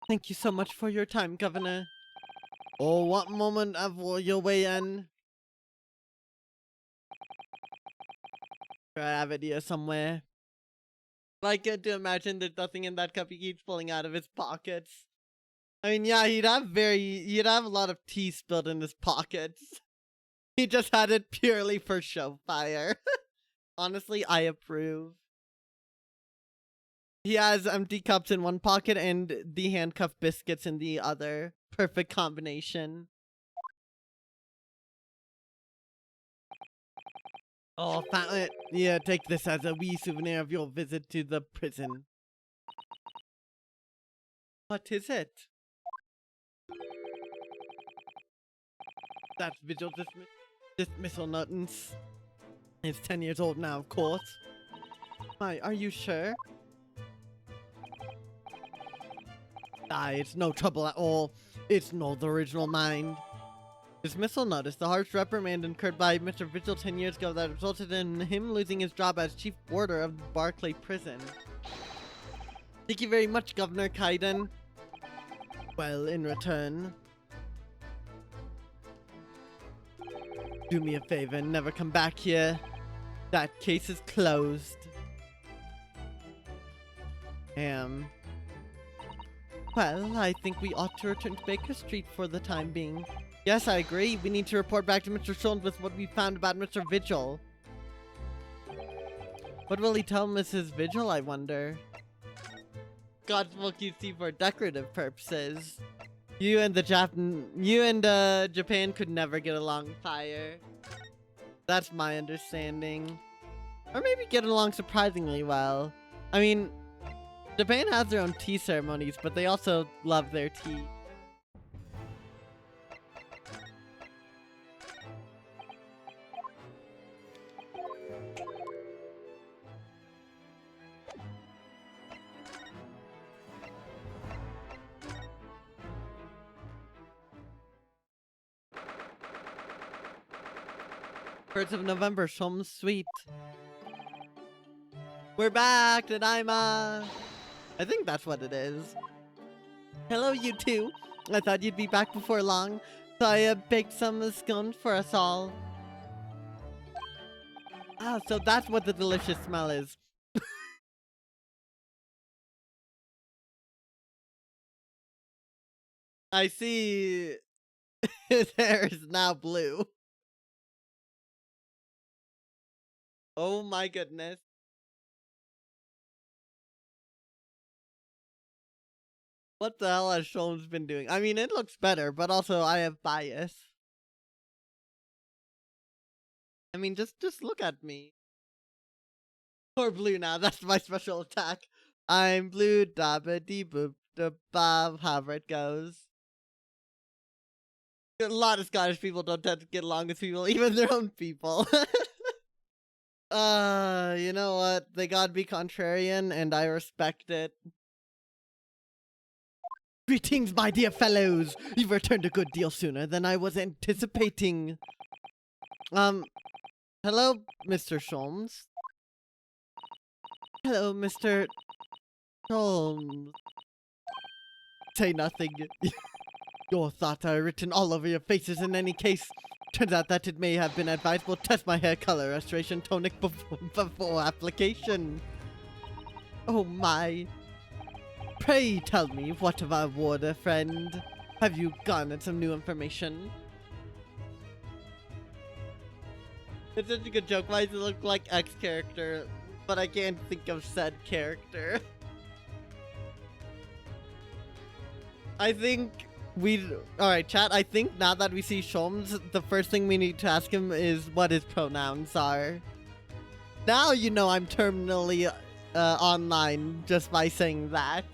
Thank you so much for your time, Governor. Oh, what moment of your way in? I have it here somewhere. I get to imagine there's nothing in that cup he keeps pulling out of his pockets. I mean, yeah, he'd have a lot of tea spilled in his pockets. He just had it purely for show fire. Honestly, I approve. He has empty cups in one pocket and the handcuffed biscuits in the other. Perfect combination. Oh, yeah, take this as a wee souvenir of your visit to the prison. What is it? That's Vigil dismissal notice. It's 10 years old now, of course. Why, are you sure? Aye, it's no trouble at all. It's no the original mind. Dismissal notice. The harsh reprimand incurred by Mr. Vigil 10 years ago that resulted in him losing his job as chief warder of the Barclay prison. Thank you very much, Governor Kaiden. Well, in return, do me a favor and never come back here. That case is closed. Well, I think we ought to return to Baker Street for the time being. Yes, I agree. We need to report back to Mr. Schultz with what we found about Mr. Vigil. What will he tell Mrs. Vigil, I wonder? God's will QC for decorative purposes. You and Japan could never get along fire. That's my understanding. Or maybe get along surprisingly well. I mean, Japan has their own tea ceremonies, but they also love their tea. Birds of November, Shom Sweet. We're back, Tadaima! I think that's what it is. Hello, you two. I thought you'd be back before long. So I baked some scones for us all. Ah, so that's what the delicious smell is. I see his hair is now blue. Oh my goodness. What the hell has Sholmes been doing? I mean, it looks better, but also I have bias. I mean, just look at me. Or blue now, that's my special attack. I'm blue, dabba dee boop, da bob, however it goes. A lot of Scottish people don't tend to get along with people, even their own people. You know what? They gotta be contrarian, and I respect it. Greetings, my dear fellows! You've returned a good deal sooner than I was anticipating. Hello, Mr. Sholmes. Hello, Mr. Sholmes. Say nothing. Your thoughts are written all over your faces in any case. Turns out that it may have been advisable to test my hair color restoration tonic before application. Oh my. Pray tell me, what of our warder friend? Have you garnered some new information? It's such a good joke. Why does it look like X character? But I can't think of said character. I think alright, chat, I think now that we see Sholmes, the first thing we need to ask him is what his pronouns are. Now you know I'm terminally online just by saying that.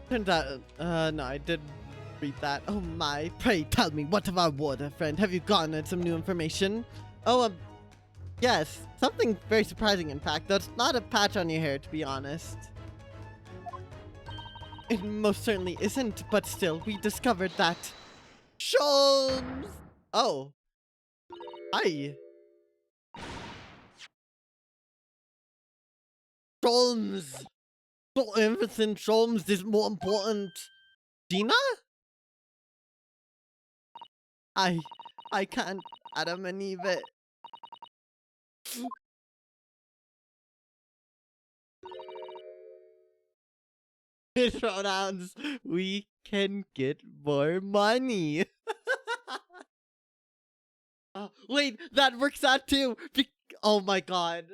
Turns out, no, I did read that. Oh my, pray tell me, what of our warder friend? Have you garnered some new information? Oh, yes, something very surprising in fact. That's not a patch on your hair, to be honest. It most certainly isn't, but still, we discovered that Sholmes! Oh. Hi. Sholmes! So everything Sholmes is more important. Gina? I can't Adam and Eve it. His pronouns, we can get more money. Wait, that works out too. Oh my god.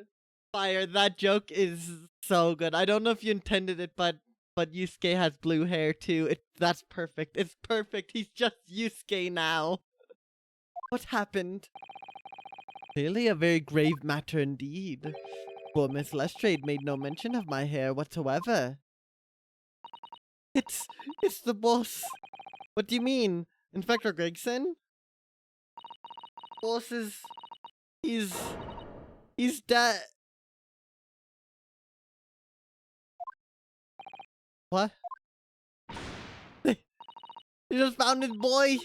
Fire, that joke is so good. I don't know if you intended it, but Yusuke has blue hair too. That's perfect. It's perfect. He's just Yusuke now. What happened? Clearly a very grave matter indeed. Poor Miss Lestrade made no mention of my hair whatsoever. It's the boss. What do you mean? Inspector Gregson? Boss is... He's dead. What? They just found his boy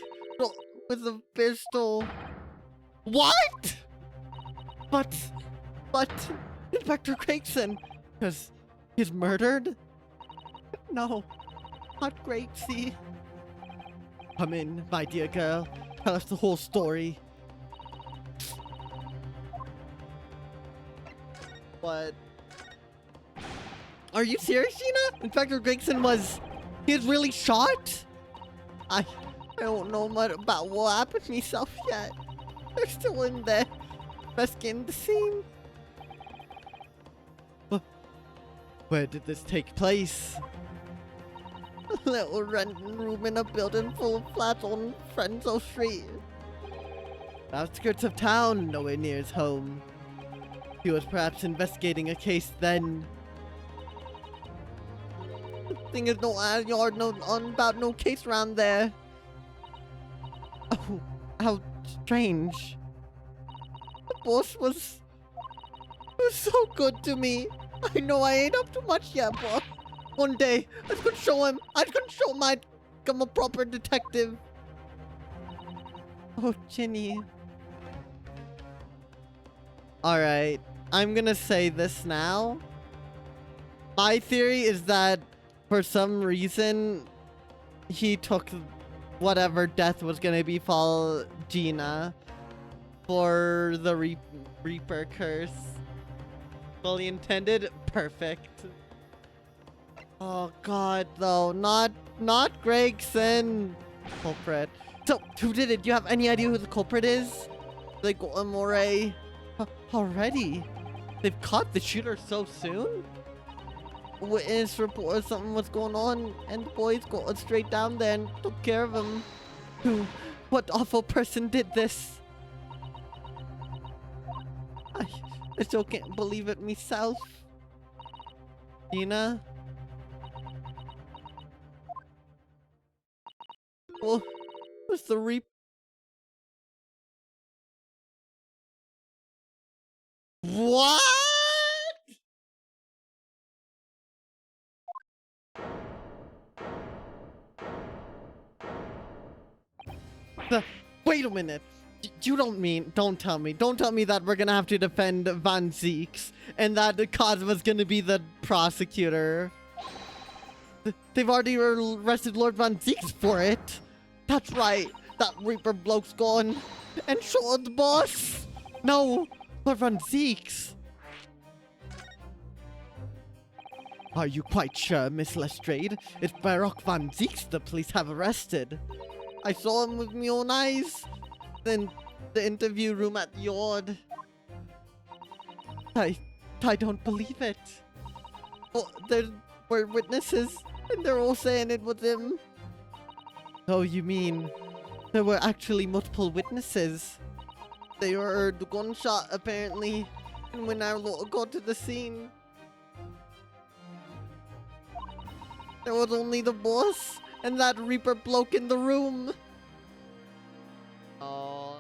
with a pistol. What? But Inspector Gregson, because he's murdered? No, not Gracie. Come in, my dear girl. Tell us the whole story. What? Are you serious, Gina? Inspector Gregson he's really shot? I don't know much about what happened myself yet. They're still in there, investigating the scene. Where did this take place? A little renting room in a building full of flats on Frenzo Street. Outskirts of town, nowhere near his home. He was perhaps investigating a case then. The thing is, no yard, about no case around there. Oh, how strange. The boss was so good to me. I know I ain't up to much yet, but one day I was gonna show him. I was gonna show him I'd become a proper detective. Oh, Ginny. Alright, I'm gonna say this now. My theory is that for some reason he took whatever death was gonna befall Gina for the Reaper curse. Fully intended? Perfect. Oh god, though. Not Gregson. Culprit. So, who did it? Do you have any idea who the culprit is? Like, Amore. Already? They've caught the shooter so soon? Witness report something was going on, and the boys got straight down there and took care of him. Who? What awful person did this? I still can't believe it myself. Gina? Well, what's the What? Wait a minute. You don't tell me that we're gonna have to defend Van Zeeks and that Cosmo's gonna be the prosecutor. They've already arrested Lord Van Zeeks for it. That's right. That Reaper bloke's gone. And Sean's boss. No, Lord Van Zeeks. Are you quite sure, Miss Lestrade? It's Baroque Van Zeeks the police have arrested. I saw him with my own eyes. In the interview room at the yard. I don't believe it. Oh, there were witnesses, and they're all saying it was him. Oh, you mean there were actually multiple witnesses? They heard the gunshot, apparently, and when our Lord got to the scene, there was only the boss and that Reaper bloke in the room. Oh.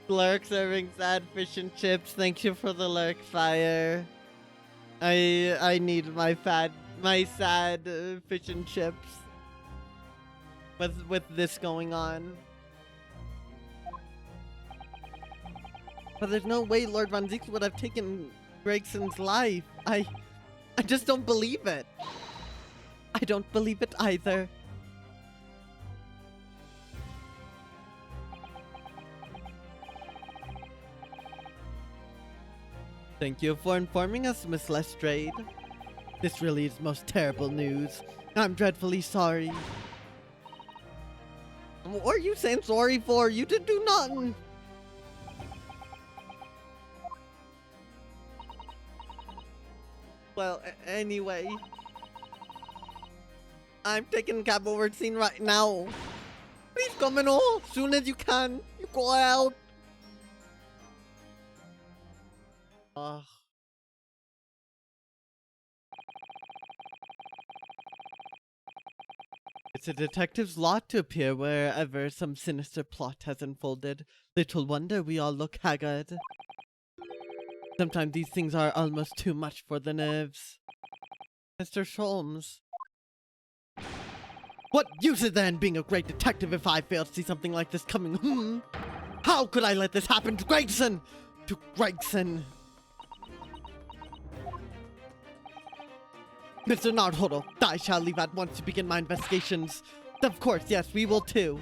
Lurk serving sad fish and chips. Thank you for the lurk fire. I need my sad fish and chips. With this going on. But there's no way Lord Van Zeeks would have taken Gregson's life. I just don't believe it. I don't believe it either. Thank you for informing us, Miss Lestrade. This really is most terrible news. I'm dreadfully sorry. What are you saying sorry for? You didn't do nothing. Well, anyway. I'm taking cab over the scene right now. Please come in all soon as you can. You go out. Ugh. It's a detective's lot to appear wherever some sinister plot has unfolded. Little wonder we all look haggard. Sometimes these things are almost too much for the nerves. Mr. Sholmes. What use is there in being a great detective if I fail to see something like this coming? How could I let this happen to Gregson? To Gregson. Mr. Naruto, I shall leave at once to begin my investigations. Of course, yes, we will too.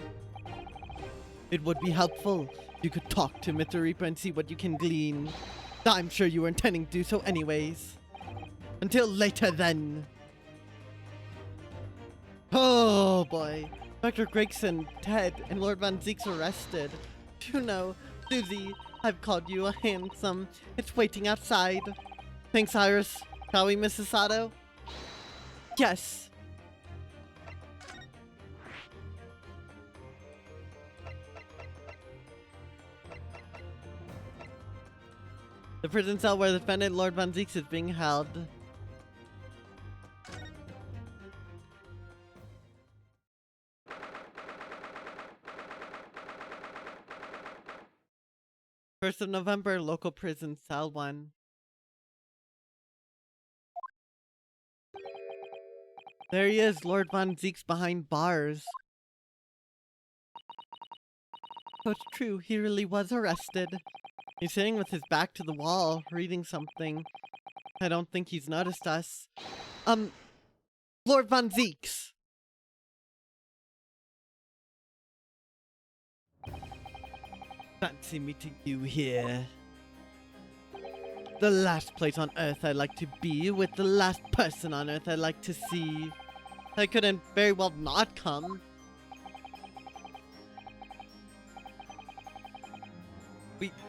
It would be helpful if you could talk to Mr. Reaper and see what you can glean. I'm sure you were intending to do so anyways. Until later then. Oh boy. Dr. Gregson, Ted, and Lord Van Zeeks arrested. You know, Susie, I've called you a handsome. It's waiting outside. Thanks, Iris. Shall we, Mrs. Sato? Yes. The prison cell where the defendant Lord Van Zeeks is being held. First of November, local prison, cell 1. There he is, Lord Van Zeeks behind bars. So it's true, he really was arrested. He's sitting with his back to the wall, reading something. I don't think he's noticed us. Lord Von Zeeks. Fancy meeting you here. The last place on Earth I'd like to be, with the last person on Earth I'd like to see. I couldn't very well not come.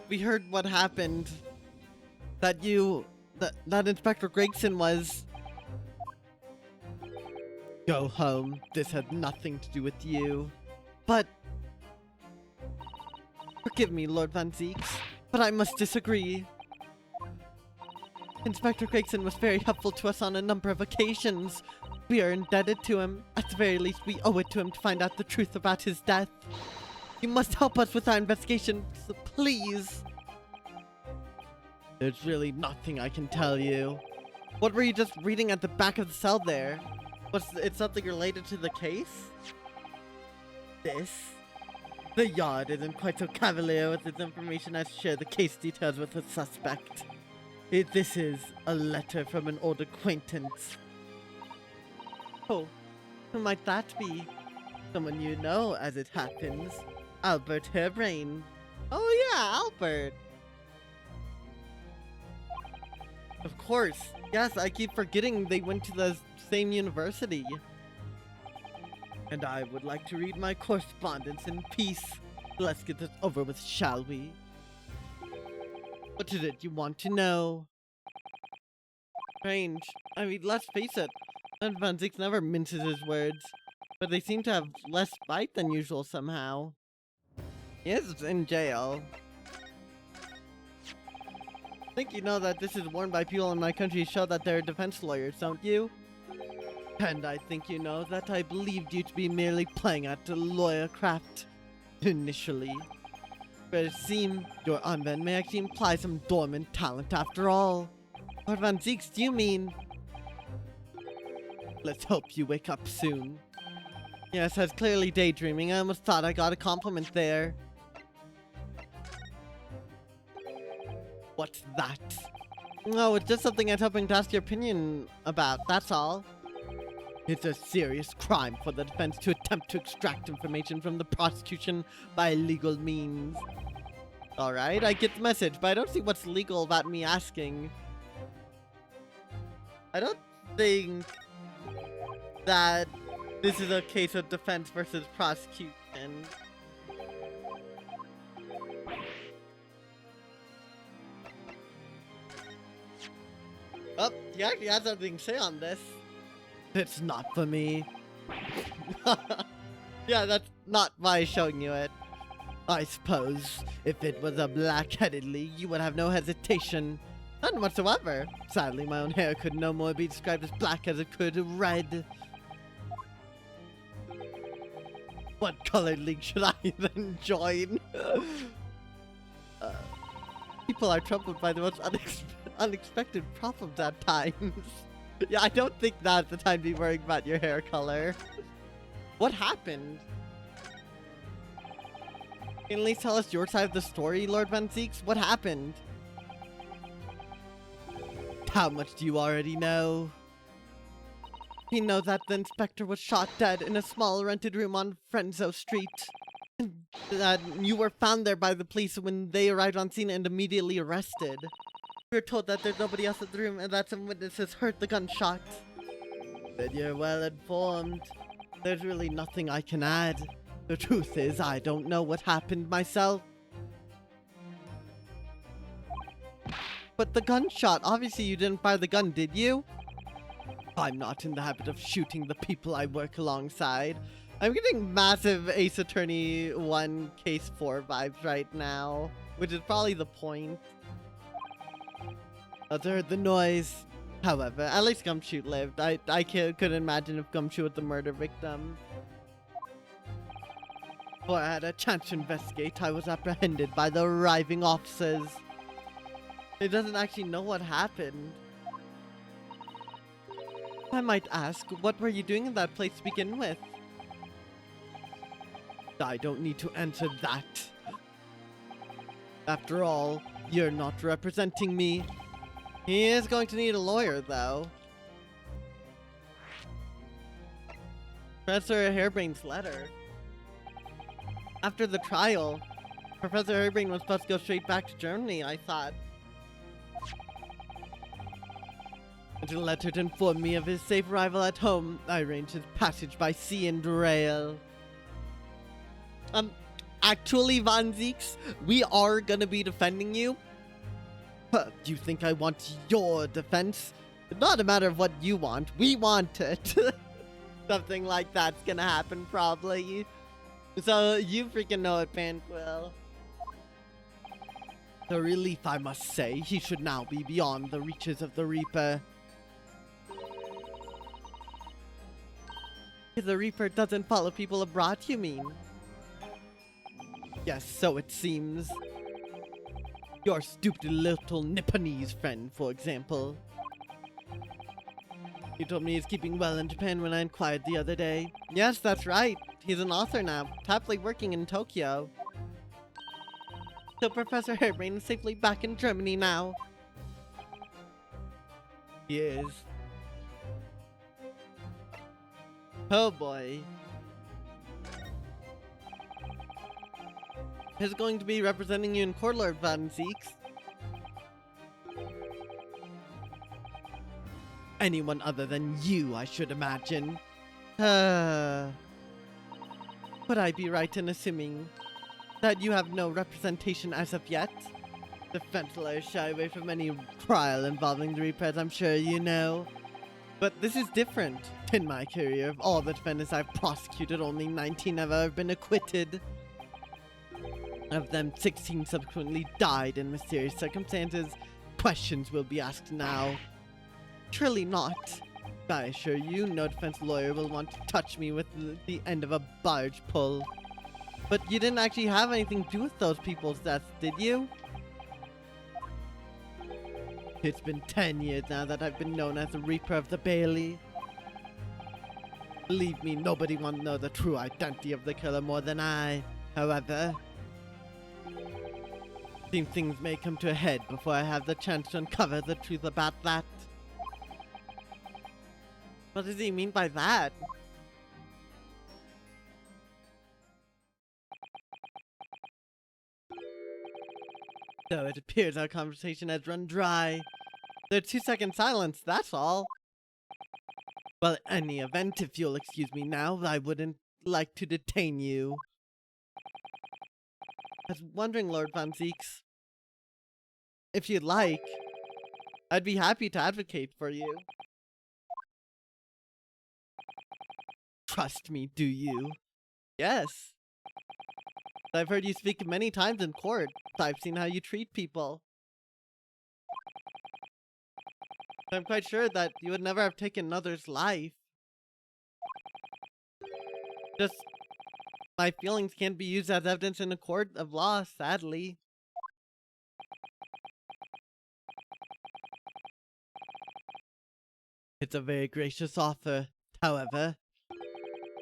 We heard what happened. That Inspector Gregson was... Go home. This had nothing to do with you. But... Forgive me, Lord Van Zeeks, but I must disagree. Inspector Gregson was very helpful to us on a number of occasions. We are indebted to him. At the very least, we owe it to him to find out the truth about his death. You must help us with our investigation, so please. There's really nothing I can tell you. What were you just reading at the back of the cell there? Was it something related to the case? This? The Yard isn't quite so cavalier with its information as to share the case details with the suspect. This is a letter from an old acquaintance. Oh, who might that be? Someone you know, as it happens. Albert Hairbrain. Oh yeah, Albert. Of course. Yes, I keep forgetting they went to the same university. And I would like to read my correspondence in peace. Let's get this over with, shall we? What is it you want to know? Strange. I mean, let's face it. Van Zeeks never minces his words. But they seem to have less bite than usual somehow. He is in jail. I think you know that this is worn by people in my country to show that they're defense lawyers, don't you? And I think you know that I believed you to be merely playing at lawyercraft initially. But it seems your armband may actually imply some dormant talent after all. Lord Van Zeeks, do you mean? Let's hope you wake up soon. Yes, I was clearly daydreaming. I almost thought I got a compliment there. What's that? No, it's just something I was hoping to ask your opinion about, that's all. It's a serious crime for the defense to attempt to extract information from the prosecution by illegal means. Alright, I get the message, but I don't see what's legal about me asking. I don't think that this is a case of defense versus prosecution. Oh, you actually had something to say on this. It's not for me. Yeah, that's not why showing you it. I suppose if it was a black-headed league, you would have no hesitation. None whatsoever. Sadly, my own hair could no more be described as black as it could red. What colored league should I then join? People are troubled by the most unexpected problems at times. Yeah, I don't think that's the time to be worrying about your hair color. What happened? Can you at least tell us your side of the story, Lord Van Zeeks? What happened? How much do you already know? We know that the inspector was shot dead in a small rented room on Frenzo Street. That you were found there by the police when they arrived on scene and immediately arrested. We were told that there's nobody else in the room and that some witnesses heard the gunshot. But you're well informed. There's really nothing I can add. The truth is, I don't know what happened myself. But the gunshot, obviously you didn't fire the gun, did you? I'm not in the habit of shooting the people I work alongside. I'm getting massive Ace Attorney 1 Case 4 vibes right now, which is probably the point. I heard the noise. However, at least Gumshoe lived. I couldn't imagine if Gumshoe was the murder victim. Before I had a chance to investigate, I was apprehended by the arriving officers. They doesn't actually know what happened. I might ask, what were you doing in that place to begin with? I don't need to answer that. After all, You're not representing me. He is going to need a lawyer, though. Professor Hairbrain's letter. After the trial, Professor Hairbrain was supposed to go straight back to Germany, I thought. And a letter to inform me of his safe arrival at home. I arranged his passage by sea and rail. Actually, Von Zeeks, we are gonna be defending you. Do you think I want your defense? It's not a matter of what you want. We want it. Something like that's gonna happen, probably. So, you freaking know it, Panquill. The relief, I must say. He should now be beyond the reaches of the Reaper. The Reaper doesn't follow people abroad, you mean? Yes, so it seems. Your stupid little Nipponese friend, for example. He told me he's keeping well in Japan when I inquired the other day. Yes, that's right. He's an author now, happily working in Tokyo. So Professor Hairbrain is safely back in Germany now. He is. Oh boy. He's going to be representing you in court, Lord Von Zeeks. Anyone other than you, I should imagine. Would I be right in assuming that you have no representation as of yet? Defense lawyers shy away from any trial involving the Reapers, I'm sure you know. But this is different. In my career, of all the defendants I've prosecuted, only 19 have ever been acquitted. Of them, 16 subsequently died in mysterious circumstances. Questions will be asked now. Surely not. I assure you, no defense lawyer will want to touch me with the end of a barge pull. But you didn't actually have anything to do with those people's deaths, did you? It's been 10 years now that I've been known as the Reaper of the Bailey. Believe me, nobody wants to know the true identity of the killer more than I. However, seems things may come to a head before I have the chance to uncover the truth about that. What does he mean by that? So it appears our conversation has run dry. There's 2-second silence, that's all. Well, in any event, if you'll excuse me now, I wouldn't like to detain you. I was wondering, Lord Von Zeeks, if you'd like, I'd be happy to advocate for you. Trust me, do you? Yes. I've heard you speak many times in court. I've seen how you treat people. I'm quite sure that you would never have taken another's life. Just, my feelings can't be used as evidence in a court of law, sadly. It's a very gracious offer, however.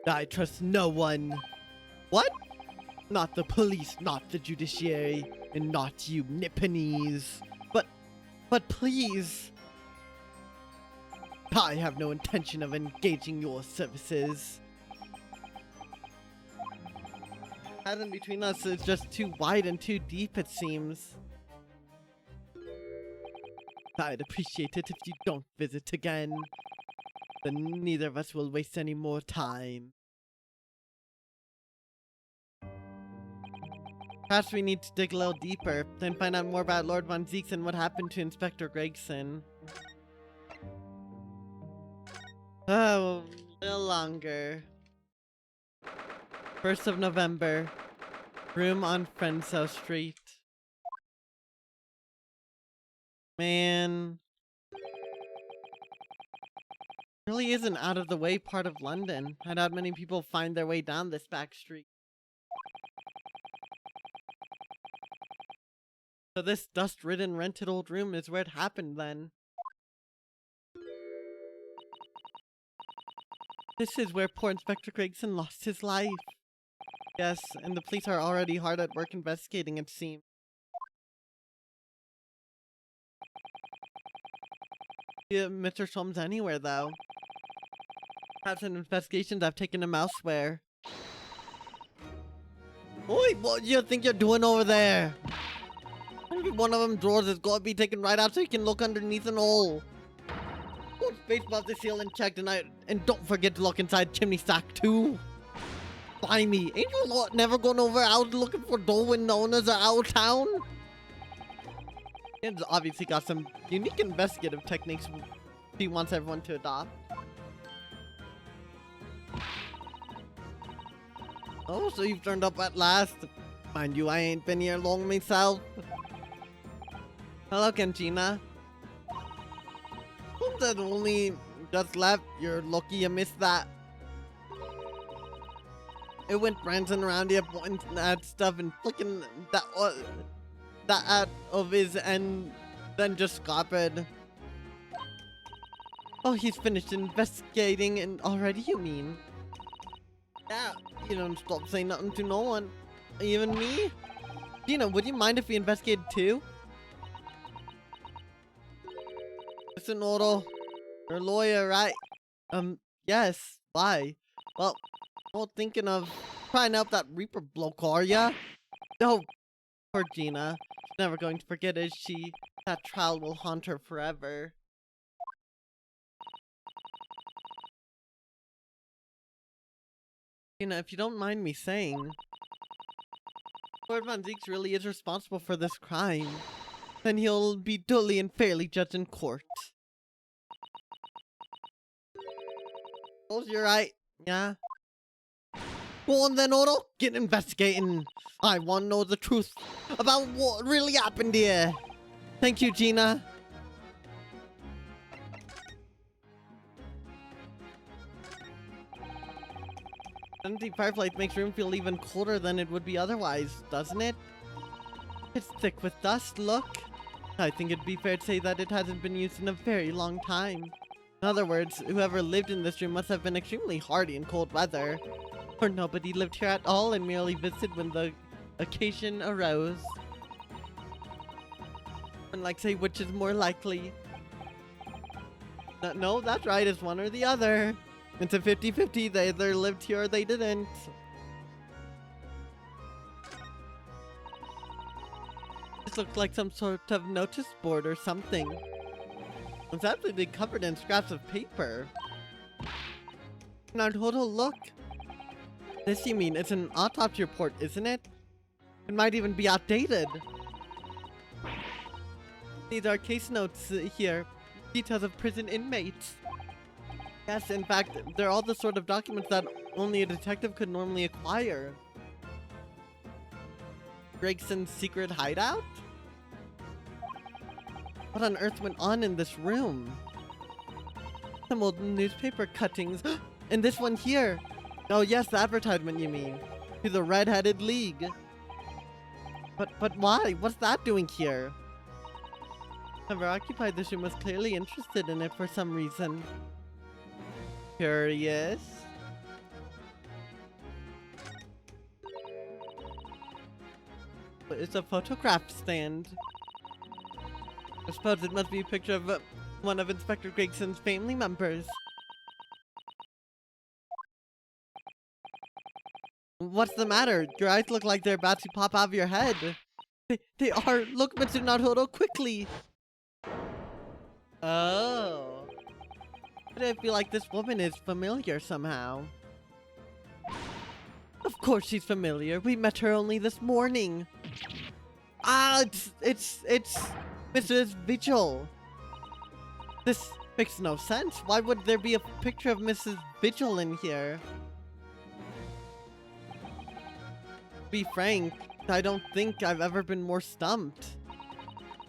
I trust no one. What? Not the police, not the judiciary, and not you Nipponese. But please. I have no intention of engaging your services. Pattern between us is just too wide and too deep, it seems. I'd appreciate it if you don't visit again. Then neither of us will waste any more time. Perhaps we need to dig a little deeper, then find out more about Lord Von Zeeks and what happened to Inspector Gregson. Oh, a little longer. 1st of November. Room on Frenso Street. Man. Really is an out-of-the-way part of London. I doubt many people find their way down this back street. So this dust-ridden rented old room is where it happened then. This is where poor Inspector Gregson lost his life. Yes, and the police are already hard at work investigating, it seems. Yeah, Mr. Sholmes anywhere, though. Perhaps in investigations, I've taken him elsewhere. Oi, what do you think you're doing over there? Maybe one of them drawers has got to be taken right out so you can look underneath an hole. Put space above the ceiling checked and don't forget to look inside chimney stack too. By me, ain't you lot never gone over out looking for dough when known as Owl Town? It's obviously got some unique investigative techniques he wants everyone to adopt. Oh, so you've turned up at last. Mind you, I ain't been here long myself. Hello, Kenchina. Whom that only just left? You're lucky you missed that. It went prancing around here, pointing at stuff and flicking that out of his and then just scuppered. Oh, he's finished investigating and already, you mean? Yeah, you don't stop saying nothing to no one. Even me? Gina, would you mind if we investigated too? Listen, Otto. You're a lawyer, right? Yes. Why? Well, I'm thinking of trying to help that Reaper bloke, are ya? No. Poor Gina. She's never going to forget, is she? That trial will haunt her forever. Gina, if you don't mind me saying, Lord Von Zeeks really is responsible for this crime. Then he'll be duly and fairly judged in court. Oh, you're right. Yeah. Go on then, Otto. Get investigating. I want to know the truth about what really happened here. Thank you, Gina. Empty fireplace makes room feel even colder than it would be otherwise, doesn't it? It's thick with dust, look. I think it'd be fair to say that it hasn't been used in a very long time. In other words, whoever lived in this room must have been extremely hardy in cold weather. Or nobody lived here at all and merely visited when the occasion arose. And like say which is more likely. No, that's right, it's one or the other. It's a 50-50, they either lived here or they didn't. This looks like some sort of notice board or something. It's absolutely covered in scraps of paper. Now, total look. This, you mean, it's an autopsy report, isn't it? It might even be outdated. These are case notes here. Details of prison inmates. Yes, in fact, they're all the sort of documents that only a detective could normally acquire. Gregson's secret hideout? What on earth went on in this room? Some old newspaper cuttings. And this one here. Oh yes, the advertisement you mean. To the Red-Headed League. But why? What's that doing here? Whoever occupied this room was clearly interested in it for some reason. Curious. It's a photograph stand. I suppose it must be a picture of one of Inspector Gregson's family members. What's the matter? Your eyes look like they're about to pop out of your head. They are. Look, Mr. Naruto, quickly. Oh. But I feel like this woman is familiar somehow. Of course she's familiar. We met her only this morning. Ah, it's Mrs. Vigil. This makes no sense. Why would there be a picture of Mrs. Vigil in here? To be frank, I don't think I've ever been more stumped.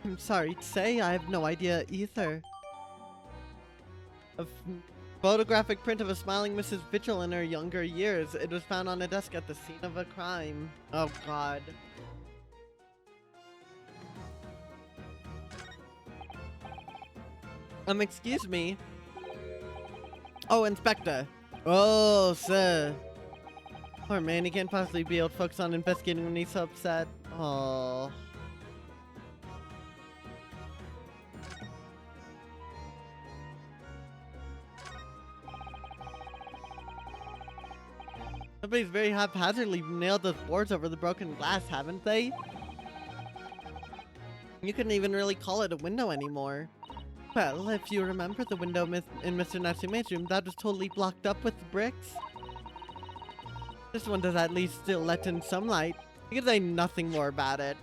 I'm sorry to say, I have no idea either. A photographic print of a smiling Mrs. Vigil in her younger years. It was found on a desk at the scene of a crime. Oh god. Excuse me. Oh, Inspector. Oh, sir. Poor man, he can't possibly be able to focus on investigating when he's so upset. Oh. Somebody's very haphazardly nailed those boards over the broken glass, haven't they? You couldn't even really call it a window anymore. Well, if you remember the window in Mr. Natsume's room, that was totally blocked up with bricks. This one does at least still let in some light. You can say nothing more about it.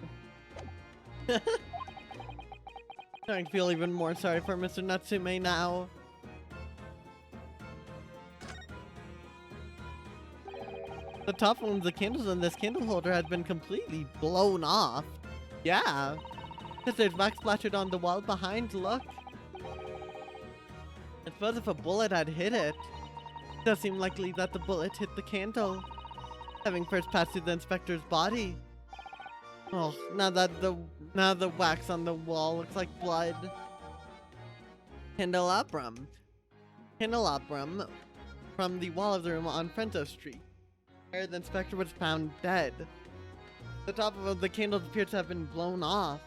I feel even more sorry for Mr. Natsume now. The top one of the candles in this candle holder has been completely blown off. Yeah. Because there's wax splattered on the wall behind, look. I suppose if a bullet had hit it, it does seem likely that the bullet hit the candle, having first passed through the inspector's body. Oh, now the wax on the wall looks like blood. Candelabrum. Candelabrum from the wall of the room on Frento Street, where the inspector was found dead. The top of the candles appears to have been blown off.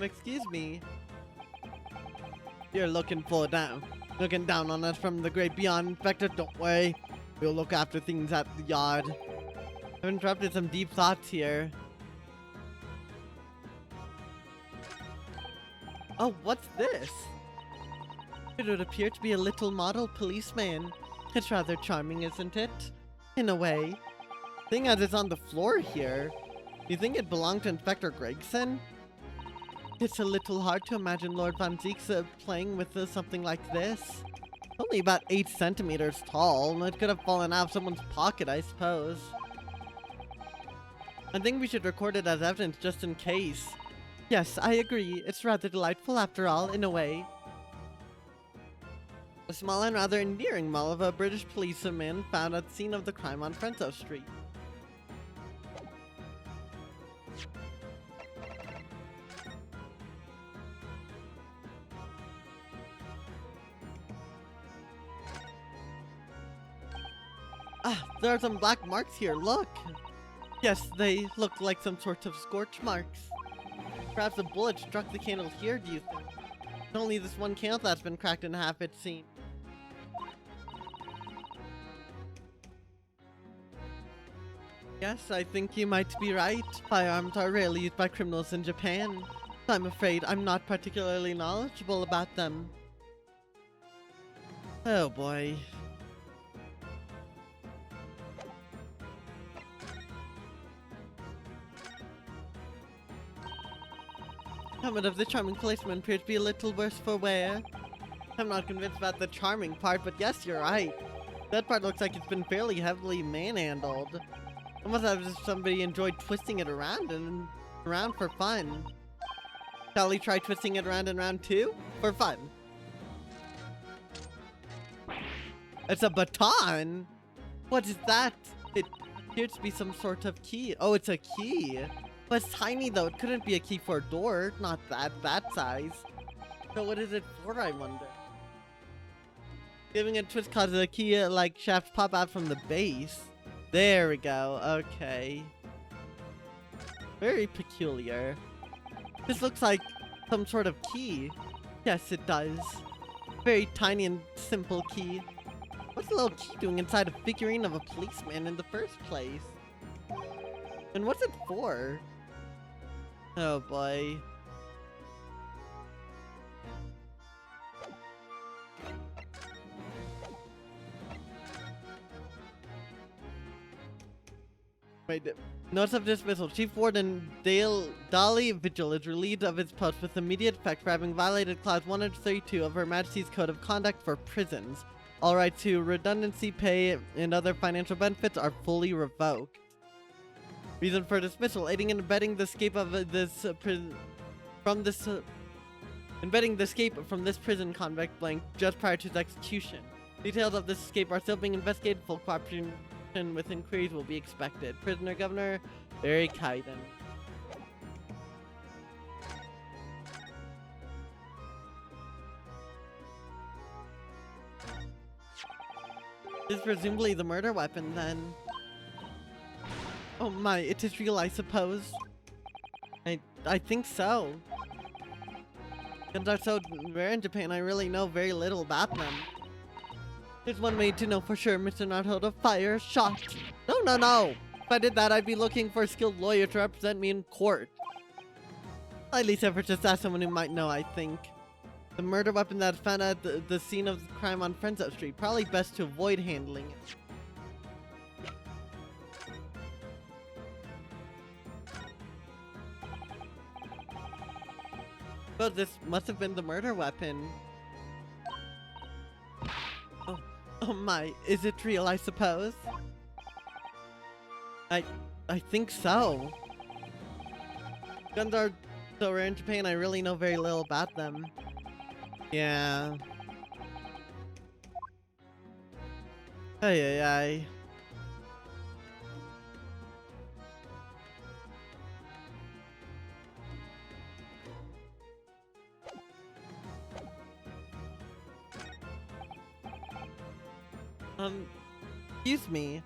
Excuse me. You're looking down on us from the great beyond, Inspector. Don't worry. We'll look after things at the yard. I've interrupted some deep thoughts here. Oh, what's this? It would appear to be a little model policeman. It's rather charming, isn't it? In a way. Seeing as it's on the floor here, you think it belonged to Inspector Gregson? It's a little hard to imagine Lord Van Ziek's playing with something like this. Only about 8 centimeters tall. It could have fallen out of someone's pocket, I suppose. I think we should record it as evidence just in case. Yes, I agree. It's rather delightful after all, in a way. A small and rather endearing model of a British policeman found at the scene of the crime on Frento Street. Ah, there are some black marks here, look! Yes, they look like some sort of scorch marks. Perhaps a bullet struck the candle here, do you think? It's only this one candle that's been cracked in half, it seems. Yes, I think you might be right. Firearms are rarely used by criminals in Japan. I'm afraid I'm not particularly knowledgeable about them. Oh boy. Helmet of the charming policeman appears to be a little worse for wear. I'm not convinced about the charming part, but yes, you're right. That part looks like it's been fairly heavily manhandled. Almost as if somebody enjoyed twisting it around and around for fun. Shall we try twisting it around and around too? For fun. It's a baton? What is that? It appears to be some sort of key. Oh, it's a key. But it's tiny though. It couldn't be a key for a door. Not that size. So what is it for, I wonder? Giving it a twist causes the key like shafts pop out from the base. There we go. Okay. Very peculiar. This looks like some sort of key. Yes, it does. Very tiny and simple key. What's the little key doing inside a figurine of a policeman in the first place? And what's it for? Oh boy. Wait, notice of dismissal. Chief Warden Dolly Vigil is relieved of his post with immediate effect for having violated Clause 132 of Her Majesty's Code of Conduct for prisons. All rights to redundancy pay and other financial benefits are fully revoked. Reason for dismissal: aiding and abetting the escape of embedding the escape from this prison convict blank just prior to his execution. Details of this escape are still being investigated. Full cooperation with inquiries will be expected. Prisoner Governor Barry Kaiden. This is presumably the murder weapon then. Oh my, it is real, I suppose. I think so. Guns are so rare in Japan, I really know very little about them. There's one way to know for sure, Mr. Naruto. Fire shot. No, no, no. If I did that, I'd be looking for a skilled lawyer to represent me in court. At least ever just ask someone who might know, I think. The murder weapon that's found at the scene of the crime on Frenzo Street. Probably best to avoid handling it. So this must have been the murder weapon. Oh my, is it real, I suppose? I think so. Guns are so rare in Japan, I really know very little about them. Yeah. Ay, ay, ay. Excuse me.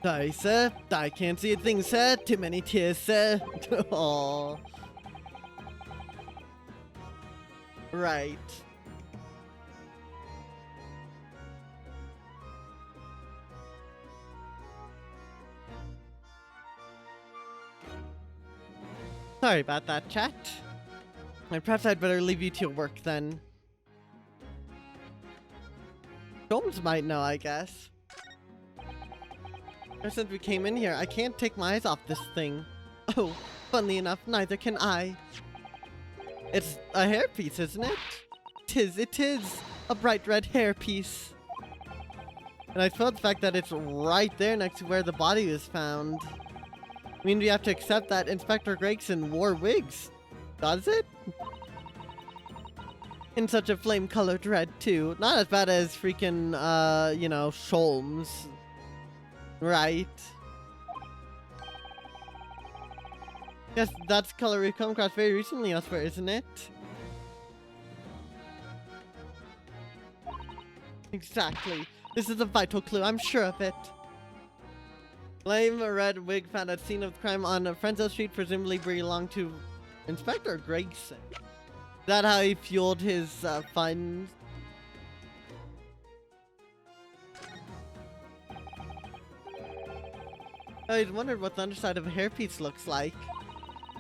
Sorry, sir. I can't see a thing, sir. Too many tears, sir. Aww. Right. Sorry about that, chat. Perhaps I'd better leave you to your work then. Holmes might know, I guess. Ever since we came in here, I can't take my eyes off this thing. Oh, funnily enough, neither can I. It's a hairpiece, isn't it? It is a bright red hairpiece. And I suppose the fact that it's right there next to where the body was found. I mean, we have to accept that Inspector Gregson wore wigs. Does it? In such a flame-colored red, too. Not as bad as freaking, you know, Sholmes. Right. Yes, that's color we've come across very recently elsewhere, isn't it? Exactly. This is a vital clue, I'm sure of it. Flame red wig found at scene of crime on Frenzo Street presumably belonged to Inspector Gregson. Is that how he fueled his funds? I always wondered what the underside of a hairpiece looks like.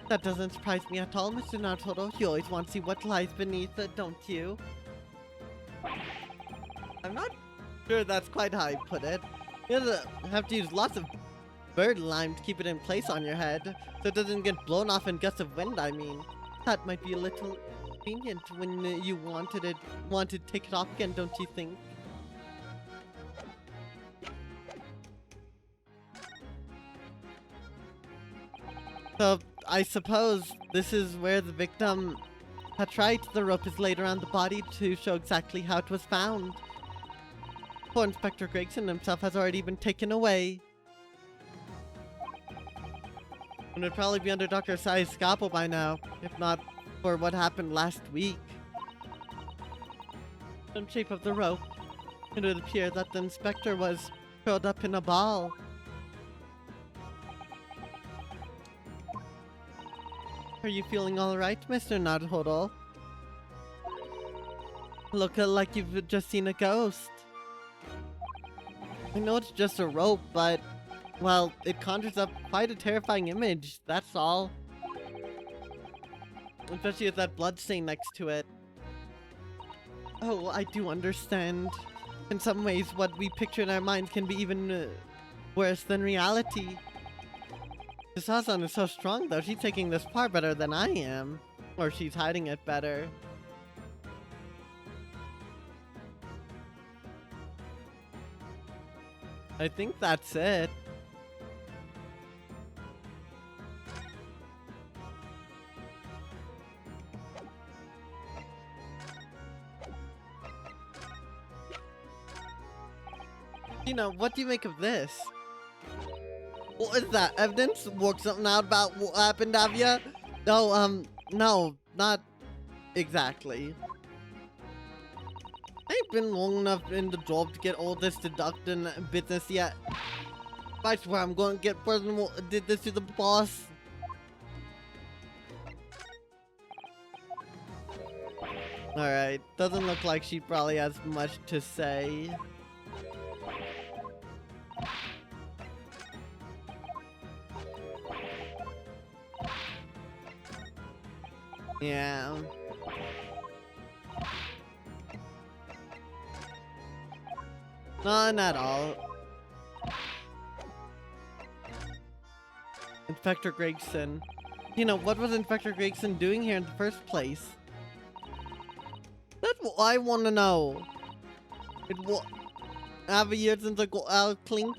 That doesn't surprise me at all, Mr. Naruto. You always want to see what lies beneath it, don't you? I'm not sure that's quite how I put it. You have to use lots of bird lime to keep it in place on your head, so it doesn't get blown off in gusts of wind, I mean. That might be a little convenient when you want to take it off again, don't you think? So, I suppose this is where the victim had tried. The rope is laid around the body to show exactly how it was found. Poor Inspector Gregson himself has already been taken away. And it'd probably be under Dr. Sai's scalpel by now, if not for what happened last week. Some shape of the rope, it would appear that the inspector was curled up in a ball. Are you feeling alright, Mr. Naruto? Look like you've just seen a ghost. I know it's just a rope, but, well, it conjures up quite a terrifying image, that's all. Especially with that blood stain next to it. Oh, I do understand. In some ways, what we picture in our minds can be even worse than reality. Sasan is so strong, though. She's taking this far better than I am. Or she's hiding it better. I think that's it. You know, what do you make of this? What is that? Evidence? Work something out about what happened, have ya? No, no, not exactly. I ain't been long enough in the job to get all this deducting business yet. I swear I'm going to get person who did this to the boss. Alright, doesn't look like she probably has much to say. Yeah. No, not all. Inspector Gregson. You know, what was Inspector Gregson doing here in the first place? That's what I want to know. It was half a year since I got out clink.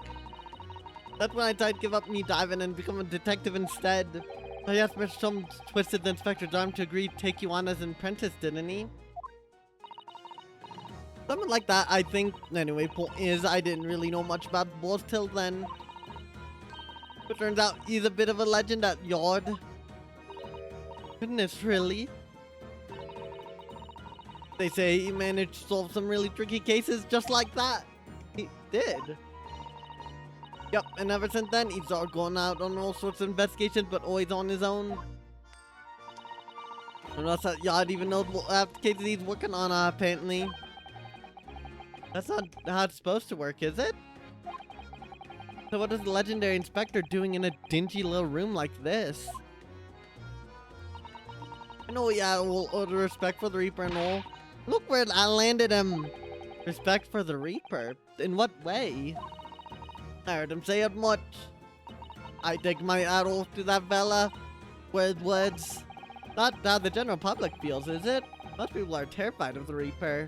That's when I tried to give up me diving and become a detective instead. I guess Mr. Tom twisted the inspector's arm to agree to take you on as an apprentice, didn't he? Something like that, I think. Anyway, point is, I didn't really know much about the boss till then. It turns out he's a bit of a legend at Yard. Goodness, really? They say he managed to solve some really tricky cases just like that. He did. Yep, and ever since then, he's started going out on all sorts of investigations, but always on his own. And else that Yard even knows what half the cases he's working on, apparently. That's not how it's supposed to work, is it? So what is the legendary inspector doing in a dingy little room like this? I know, yeah, all the respect for the Reaper and all. Look where I landed him. Respect for the Reaper? In what way? I heard him say it much. I take my arrow to that fella. Words. Not how the general public feels, is it? Most people are terrified of the Reaper.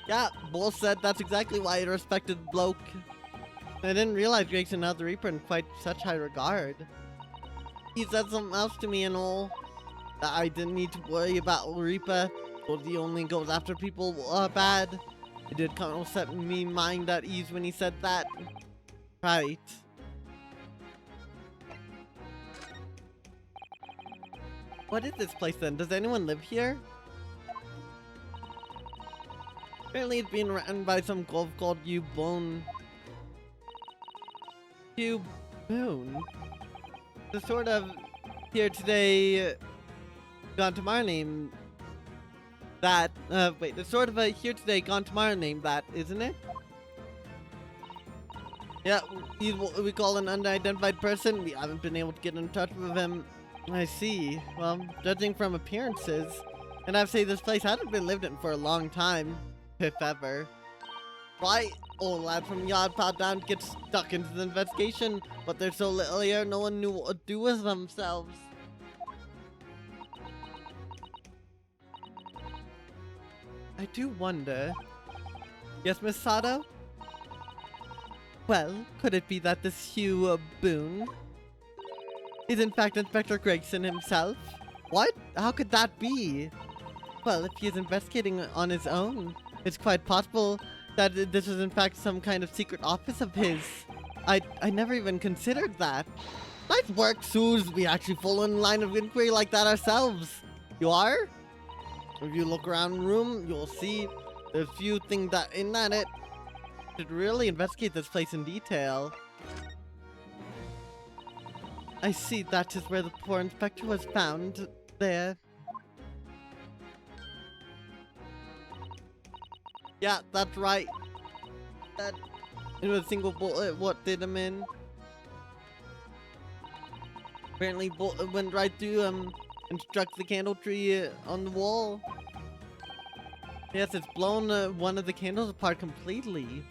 Yeah, Bull said that's exactly why he respected the bloke. I didn't realize Gregson held the Reaper in quite such high regard. He said something else to me and all. That I didn't need to worry about Reaper. Well, he only goes after people bad. It did kind of set me mind at ease when he said that. Right. What is this place then? Does anyone live here? Apparently it's being run by some golf called U-Bone. U-Bone? The sort of here today, gone tomorrow name that, wait, the sort of a here today, gone tomorrow name that, isn't it? Yeah, he's what we call an unidentified person. We haven't been able to get in touch with him. I see. Well, judging from appearances, and I'd say this place hasn't been lived in for a long time. If ever. Right? Old lad from Yard piled down to get stuck into the investigation, but there's so little here, no one knew what to do with themselves. I do wonder. Yes, Miss Sato? Well, could it be that this Hugh Boone is in fact Inspector Gregson himself? What? How could that be? Well, if he is investigating on his own, it's quite possible that this is in fact some kind of secret office of his. I never even considered that. Nice work, Suze. We actually follow in line of inquiry like that ourselves. You are? If you look around the room, you'll see there's few things that in at it. Should really investigate this place in detail. I see that is where the poor inspector was found. There. Yeah, that's right. That it was a single bullet what did him in. Apparently bullet went right through him and struck the candle tree on the wall. Yes, it's blown one of the candles apart completely.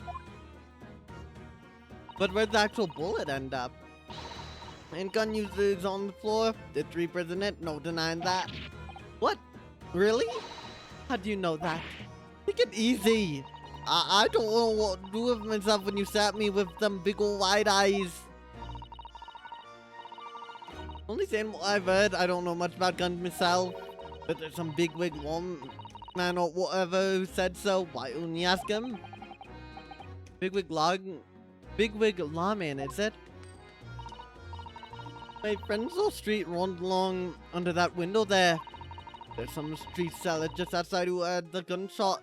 But where'd the actual bullet end up? And gun uses on the floor. It's Reaper's in it, no denying that. What? Really? How do you know that? Take it easy. I don't know what to do with myself when you sat me with them big old wide eyes. Only saying what I've heard. I don't know much about guns myself. But there's some big wig man or whatever who said so. Why don't you ask him? Big wig lawman, is it? My friend's little street runs along under that window there. There's some street seller just outside who had the gunshot.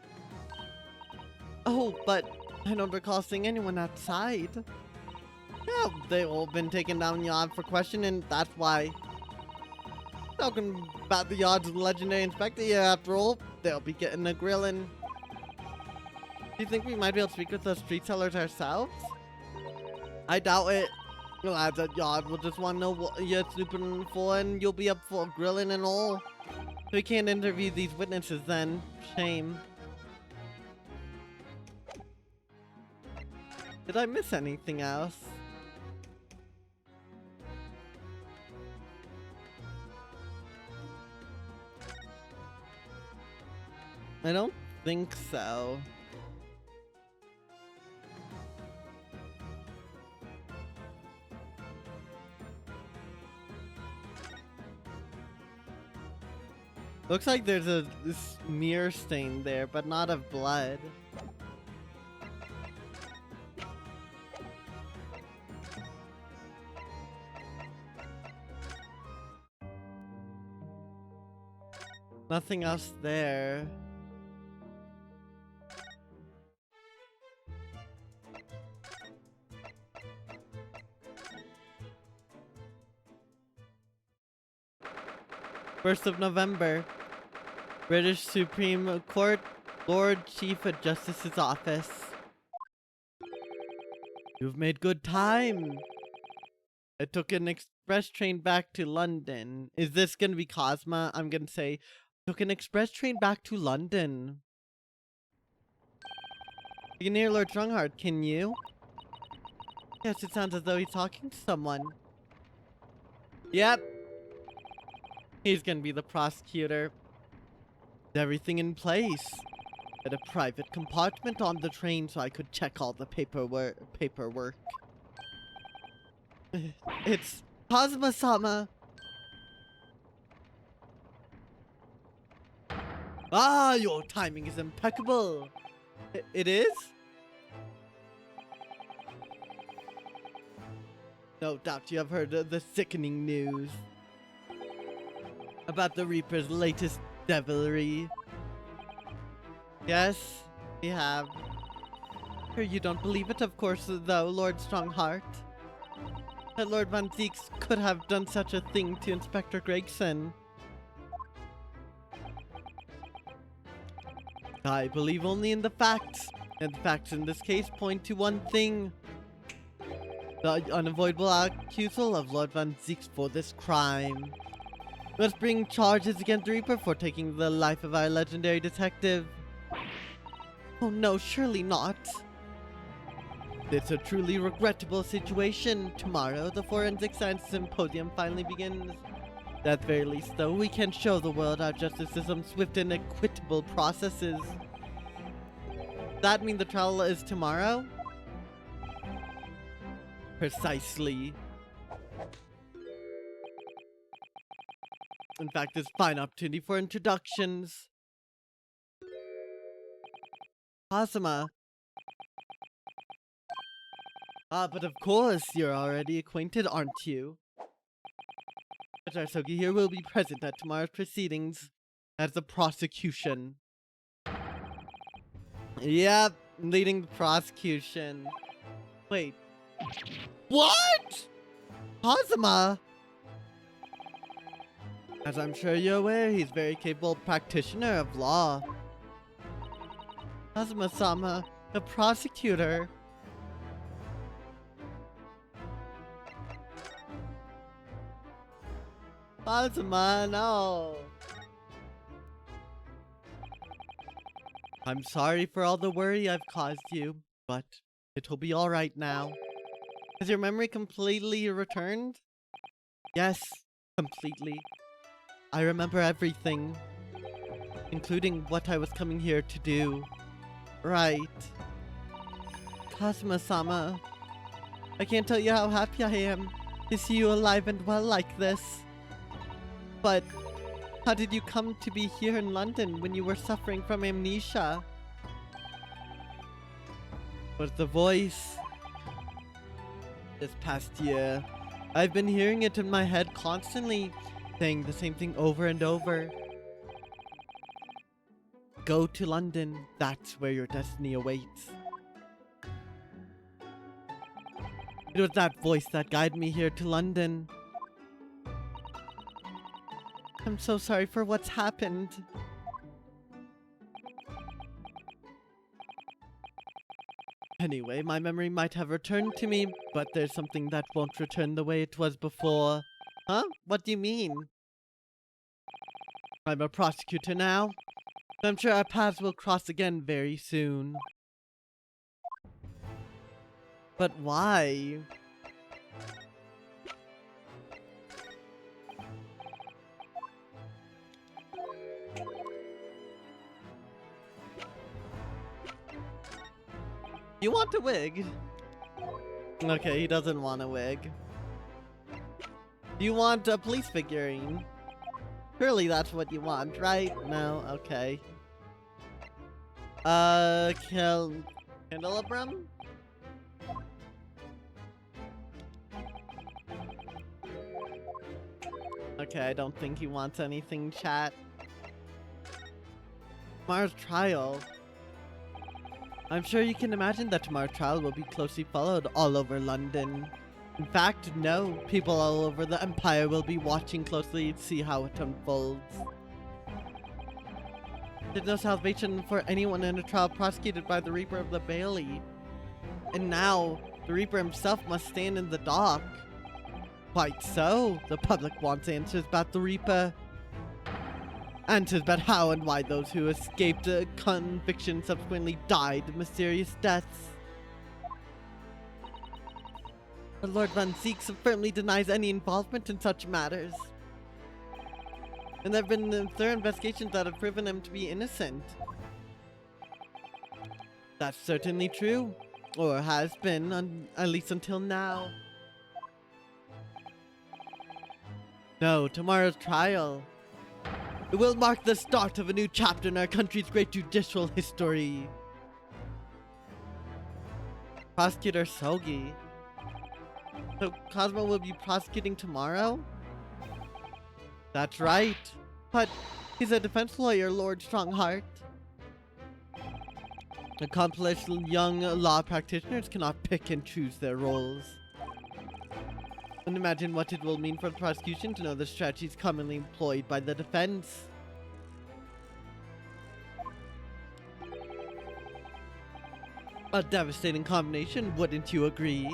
Oh, but I don't recall seeing anyone outside. Yeah, they've all been taken down yard for questioning, that's why. Talking about the yards of the legendary inspector here after all. they'll be getting a grilling. Do you think we might be able to speak with the street sellers ourselves? I doubt it. Lads at yard will just want to know what you're snooping for, and you'll be up for grilling and all. We can't interview these witnesses then. Shame. Did I miss anything else? I don't think so. Looks like there's a smear stain there, but not of blood. Nothing else there. First of November. British Supreme Court, Lord Chief Justice's office. You've made good time. I took an express train back to London. Is this gonna be Cosma? I'm gonna say, took an express train back to London. You can hear Lord Strongheart, can you? Yes, it sounds as though he's talking to someone. Yep. He's gonna be the prosecutor. Everything in place. Had a private compartment on the train so I could check all the paperwork. It's Cosma-sama. Ah, your timing is impeccable. It is? No doubt you have heard of the sickening news about the Reaper's latest devilry. Yes, we have. Sure, you don't believe it, of course, though, Lord Strongheart. That Lord Van Zeeks could have done such a thing to Inspector Gregson. I believe only in the facts, and the facts in this case point to one thing. The unavoidable accusal of Lord Van Zeeks for this crime. Let's bring charges against the Reaper for taking the life of our legendary detective. Oh no, surely not. It's a truly regrettable situation. Tomorrow, the Forensic Science Symposium finally begins. At the very least, though, we can show the world our justice system's swift and equitable processes. Does that mean the trial is tomorrow? Precisely. In fact, it's a fine opportunity for introductions. Cosma. Ah, but of course, you're already acquainted, aren't you? Arsogi here will be present at tomorrow's proceedings as the prosecution. Yep, leading the prosecution. Wait. What? Cosma? As I'm sure you're aware, he's a very capable practitioner of law. Cosma-sama, the prosecutor. Cosma, no. I'm sorry for all the worry I've caused you, but it will be alright now. Has your memory completely returned? Yes, completely. I remember everything, including what I was coming here to do. Right. Cosma-sama, I can't tell you how happy I am to see you alive and well like this. But how did you come to be here in London when you were suffering from amnesia? But the voice... This past year, I've been hearing it in my head constantly, saying the same thing over and over. Go to London, that's where your destiny awaits. It was that voice that guided me here to London. I'm so sorry for what's happened. Anyway, my memory might have returned to me, but there's something that won't return the way it was before. Huh? What do you mean? I'm a prosecutor now. I'm sure our paths will cross again very soon. But why? You want a wig? Okay, he doesn't want a wig. You want a police figurine? Surely that's what you want, right? No? Okay. Candelabrum? Okay, I don't think he wants anything, chat. Tomorrow's trial. I'm sure you can imagine that tomorrow's trial will be closely followed all over London. In fact, no, people all over the Empire will be watching closely to see how it unfolds. There's no salvation for anyone in a trial prosecuted by the Reaper of the Bailey. And now, the Reaper himself must stand in the dock. Quite so, the public wants answers about the Reaper. Answers about how and why those who escaped a conviction subsequently died mysterious deaths. But Lord Van Zeek firmly denies any involvement in such matters. And there have been thorough investigations that have proven him to be innocent. That's certainly true. Or has been, at least until now. No, tomorrow's trial. It will mark the start of a new chapter in our country's great judicial history. Prosecutor Sogi. So Cosmo will be prosecuting tomorrow? That's right. But he's a defense lawyer, Lord Strongheart. Accomplished young law practitioners cannot pick and choose their roles. And imagine what it will mean for the prosecution to know the strategies commonly employed by the defense. A devastating combination, wouldn't you agree?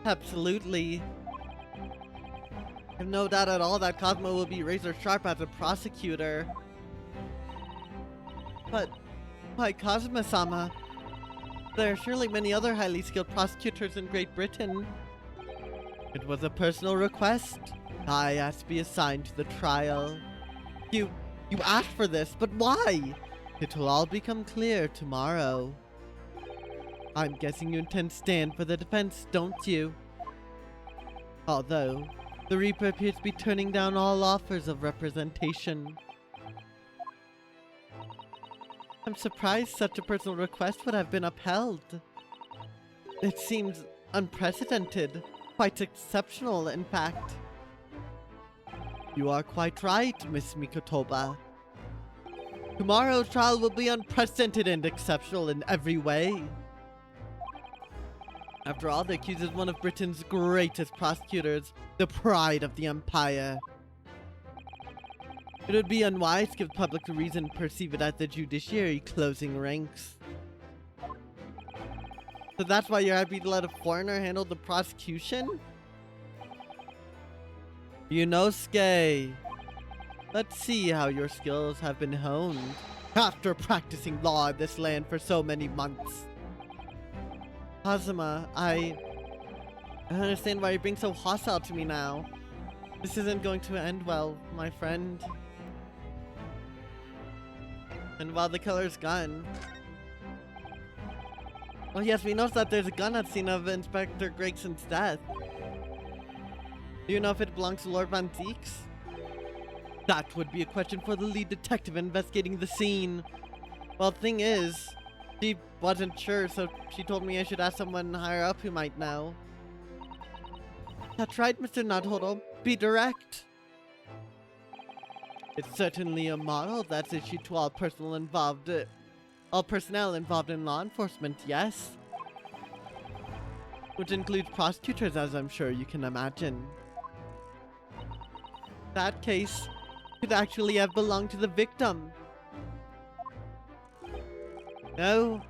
Absolutely. I have no doubt at all that Cosmo will be razor sharp as a prosecutor. But why Cosmo-sama? There are surely many other highly skilled prosecutors in Great Britain. It was a personal request. I asked to be assigned to the trial. You asked for this, but why? It will all become clear tomorrow. I'm guessing you intend to stand for the defense, don't you? Although, the Reaper appears to be turning down all offers of representation. I'm surprised such a personal request would have been upheld. It seems unprecedented. Quite exceptional, in fact. You are quite right, Miss Mikotoba. Tomorrow's trial will be unprecedented and exceptional in every way. After all, the accused is one of Britain's greatest prosecutors, the pride of the Empire. It would be unwise to give the public a reason to perceive it as the judiciary closing ranks. So that's why you're happy to let a foreigner handle the prosecution? Yunosuke, let's see how your skills have been honed after practicing law in this land for so many months. Kazuma, I don't understand why you're being so hostile to me now. This isn't going to end well, my friend. And while the killer's gun... Well, yes, we noticed that there's a gun at the scene of Inspector Gregson's death. Do you know if it belongs to Lord Van Zeek's? That would be a question for the lead detective investigating the scene. Well, the thing is, she wasn't sure, so she told me I should ask someone higher up who might know. That's right, Mr. Nadhoro. Be direct. It's certainly a model that's issued to all personnel involved in law enforcement, yes. Which includes prosecutors, as I'm sure you can imagine. That case could actually have belonged to the victim. No,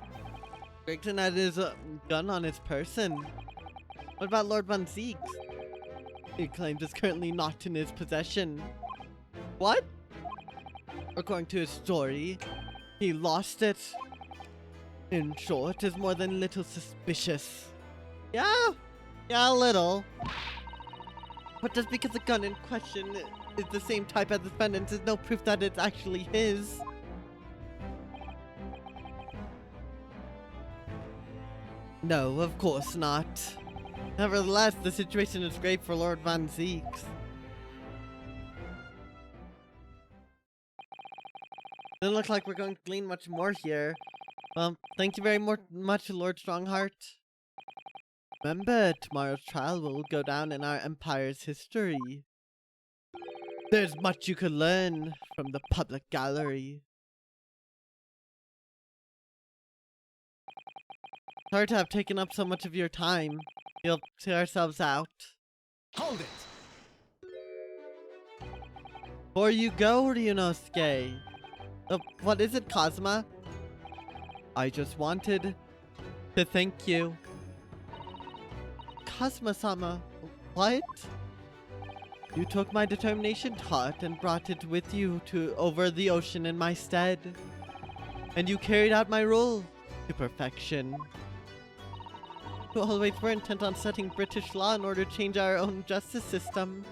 Gregson had his gun on his person. What about Lord Von Zeeks? He claims it's currently not in his possession. What? According to his story, he lost it. In short, is more than little suspicious. Yeah, a little. But just because the gun in question is the same type as the defendant's is no proof that it's actually his. No, of course not. Nevertheless, the situation is grave for Lord Von Zeeks. Doesn't look like we're going to glean much more here. Well, thank you very much, Lord Strongheart. Remember, tomorrow's trial will go down in our empire's history. There's much you could learn from the public gallery. Sorry to have taken up so much of your time. We'll see ourselves out. Hold it! Before you go, Ryunosuke. What is it, Kazuma? I just wanted to thank you. Kazuma-sama, what? You took my determination to heart and brought it with you over the ocean in my stead. And you carried out my role to perfection. You always were intent on setting British law in order to change our own justice system.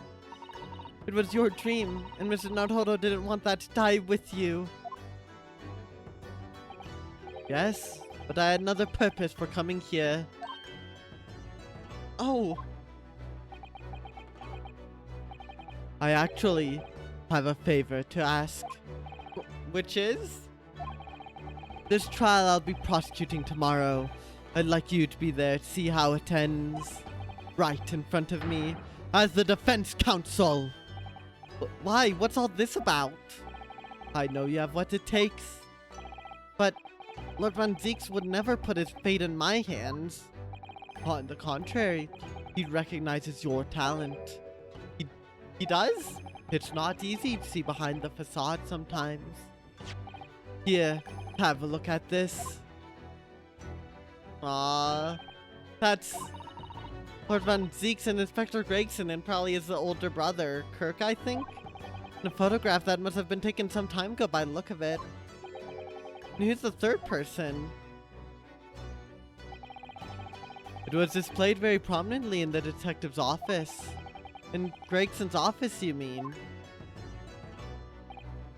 It was your dream, and Mr. Naruto didn't want that to die with you. Yes, but I had another purpose for coming here. Oh! I actually have a favor to ask. Which is? This trial I'll be prosecuting tomorrow. I'd like you to be there to see how it ends. Right in front of me, as the defense counsel. Why? What's all this about? I know you have what it takes. But Lord Von Zeeks would never put his fate in my hands. On the contrary, he recognizes your talent. He does? It's not easy to see behind the facade sometimes. Here, have a look at this. That's Lord Von Zeeks and Inspector Gregson, and probably his older brother, Kirk, I think? In a photograph that must have been taken some time ago by the look of it. And who's the third person? It was displayed very prominently in the detective's office. In Gregson's office, you mean?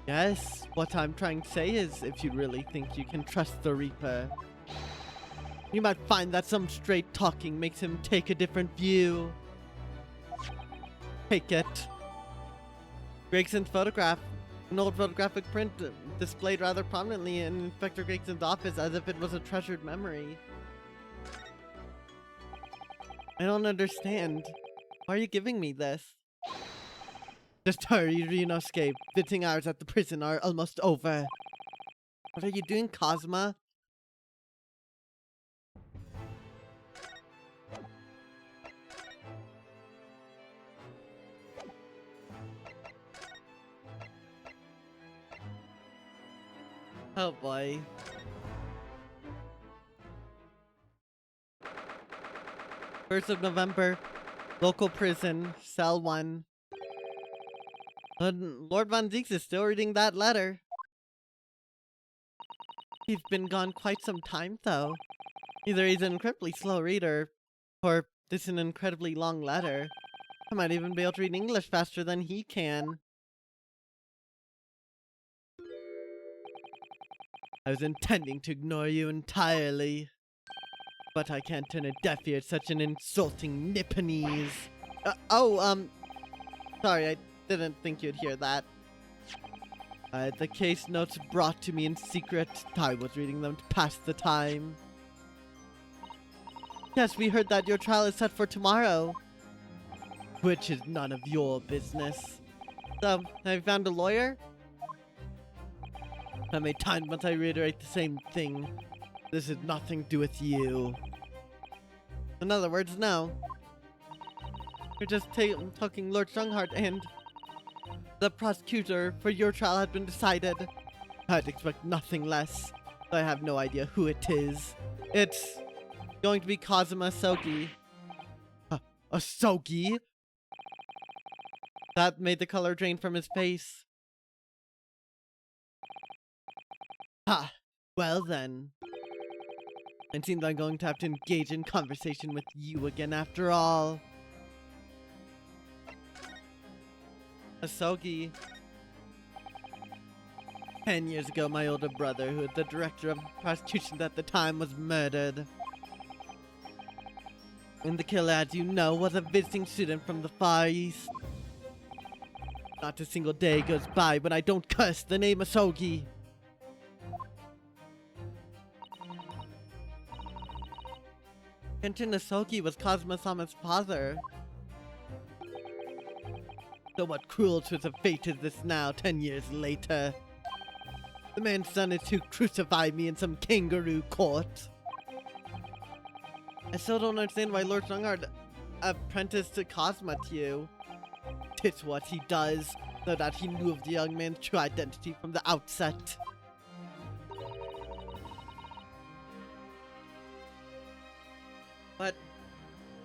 Yes, what I'm trying to say is, if you really think you can trust the Reaper, you might find that some straight talking makes him take a different view. Take it. Gregson's photograph, an old photographic print displayed rather prominently in Inspector Gregson's office as if it was a treasured memory. I don't understand. Why are you giving me this? Just hurry, Ryunosuke. Visiting hours at the prison are almost over. What are you doing, Kazuma? Oh boy. First of November, local prison, cell 1. Lord Von Zeeks is still reading that letter. He's been gone quite some time, though. Either he's an incredibly slow reader, or this is an incredibly long letter. I might even be able to read English faster than he can. I was intending to ignore you entirely. But I can't turn a deaf ear to such an insulting Nipponese. Sorry, I didn't think you'd hear that. The case notes brought to me in secret. I was reading them to pass the time. Yes, we heard that your trial is set for tomorrow. Which is none of your business. So, have you found a lawyer? How many times must I reiterate the same thing? This has nothing to do with you. In other words, no. You're just talking Lord Strongheart, and the prosecutor for your trial had been decided. I'd expect nothing less. I have no idea who it is. It's going to be Kazuma Sogi. Sogi? That made the color drain from his face. Ha! Well then. It seems I'm going to have to engage in conversation with you again after all. Asogi. 10 years ago, my older brother, who was the director of prosecutions at the time, was murdered. And the killer, as you know, was a visiting student from the Far East. Not a single day goes by when I don't curse the name Asogi. Kenshin Asogi was Kazuma-sama's father. So what cruel twist of fate is this now, 10 years later? The man's son is to crucify me in some kangaroo court. I still don't understand why Lord Strongheart apprenticed to Kazuma to you. Tis what he does, so that he knew of the young man's true identity from the outset. But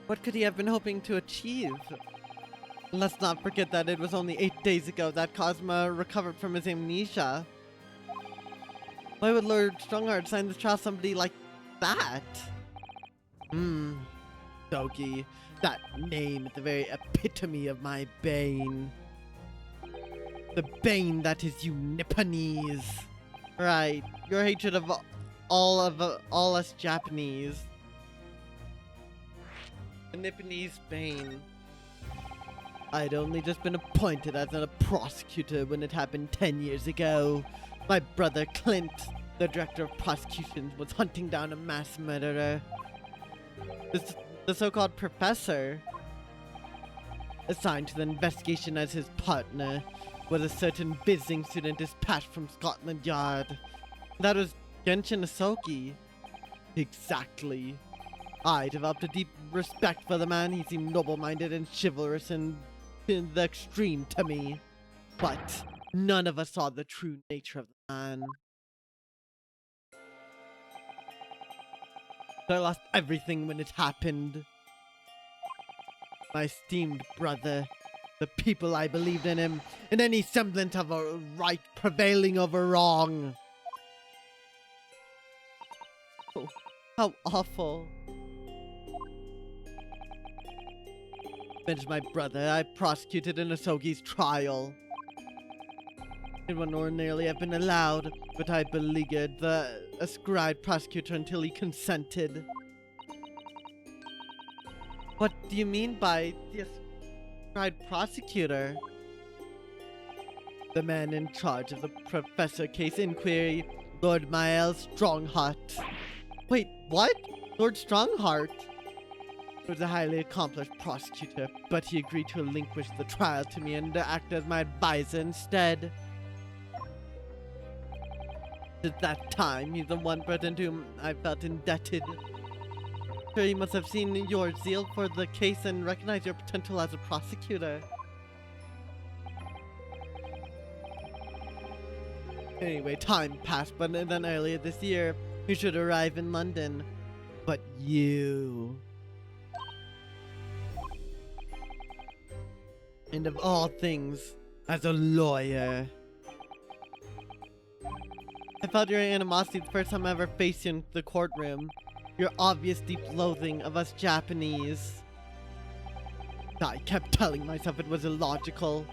what could he have been hoping to achieve? Let's not forget that it was only 8 days ago that Kazuma recovered from his amnesia. Why would Lord Strongheart sign this trial somebody like that? Sogi. That name is the very epitome of my bane. The bane that is you Nipponese. Right, your hatred of all us Japanese. The Nipponese bane. I'd only just been appointed as a prosecutor when it happened 10 years ago. My brother Clint, the director of prosecutions, was hunting down a mass murderer. The so-called professor, assigned to the investigation as his partner, was a certain visiting student dispatched from Scotland Yard. That was Genshin Asogi. Exactly. I developed a deep respect for the man. He seemed noble-minded and chivalrous and in the extreme to me. But none of us saw the true nature of the man. I lost everything when it happened. My esteemed brother, the people I believed in him, and any semblance of a right prevailing over wrong. Oh, how awful. Avenged my brother, I prosecuted in Asogi's trial. It wouldn't ordinarily have been allowed, but I beleaguered the ascribed prosecutor until he consented. What do you mean by the ascribed prosecutor? The man in charge of the professor case inquiry, Lord Mael Strongheart. Wait, what? Lord Strongheart? He was a highly accomplished prosecutor, but he agreed to relinquish the trial to me and to act as my advisor instead. At that time, he's the one person to whom I felt indebted. Sure, he must have seen your zeal for the case and recognized your potential as a prosecutor. Anyway, time passed, but then earlier this year, he should arrive in London. But you... And of all things, as a lawyer... I felt your animosity the first time I ever faced you in the courtroom. Your obvious deep loathing of us Japanese. I kept telling myself it was illogical.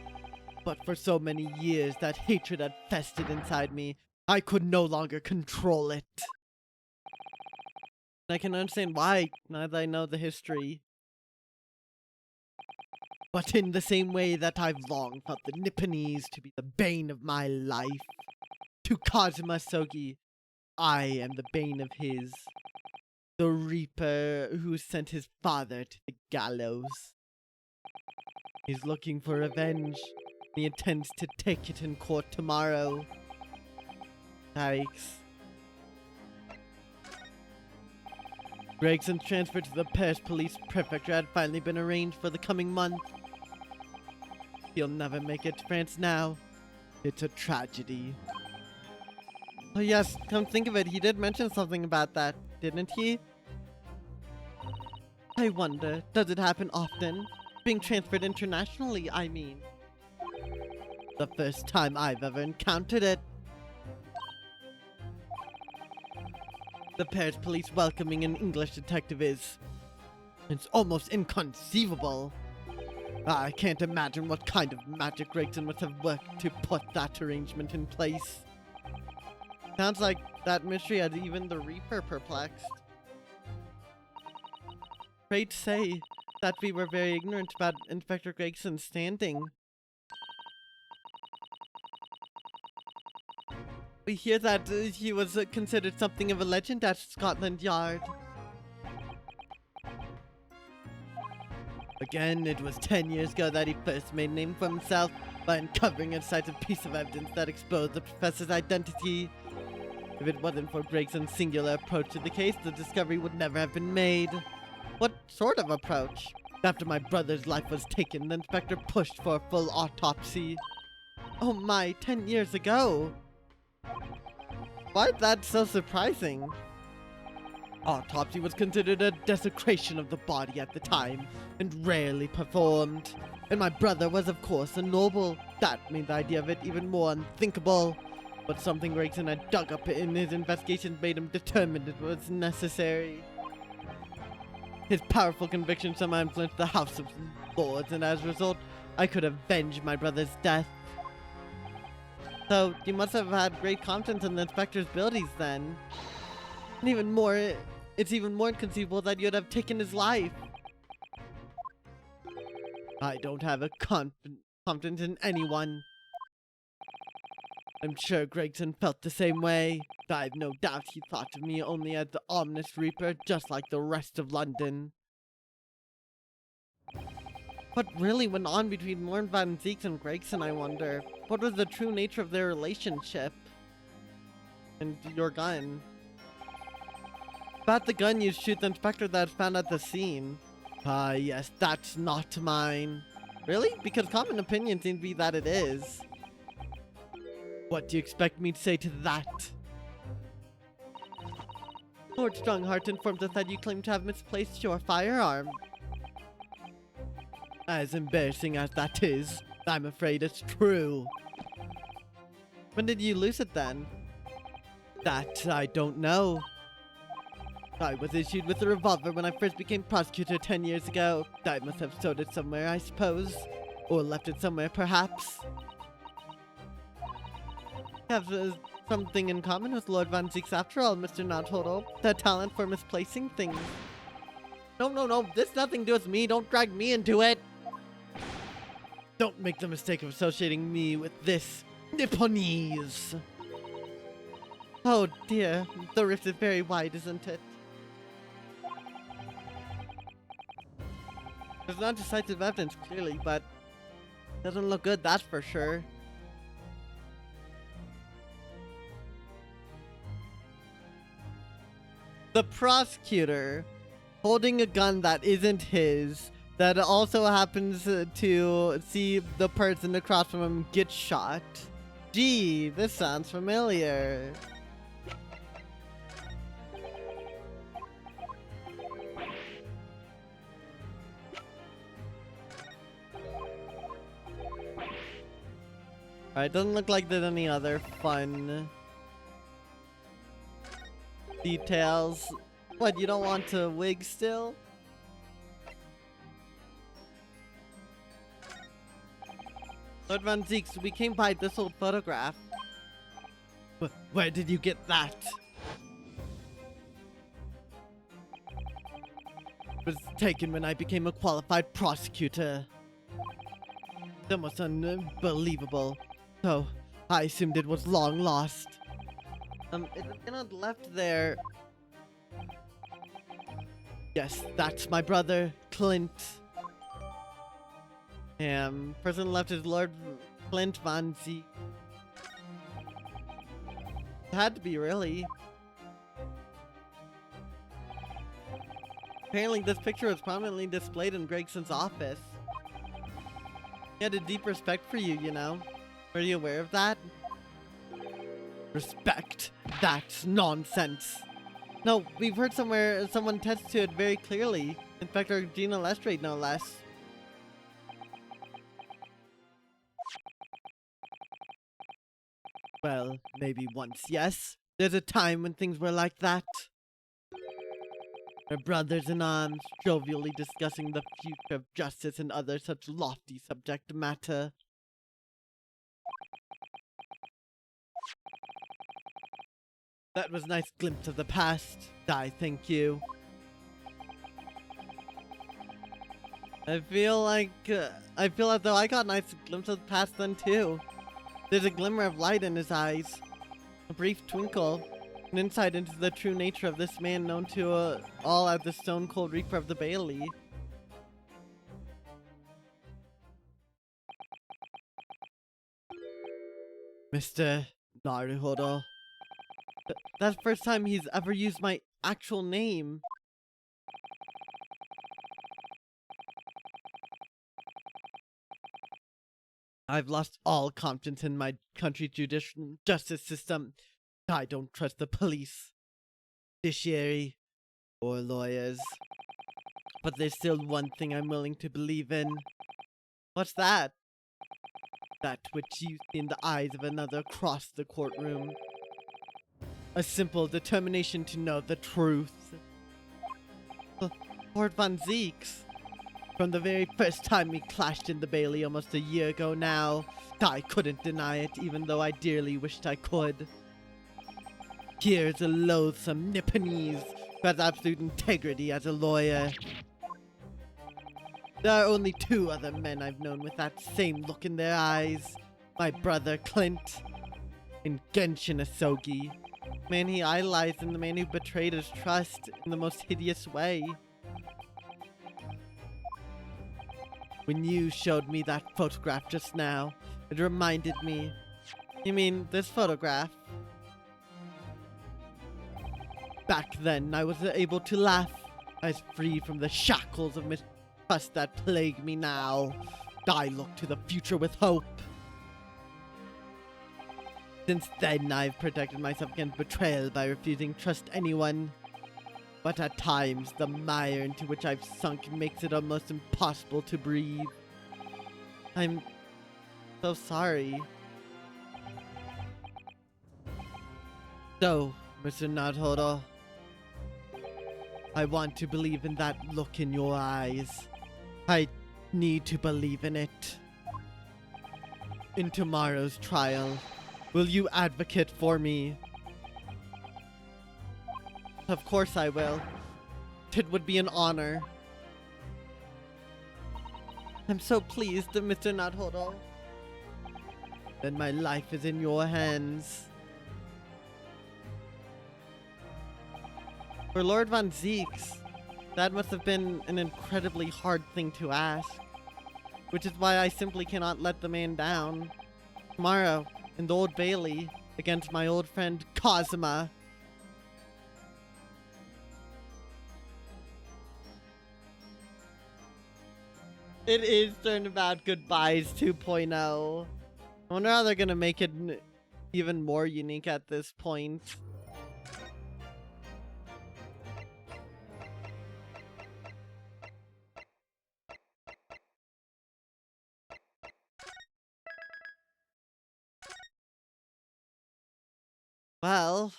But for so many years, that hatred had festered inside me. I could no longer control it. I can understand why, now that I know the history. But in the same way that I've long felt the Nipponese to be the bane of my life, to Kazuma Sogi, I am the bane of his. The Reaper who sent his father to the gallows. He's looking for revenge. He intends to take it in court tomorrow. Yikes. Gregson's transfer to the Paris Police Prefecture had finally been arranged for the coming month. He'll never make it to France now. It's a tragedy. Oh yes, come think of it, he did mention something about that, didn't he? I wonder, does it happen often? Being transferred internationally, I mean. The first time I've ever encountered it. The Paris police welcoming an English detective is... it's almost inconceivable. I can't imagine what kind of magic Gregson must have worked to put that arrangement in place. Sounds like that mystery had even the Reaper perplexed. Afraid to say that we were very ignorant about Inspector Gregson's standing. We hear that he was considered something of a legend at Scotland Yard. Again, it was 10 years ago that he first made a name for himself by uncovering a decisive piece of evidence that exposed the professor's identity. If it wasn't for Gregson's singular approach to the case, the discovery would never have been made. What sort of approach? After my brother's life was taken, the inspector pushed for a full autopsy. Oh my, 10 years ago! Why is that so surprising? Autopsy was considered a desecration of the body at the time, and rarely performed. And my brother was of course a noble. That made the idea of it even more unthinkable. But something Gregson had dug up in his investigations made him determined it was necessary. His powerful conviction somehow influenced the House of Lords, and as a result, I could avenge my brother's death. So, you must have had great confidence in the inspector's abilities then. And even more, it's even more inconceivable that you'd have taken his life. I don't have a confidence in anyone. I'm sure Gregson felt the same way. I've no doubt he thought of me only as the ominous Reaper, just like the rest of London. What really went on between Lord Van Zieks and Gregson, I wonder? What was the true nature of their relationship? And your gun? About the gun you shoot the inspector that was found at the scene. Ah, yes, that's not mine. Really? Because common opinion seems to be that it is. What do you expect me to say to that? Lord Strongheart informed us that you claim to have misplaced your firearm. As embarrassing as that is, I'm afraid it's true. When did you lose it then? That I don't know. I was issued with a revolver when I first became prosecutor 10 years ago. I must have stowed it somewhere, I suppose. Or left it somewhere, perhaps. Have something in common with Lord Van Zieks after all, Mr. Nodhodo. The talent for misplacing things. No, this has nothing to do with me. Don't drag me into it. Don't make the mistake of associating me with this Nipponese. Oh dear, the rift is very wide, isn't it? There's not decisive evidence, clearly, but doesn't look good, that's for sure. The prosecutor holding a gun that isn't his, that also happens to see the person across from him get shot. Gee, this sounds familiar. Alright, doesn't look like there's any other fun details. What, you don't want to wig still? Lord Van Zieks, we came by this old photograph. Where did you get that? It was taken when I became a qualified prosecutor. That was unbelievable. So, I assumed it was long lost. It's kind of left there. Yes, that's my brother, Clint. Person left is Lord Clint Van Zieks. It had to be, really. Apparently, this picture was prominently displayed in Gregson's office. He had a deep respect for you, you know. Were you aware of that? Respect? That's nonsense. No, we've heard somewhere someone tests to it very clearly. Inspector Gina Lestrade, no less. Well, maybe once, yes. There's a time when things were like that. Our brothers in arms, jovially discussing the future of justice and other such lofty subject matter. That was a nice glimpse of the past. I thank you. I feel as though I got a nice glimpse of the past then too. There's a glimmer of light in his eyes, a brief twinkle, an insight into the true nature of this man known to all as the Stone Cold Reaper of the Bailey. Mr. Naruhodo. That's the first time he's ever used my actual name. I've lost all confidence in my country's justice system. I don't trust the police, judiciary, or lawyers. But there's still one thing I'm willing to believe in. What's that? That which you see in the eyes of another across the courtroom. A simple determination to know the truth. Lord Von Zeeks. From the very first time we clashed in the Bailey almost a year ago now, I couldn't deny it, even though I dearly wished I could. Here's a loathsome Nipponese who has absolute integrity as a lawyer. There are only two other men I've known with that same look in their eyes. My brother Clint and Genshin Asogi. Man he idolized and the man who betrayed his trust in the most hideous way. When you showed me that photograph just now, it reminded me. You mean this photograph? Back then, I was able to laugh. I was free from the shackles of mistrust that plague me now. I look to the future with hope. Since then, I've protected myself against betrayal by refusing to trust anyone. But at times, the mire into which I've sunk makes it almost impossible to breathe. I'm so sorry. So, Mr. Naruhodo, I want to believe in that look in your eyes. I need to believe in it. In tomorrow's trial, will you advocate for me? Of course I will. It would be an honor. I'm so pleased, Mr. Naruhodo. Then my life is in your hands. For Lord Von Zeeks, that must have been an incredibly hard thing to ask. Which is why I simply cannot let the man down. Tomorrow, in the Old Bailey, against my old friend Kazuma. It is Turnabout Goodbyes 2.0. I wonder how they're gonna make it even more unique at this point. Well,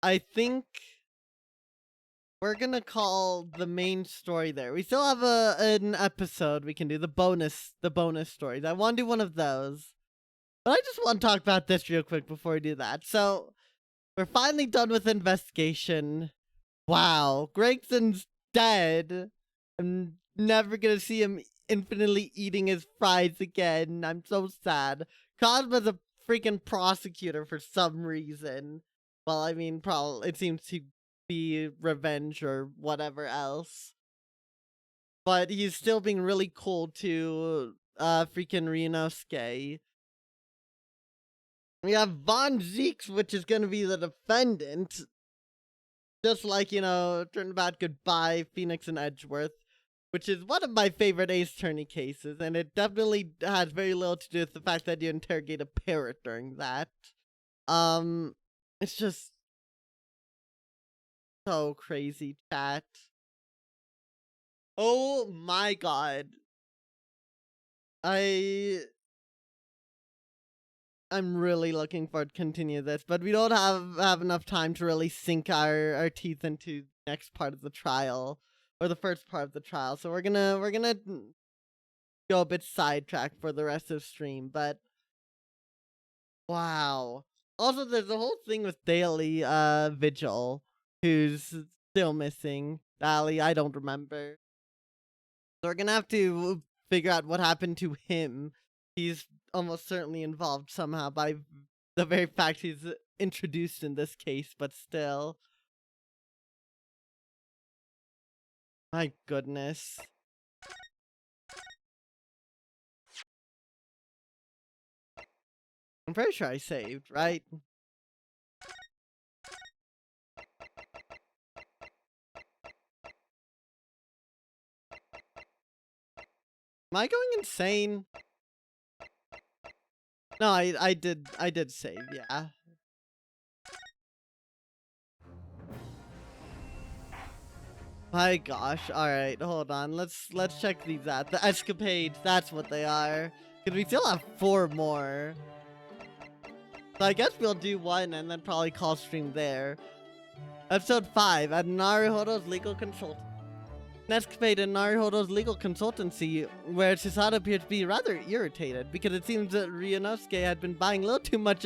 I think we're gonna call the main story there. We still have an episode we can do, the bonus stories. I want to do one of those. But I just want to talk about this real quick before we do that. So, we're finally done with investigation. Wow, Gregson's dead. I'm never gonna see him infinitely eating his fries again. I'm so sad. Cosmo's a freaking prosecutor for some reason. Well, I mean, probably it seems to be revenge or whatever else. But he's still being really cool to freaking Ryunosuke. We have Von Zeeks, which is gonna be the defendant. Just like, Turnabout Goodbye, Phoenix and Edgeworth. which is one of my favorite Ace Attorney cases, and it definitely has very little to do with the fact that you interrogate a parrot during that. It's just so crazy, chat. Oh my god. I'm really looking forward to continue this, but we don't have enough time to really sink our teeth into the next part of the trial, or the first part of the trial. So we're gonna go a bit sidetracked for the rest of the stream, but wow. Also, there's the whole thing with Daily Vigil, who's still missing. Dally, I don't remember. So we're gonna have to figure out what happened to him. He's almost certainly involved somehow by the very fact he's introduced in this case, but still. My goodness. I'm pretty sure I saved, right? Am I going insane? No, I did save, yeah. My gosh, alright, hold on. Let's check these out. The escapades, that's what they are. Cause we still have 4 more. So I guess we'll do one and then probably call stream there. Episode 5 at Naruhodo's legal consult. An escapade in Naruhodo's legal consultancy, where Chisato appeared to be rather irritated because it seems that Ryunosuke had been buying a little too much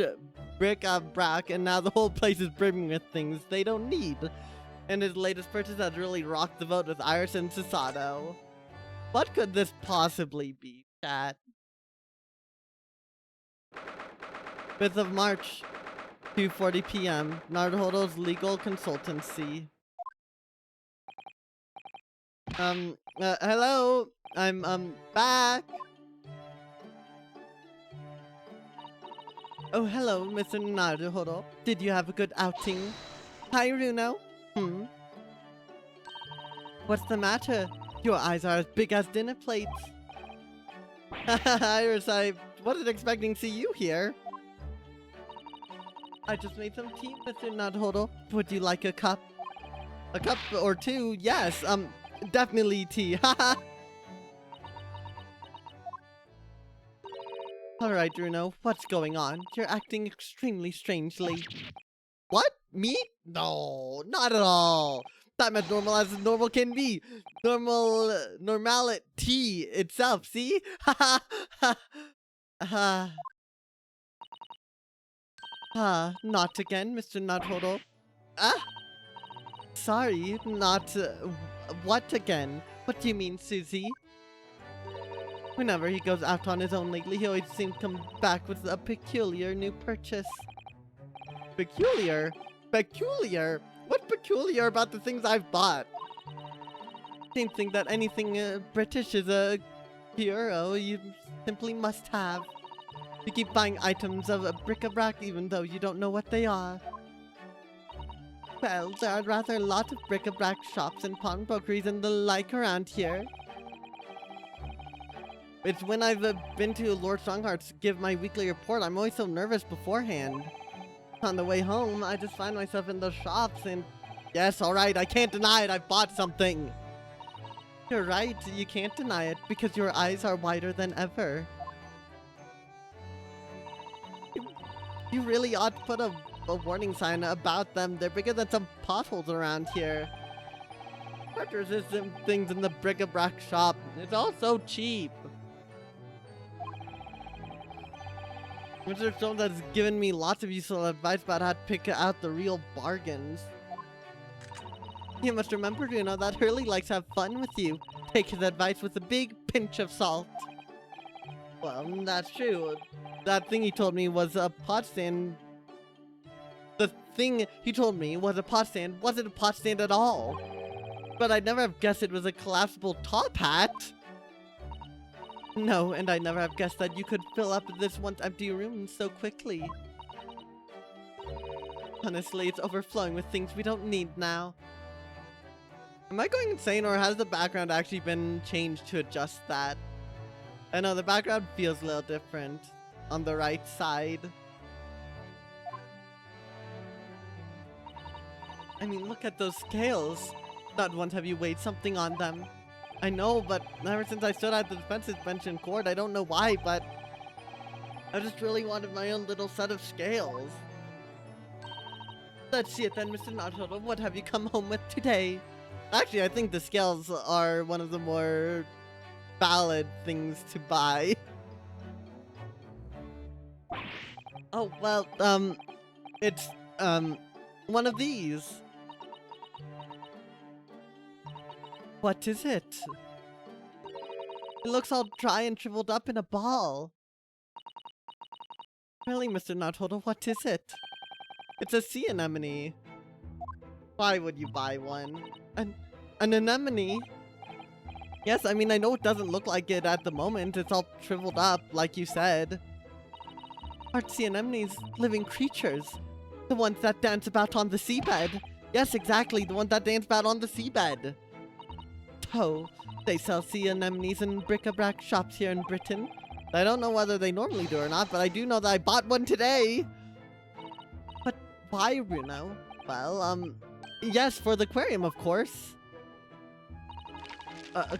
bric-a-brac, and now the whole place is brimming with things they don't need. And his latest purchase has really rocked the boat with Iris and Chisato. What could this possibly be, chat? 5th of March, 2:40 p.m. Naruhodo's legal consultancy. Hello? I'm back. Oh, hello, Mr. Naruhodo. Did you have a good outing? Hi, Runo. What's the matter? Your eyes are as big as dinner plates. Iris, I wasn't expecting to see you here. I just made some tea, Mr. Naruhodo. Would you like a cup? A cup or two? Yes, definitely tea. Haha. Alright, Runo, what's going on? You're acting extremely strangely. What? Me? No, not at all. I'm as normal as normal can be. Normality itself, see? Not again, Mr. Naruhodo. Ah? Sorry, not, what again? What do you mean, Susie? Whenever he goes out on his own lately, he always seems to come back with a peculiar new purchase. Peculiar? Peculiar? What's peculiar about the things I've bought? Seem to think that anything British is a hero you simply must have. You keep buying items of bric-a-brac even though you don't know what they are. Well, there are rather a lot of bric-a-brac shops and pawnbrokeries and the like around here. It's when I've been to Lord Strongheart's to give my weekly report, I'm always so nervous beforehand. On the way home, I just find myself in those shops and... Yes, alright, I can't deny it, I bought something! You're right, you can't deny it, because your eyes are wider than ever. You really ought to put a warning sign about them. They're bigger than some potholes around here. Purchase things in the bric-a-brac shop. It's all so cheap. Mr. Jones has given me lots of useful advice about how to pick out the real bargains. You must remember, you know, that Hurley likes to have fun with you. Take his advice with a big pinch of salt. Well, that's true. That thing he told me was a pot stand. The thing he told me was a pot stand wasn't a pot stand at all. But I'd never have guessed it was a collapsible top hat. No, and I never have guessed that you could fill up this once empty room so quickly. Honestly, it's overflowing with things we don't need now. Am I going insane, or has the background actually been changed to adjust that? I know the background feels a little different on the right side. I mean, look at those scales. Not once have you weighed something on them. I know, but ever since I stood at the defensive bench in court, I don't know why, but I just really wanted my own little set of scales. Let's see it then, Mr. Naruto. What have you come home with today? Actually, I think the scales are one of the more valid things to buy. Oh, well, it's, one of these. What is it? It looks all dry and shriveled up in a ball. Really, Mr. Naruto, what is it? It's a sea anemone. Why would you buy one? An anemone? Yes, I mean, I know it doesn't look like it at the moment. It's all shriveled up, like you said. Aren't sea anemones living creatures? The ones that dance about on the seabed. Yes, exactly, the ones that dance about on the seabed. Oh, they sell sea anemones in bric-a-brac shops here in Britain. I don't know whether they normally do or not, but I do know that I bought one today. But why, Bruno? Well, yes, for the aquarium, of course. I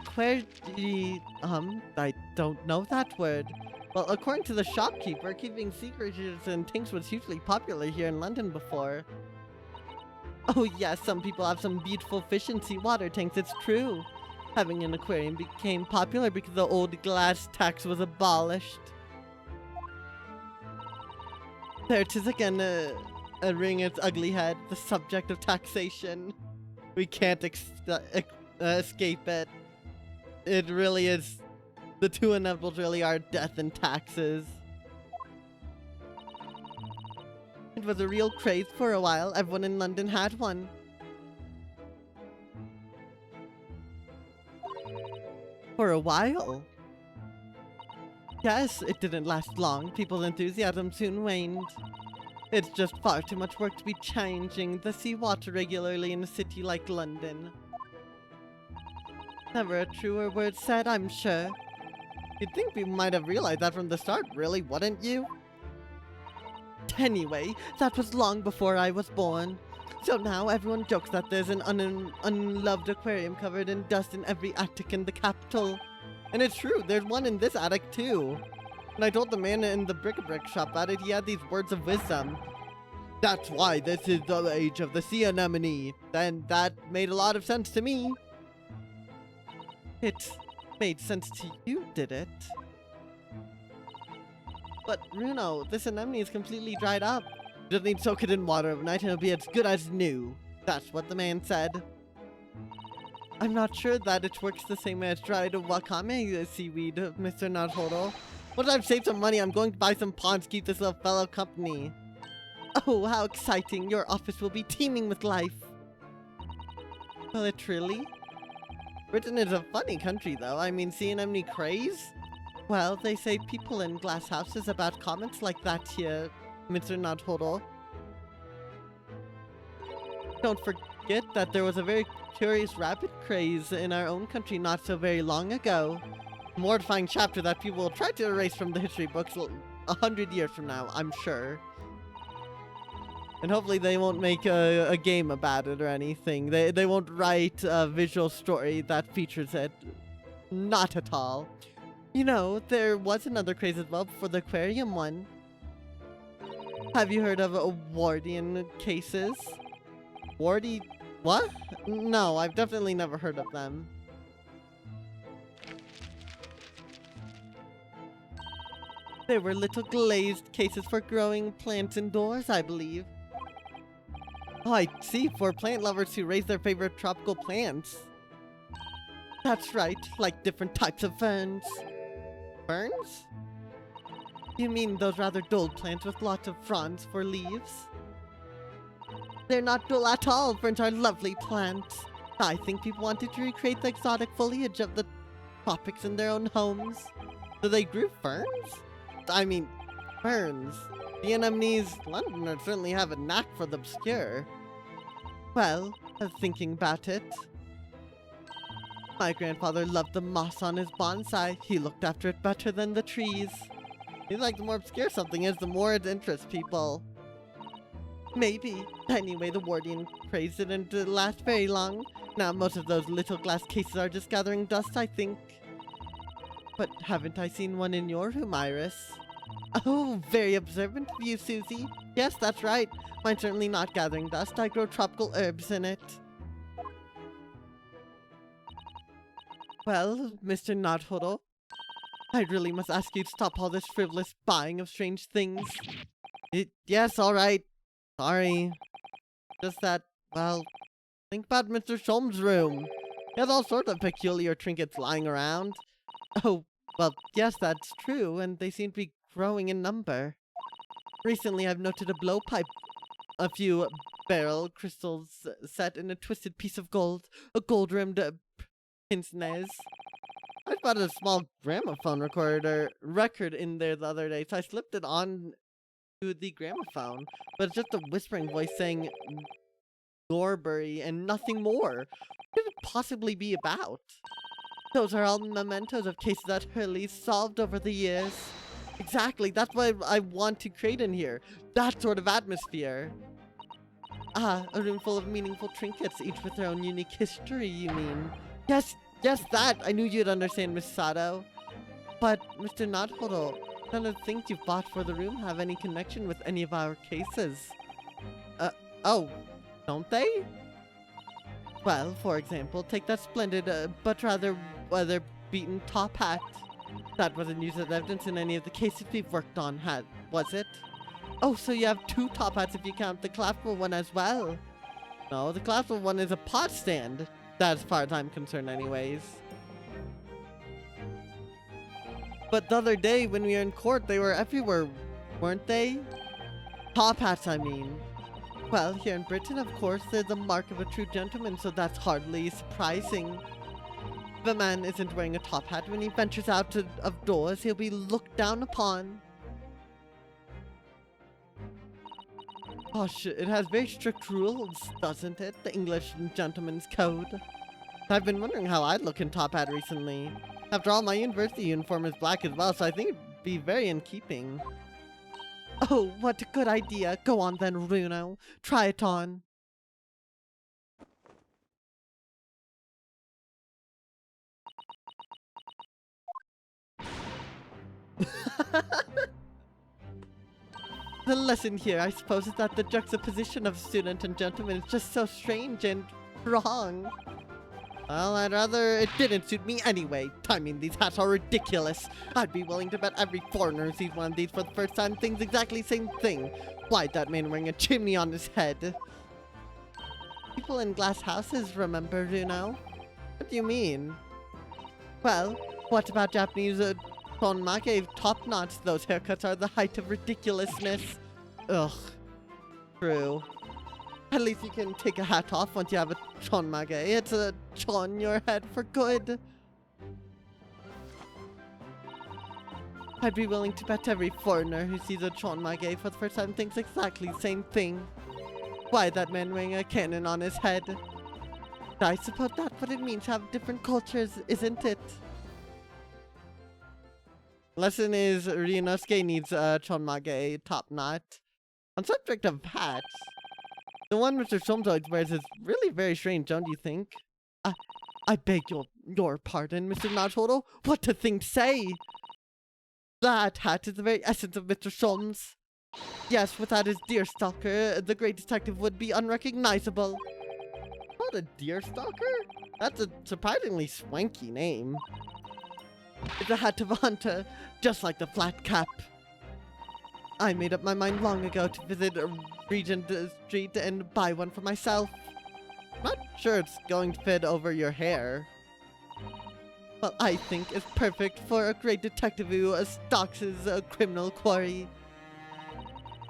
don't know that word. Well, according to the shopkeeper, keeping sea creatures in tanks was hugely popular here in London before. Oh yes, some people have some beautiful fish in seawater tanks, it's true. Having an aquarium became popular because the old glass tax was abolished. There it is again, rearing its ugly head, the subject of taxation. We can't escape it. It really is. The two inevitables really are death and taxes. It was a real craze for a while. Everyone in London had one. For a while? Yes, it didn't last long. People's enthusiasm soon waned. It's just far too much work to be changing the seawater regularly in a city like London. Never a truer word said, I'm sure. You'd think we might have realized that from the start, really, wouldn't you? Anyway, that was long before I was born. So now everyone jokes that there's an unloved aquarium covered in dust in every attic in the capital. And it's true, there's one in this attic too. When I told the man in the bric-a-brac shop about it, he had these words of wisdom. That's why this is the age of the sea anemone. Then that made a lot of sense to me. It made sense to you, did it? But Bruno, this anemone is completely dried up. Just need to soak it in water overnight and it'll be as good as new. That's what the man said. I'm not sure that it works the same way as dried wakame seaweed, Mr. Naruto. Once I've saved some money, I'm going to buy some ponds to keep this little fellow company. Oh, how exciting. Your office will be teeming with life. Will it really? Britain is a funny country, though. I mean, sea anemone craze? Well, they say people in glass houses about comments like that here, Mr. Naruto. Don't forget that there was a very curious rabbit craze in our own country not so very long ago. A mortifying chapter that people will try to erase from the history books 100 years from now, I'm sure. And hopefully they won't make a game about it or anything. They won't write a visual story that features it. Not at all. You know, there was another craze as well for the aquarium one. Have you heard of Wardian cases? Wardy... what? No, I've definitely never heard of them. They were little glazed cases for growing plants indoors, I believe. Oh, I see, for plant lovers who raise their favorite tropical plants. That's right, like different types of ferns. Ferns? You mean those rather dull plants with lots of fronds for leaves? They're not dull at all. Ferns are lovely plants. I think people wanted to recreate the exotic foliage of the tropics in their own homes. So they grew ferns? I mean, ferns. The anemones Londoners certainly have a knack for the obscure. Well, thinking about it, My grandfather loved the moss on his bonsai. He looked after it better than the trees. Seems like the more obscure something is, the more it interests people. Maybe. Anyway, the Wardian craze didn't last very long. Now most of those little glass cases are just gathering dust, I think. But haven't I seen one in your room, Iris? Oh, very observant of you, Susie. Yes, that's right. Mine's certainly not gathering dust. I grow tropical herbs in it. Well, Mr. Nodhuddle, I really must ask you to stop all this frivolous buying of strange things. Yes, all right. Sorry. Just that, well, think about Mr. Shulm's room. He has all sorts of peculiar trinkets lying around. Oh, well, yes, that's true, and they seem to be growing in number. Recently, I've noted a blowpipe, a few beryl crystals set in a twisted piece of gold, a gold-rimmed pince-nez. I spotted a small gramophone record in there the other day, so I slipped it on to the gramophone, but it's just a whispering voice saying Norbury and nothing more. What could it possibly be about? Those are all mementos of cases that Hurley solved over the years. Exactly, that's what I want to create in here. That sort of atmosphere. Ah, a room full of meaningful trinkets, each with their own unique history, you mean? Yes, that! I knew you'd understand, Miss Sato. But, Mr. Nodhuddle, none of the things you've bought for the room have any connection with any of our cases. Oh, don't they? Well, for example, take that splendid, but rather weather-beaten top hat. That wasn't used as evidence in any of the cases we've worked on, was it? Oh, so you have two top hats if you count the collapsible one as well. No, the collapsible one is a pot stand. That's as far as I'm concerned anyways. But the other day when we were in court, they were everywhere, weren't they? Top hats, I mean. Well, here in Britain, of course, they're the mark of a true gentleman, so that's hardly surprising. If a man isn't wearing a top hat when he ventures out of doors, he'll be looked down upon. Gosh, it has very strict rules, doesn't it? The English Gentleman's Code. I've been wondering how I'd look in top hat recently. After all, my university uniform is black as well, so I think it'd be very in keeping. Oh, what a good idea. Go on then, Runo. Try it on. The lesson here, I suppose, is that the juxtaposition of student and gentleman is just so strange and wrong. Well, I'd rather it didn't suit me anyway. I mean, these hats are ridiculous. I'd be willing to bet every foreigner who sees one of these for the first time thinks exactly the same thing. Why'd that man wearing a chimney on his head? People in glass houses, remember, Runo? What do you mean? Well, what about Japanese Tonmake top knots? Those haircuts are the height of ridiculousness. Ugh. True. At least you can take a hat off once you have a chonmage. It's a chon your head for good. I'd be willing to bet every foreigner who sees a chonmage for the first time thinks exactly the same thing. Why that man wearing a cannon on his head? I suppose that's what it means to have different cultures, isn't it? Lesson is Ryunosuke needs a chonmage top knot. On subject of hats, the one Mr. Shulm always wears is really very strange, don't you think? I beg your pardon, Mr. Nodhuddle. What a thing to say! That hat is the very essence of Mr. Shulm's. Yes, without his deerstalker, the great detective would be unrecognizable. What, a deerstalker? That's a surprisingly swanky name. It's a hat of a hunter, just like the flat cap. I made up my mind long ago to visit Regent Street and buy one for myself. Not sure it's going to fit over your hair. Well, I think it's perfect for a great detective who stalks his criminal quarry.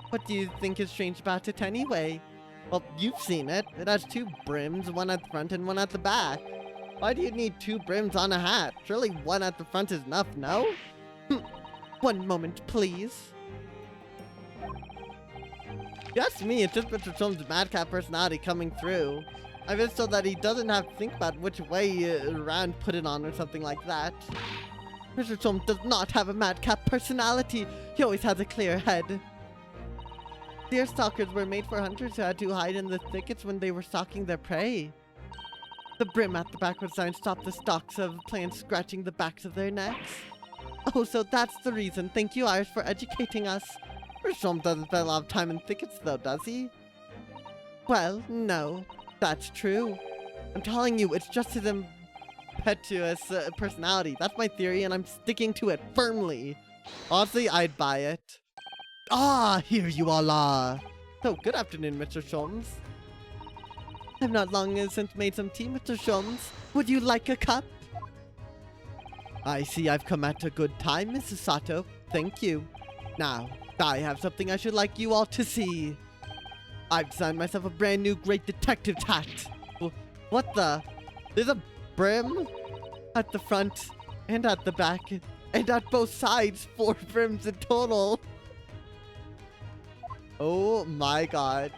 What do you think is strange about it anyway? Well, you've seen it. It has two brims, one at the front and one at the back. Why do you need two brims on a hat? Surely one at the front is enough, no? One moment, please. If you ask me, it's just Mr. Shulm's madcap personality coming through. I bet so that he doesn't have to think about which way Rand put it on or something like that. Mr. Chom does not have a madcap personality. He always has a clear head. Deer stalkers were made for hunters who had to hide in the thickets when they were stalking their prey. The brim at the backward sign stopped the stalks of plants scratching the backs of their necks. Oh, so that's the reason. Thank you, Iris, for educating us. Mr. Chom doesn't spend a lot of time in thickets, though, does he? Well, no. That's true. I'm telling you, it's just his impetuous personality. That's my theory, and I'm sticking to it firmly. Honestly, I'd buy it. Ah, here you all are. So, good afternoon, Mr. Sholmes. I've not long since made some tea, Mr. Sholmes. Would you like a cup? I see I've come at a good time, Mrs. Sato. Thank you. Now, I have something I should like you all to see. I've designed myself a brand new great detective's hat. What the? There's a brim at the front and at the back and at both sides. 4 brims in total. Oh my god.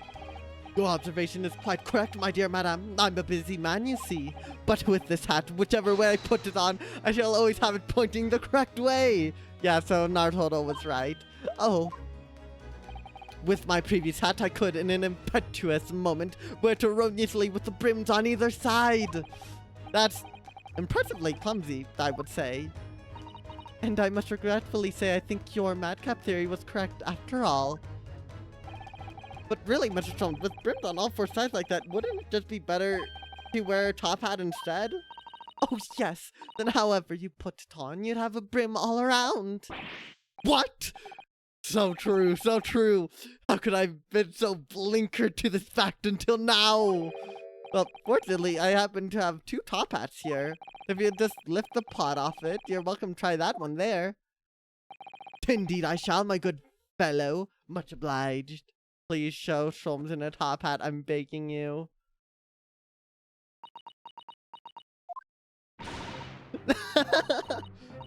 Your observation is quite correct, my dear madam. I'm a busy man, you see. But with this hat, whichever way I put it on, I shall always have it pointing the correct way. Yeah, so Naruto was right. Oh. With my previous hat, I could, in an impetuous moment, wear it erroneously with the brims on either side. That's impressively clumsy, I would say. And I must regretfully say I think your madcap theory was correct after all. But really, Mr. Trump, with brims on all 4 sides like that, wouldn't it just be better to wear a top hat instead? Oh yes, then however you put it on, you'd have a brim all around. What? So true, so true. How could I have been so blinkered to this fact until now? Well, fortunately, I happen to have 2 top hats here. If you just lift the pot off it, you're welcome to try that one there. Indeed I shall, my good fellow. Much obliged. Please show Sholmes in a top hat, I'm begging you.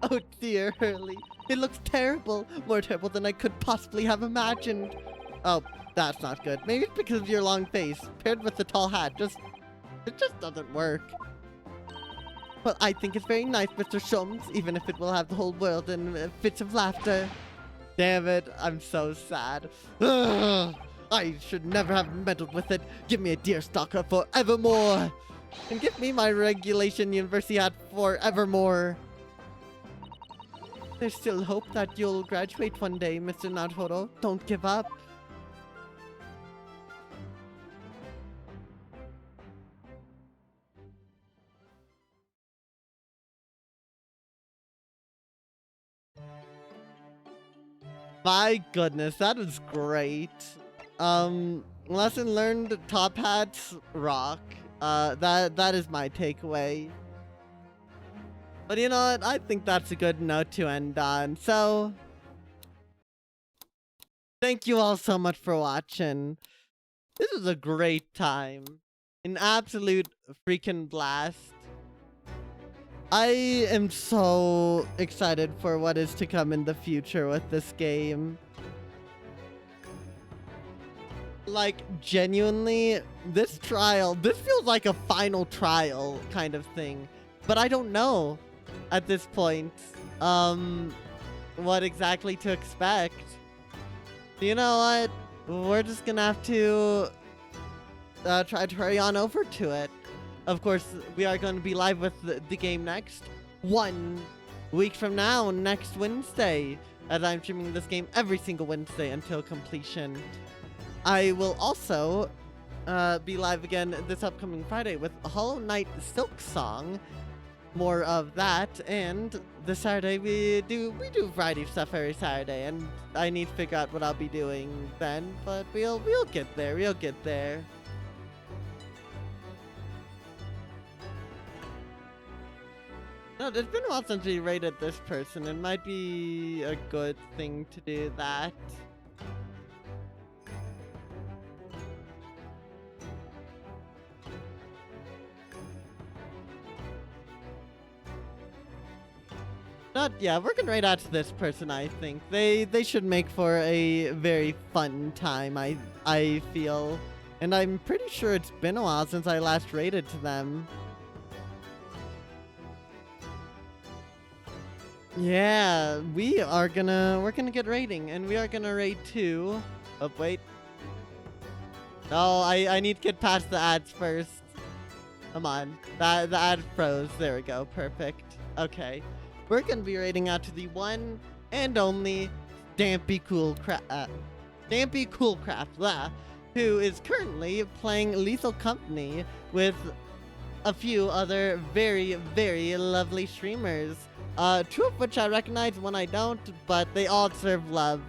Oh dear, Hurley. It looks terrible. More terrible than I could possibly have imagined. Oh, that's not good. Maybe it's because of your long face. Paired with the tall hat, it just doesn't work. Well, I think it's very nice, Mr. Sholmes, even if it will have the whole world in fits of laughter. Damn it, I'm so sad. Ugh, I should never have meddled with it. Give me a deerstalker forevermore. And give me my regulation university hat forevermore. There's still hope that you'll graduate one day, Mr. Naruto. Don't give up. My goodness, that was great. Lesson learned, top hats rock. That is my takeaway. But you know what? I think that's a good note to end on. So, thank you all so much for watching. This was a great time. An absolute freaking blast. I am so excited for what is to come in the future with this game. Like, genuinely, this feels like a final trial kind of thing. But I don't know at this point what exactly to expect. You know what? We're just gonna have to try to hurry on over to it. Of course, we are going to be live with the game next 1 week from now, next Wednesday, as I'm streaming this game every single Wednesday until completion. I will also be live again this upcoming Friday with Hollow Knight Silk Song. More of that, and this Saturday we do a variety of stuff every Saturday, and I need to figure out what I'll be doing then, but we'll get there. We'll get there. No, it's been a while since we rated this person. It might be a good thing to do that. Yeah, we're gonna raid out to this person, I think. They should make for a very fun time, I feel. And I'm pretty sure it's been a while since I last raided to them. Yeah, we're gonna get raiding, and we are gonna raid too. Oh, wait. Oh, I need to get past the ads first. Come on. The ad froze. There we go. Perfect. Okay. We're gonna be raiding out to the one and only Stampy Coolcraft, who is currently playing Lethal Company with a few other very, very lovely streamers. Two of which I recognize, one I don't, but they all deserve love.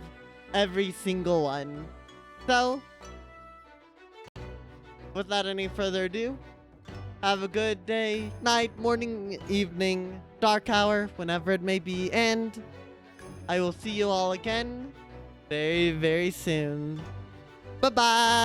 Every single one. So, without any further ado, have a good day, night, morning, evening, dark hour, whenever it may be, and I will see you all again very, very soon. Bye-bye!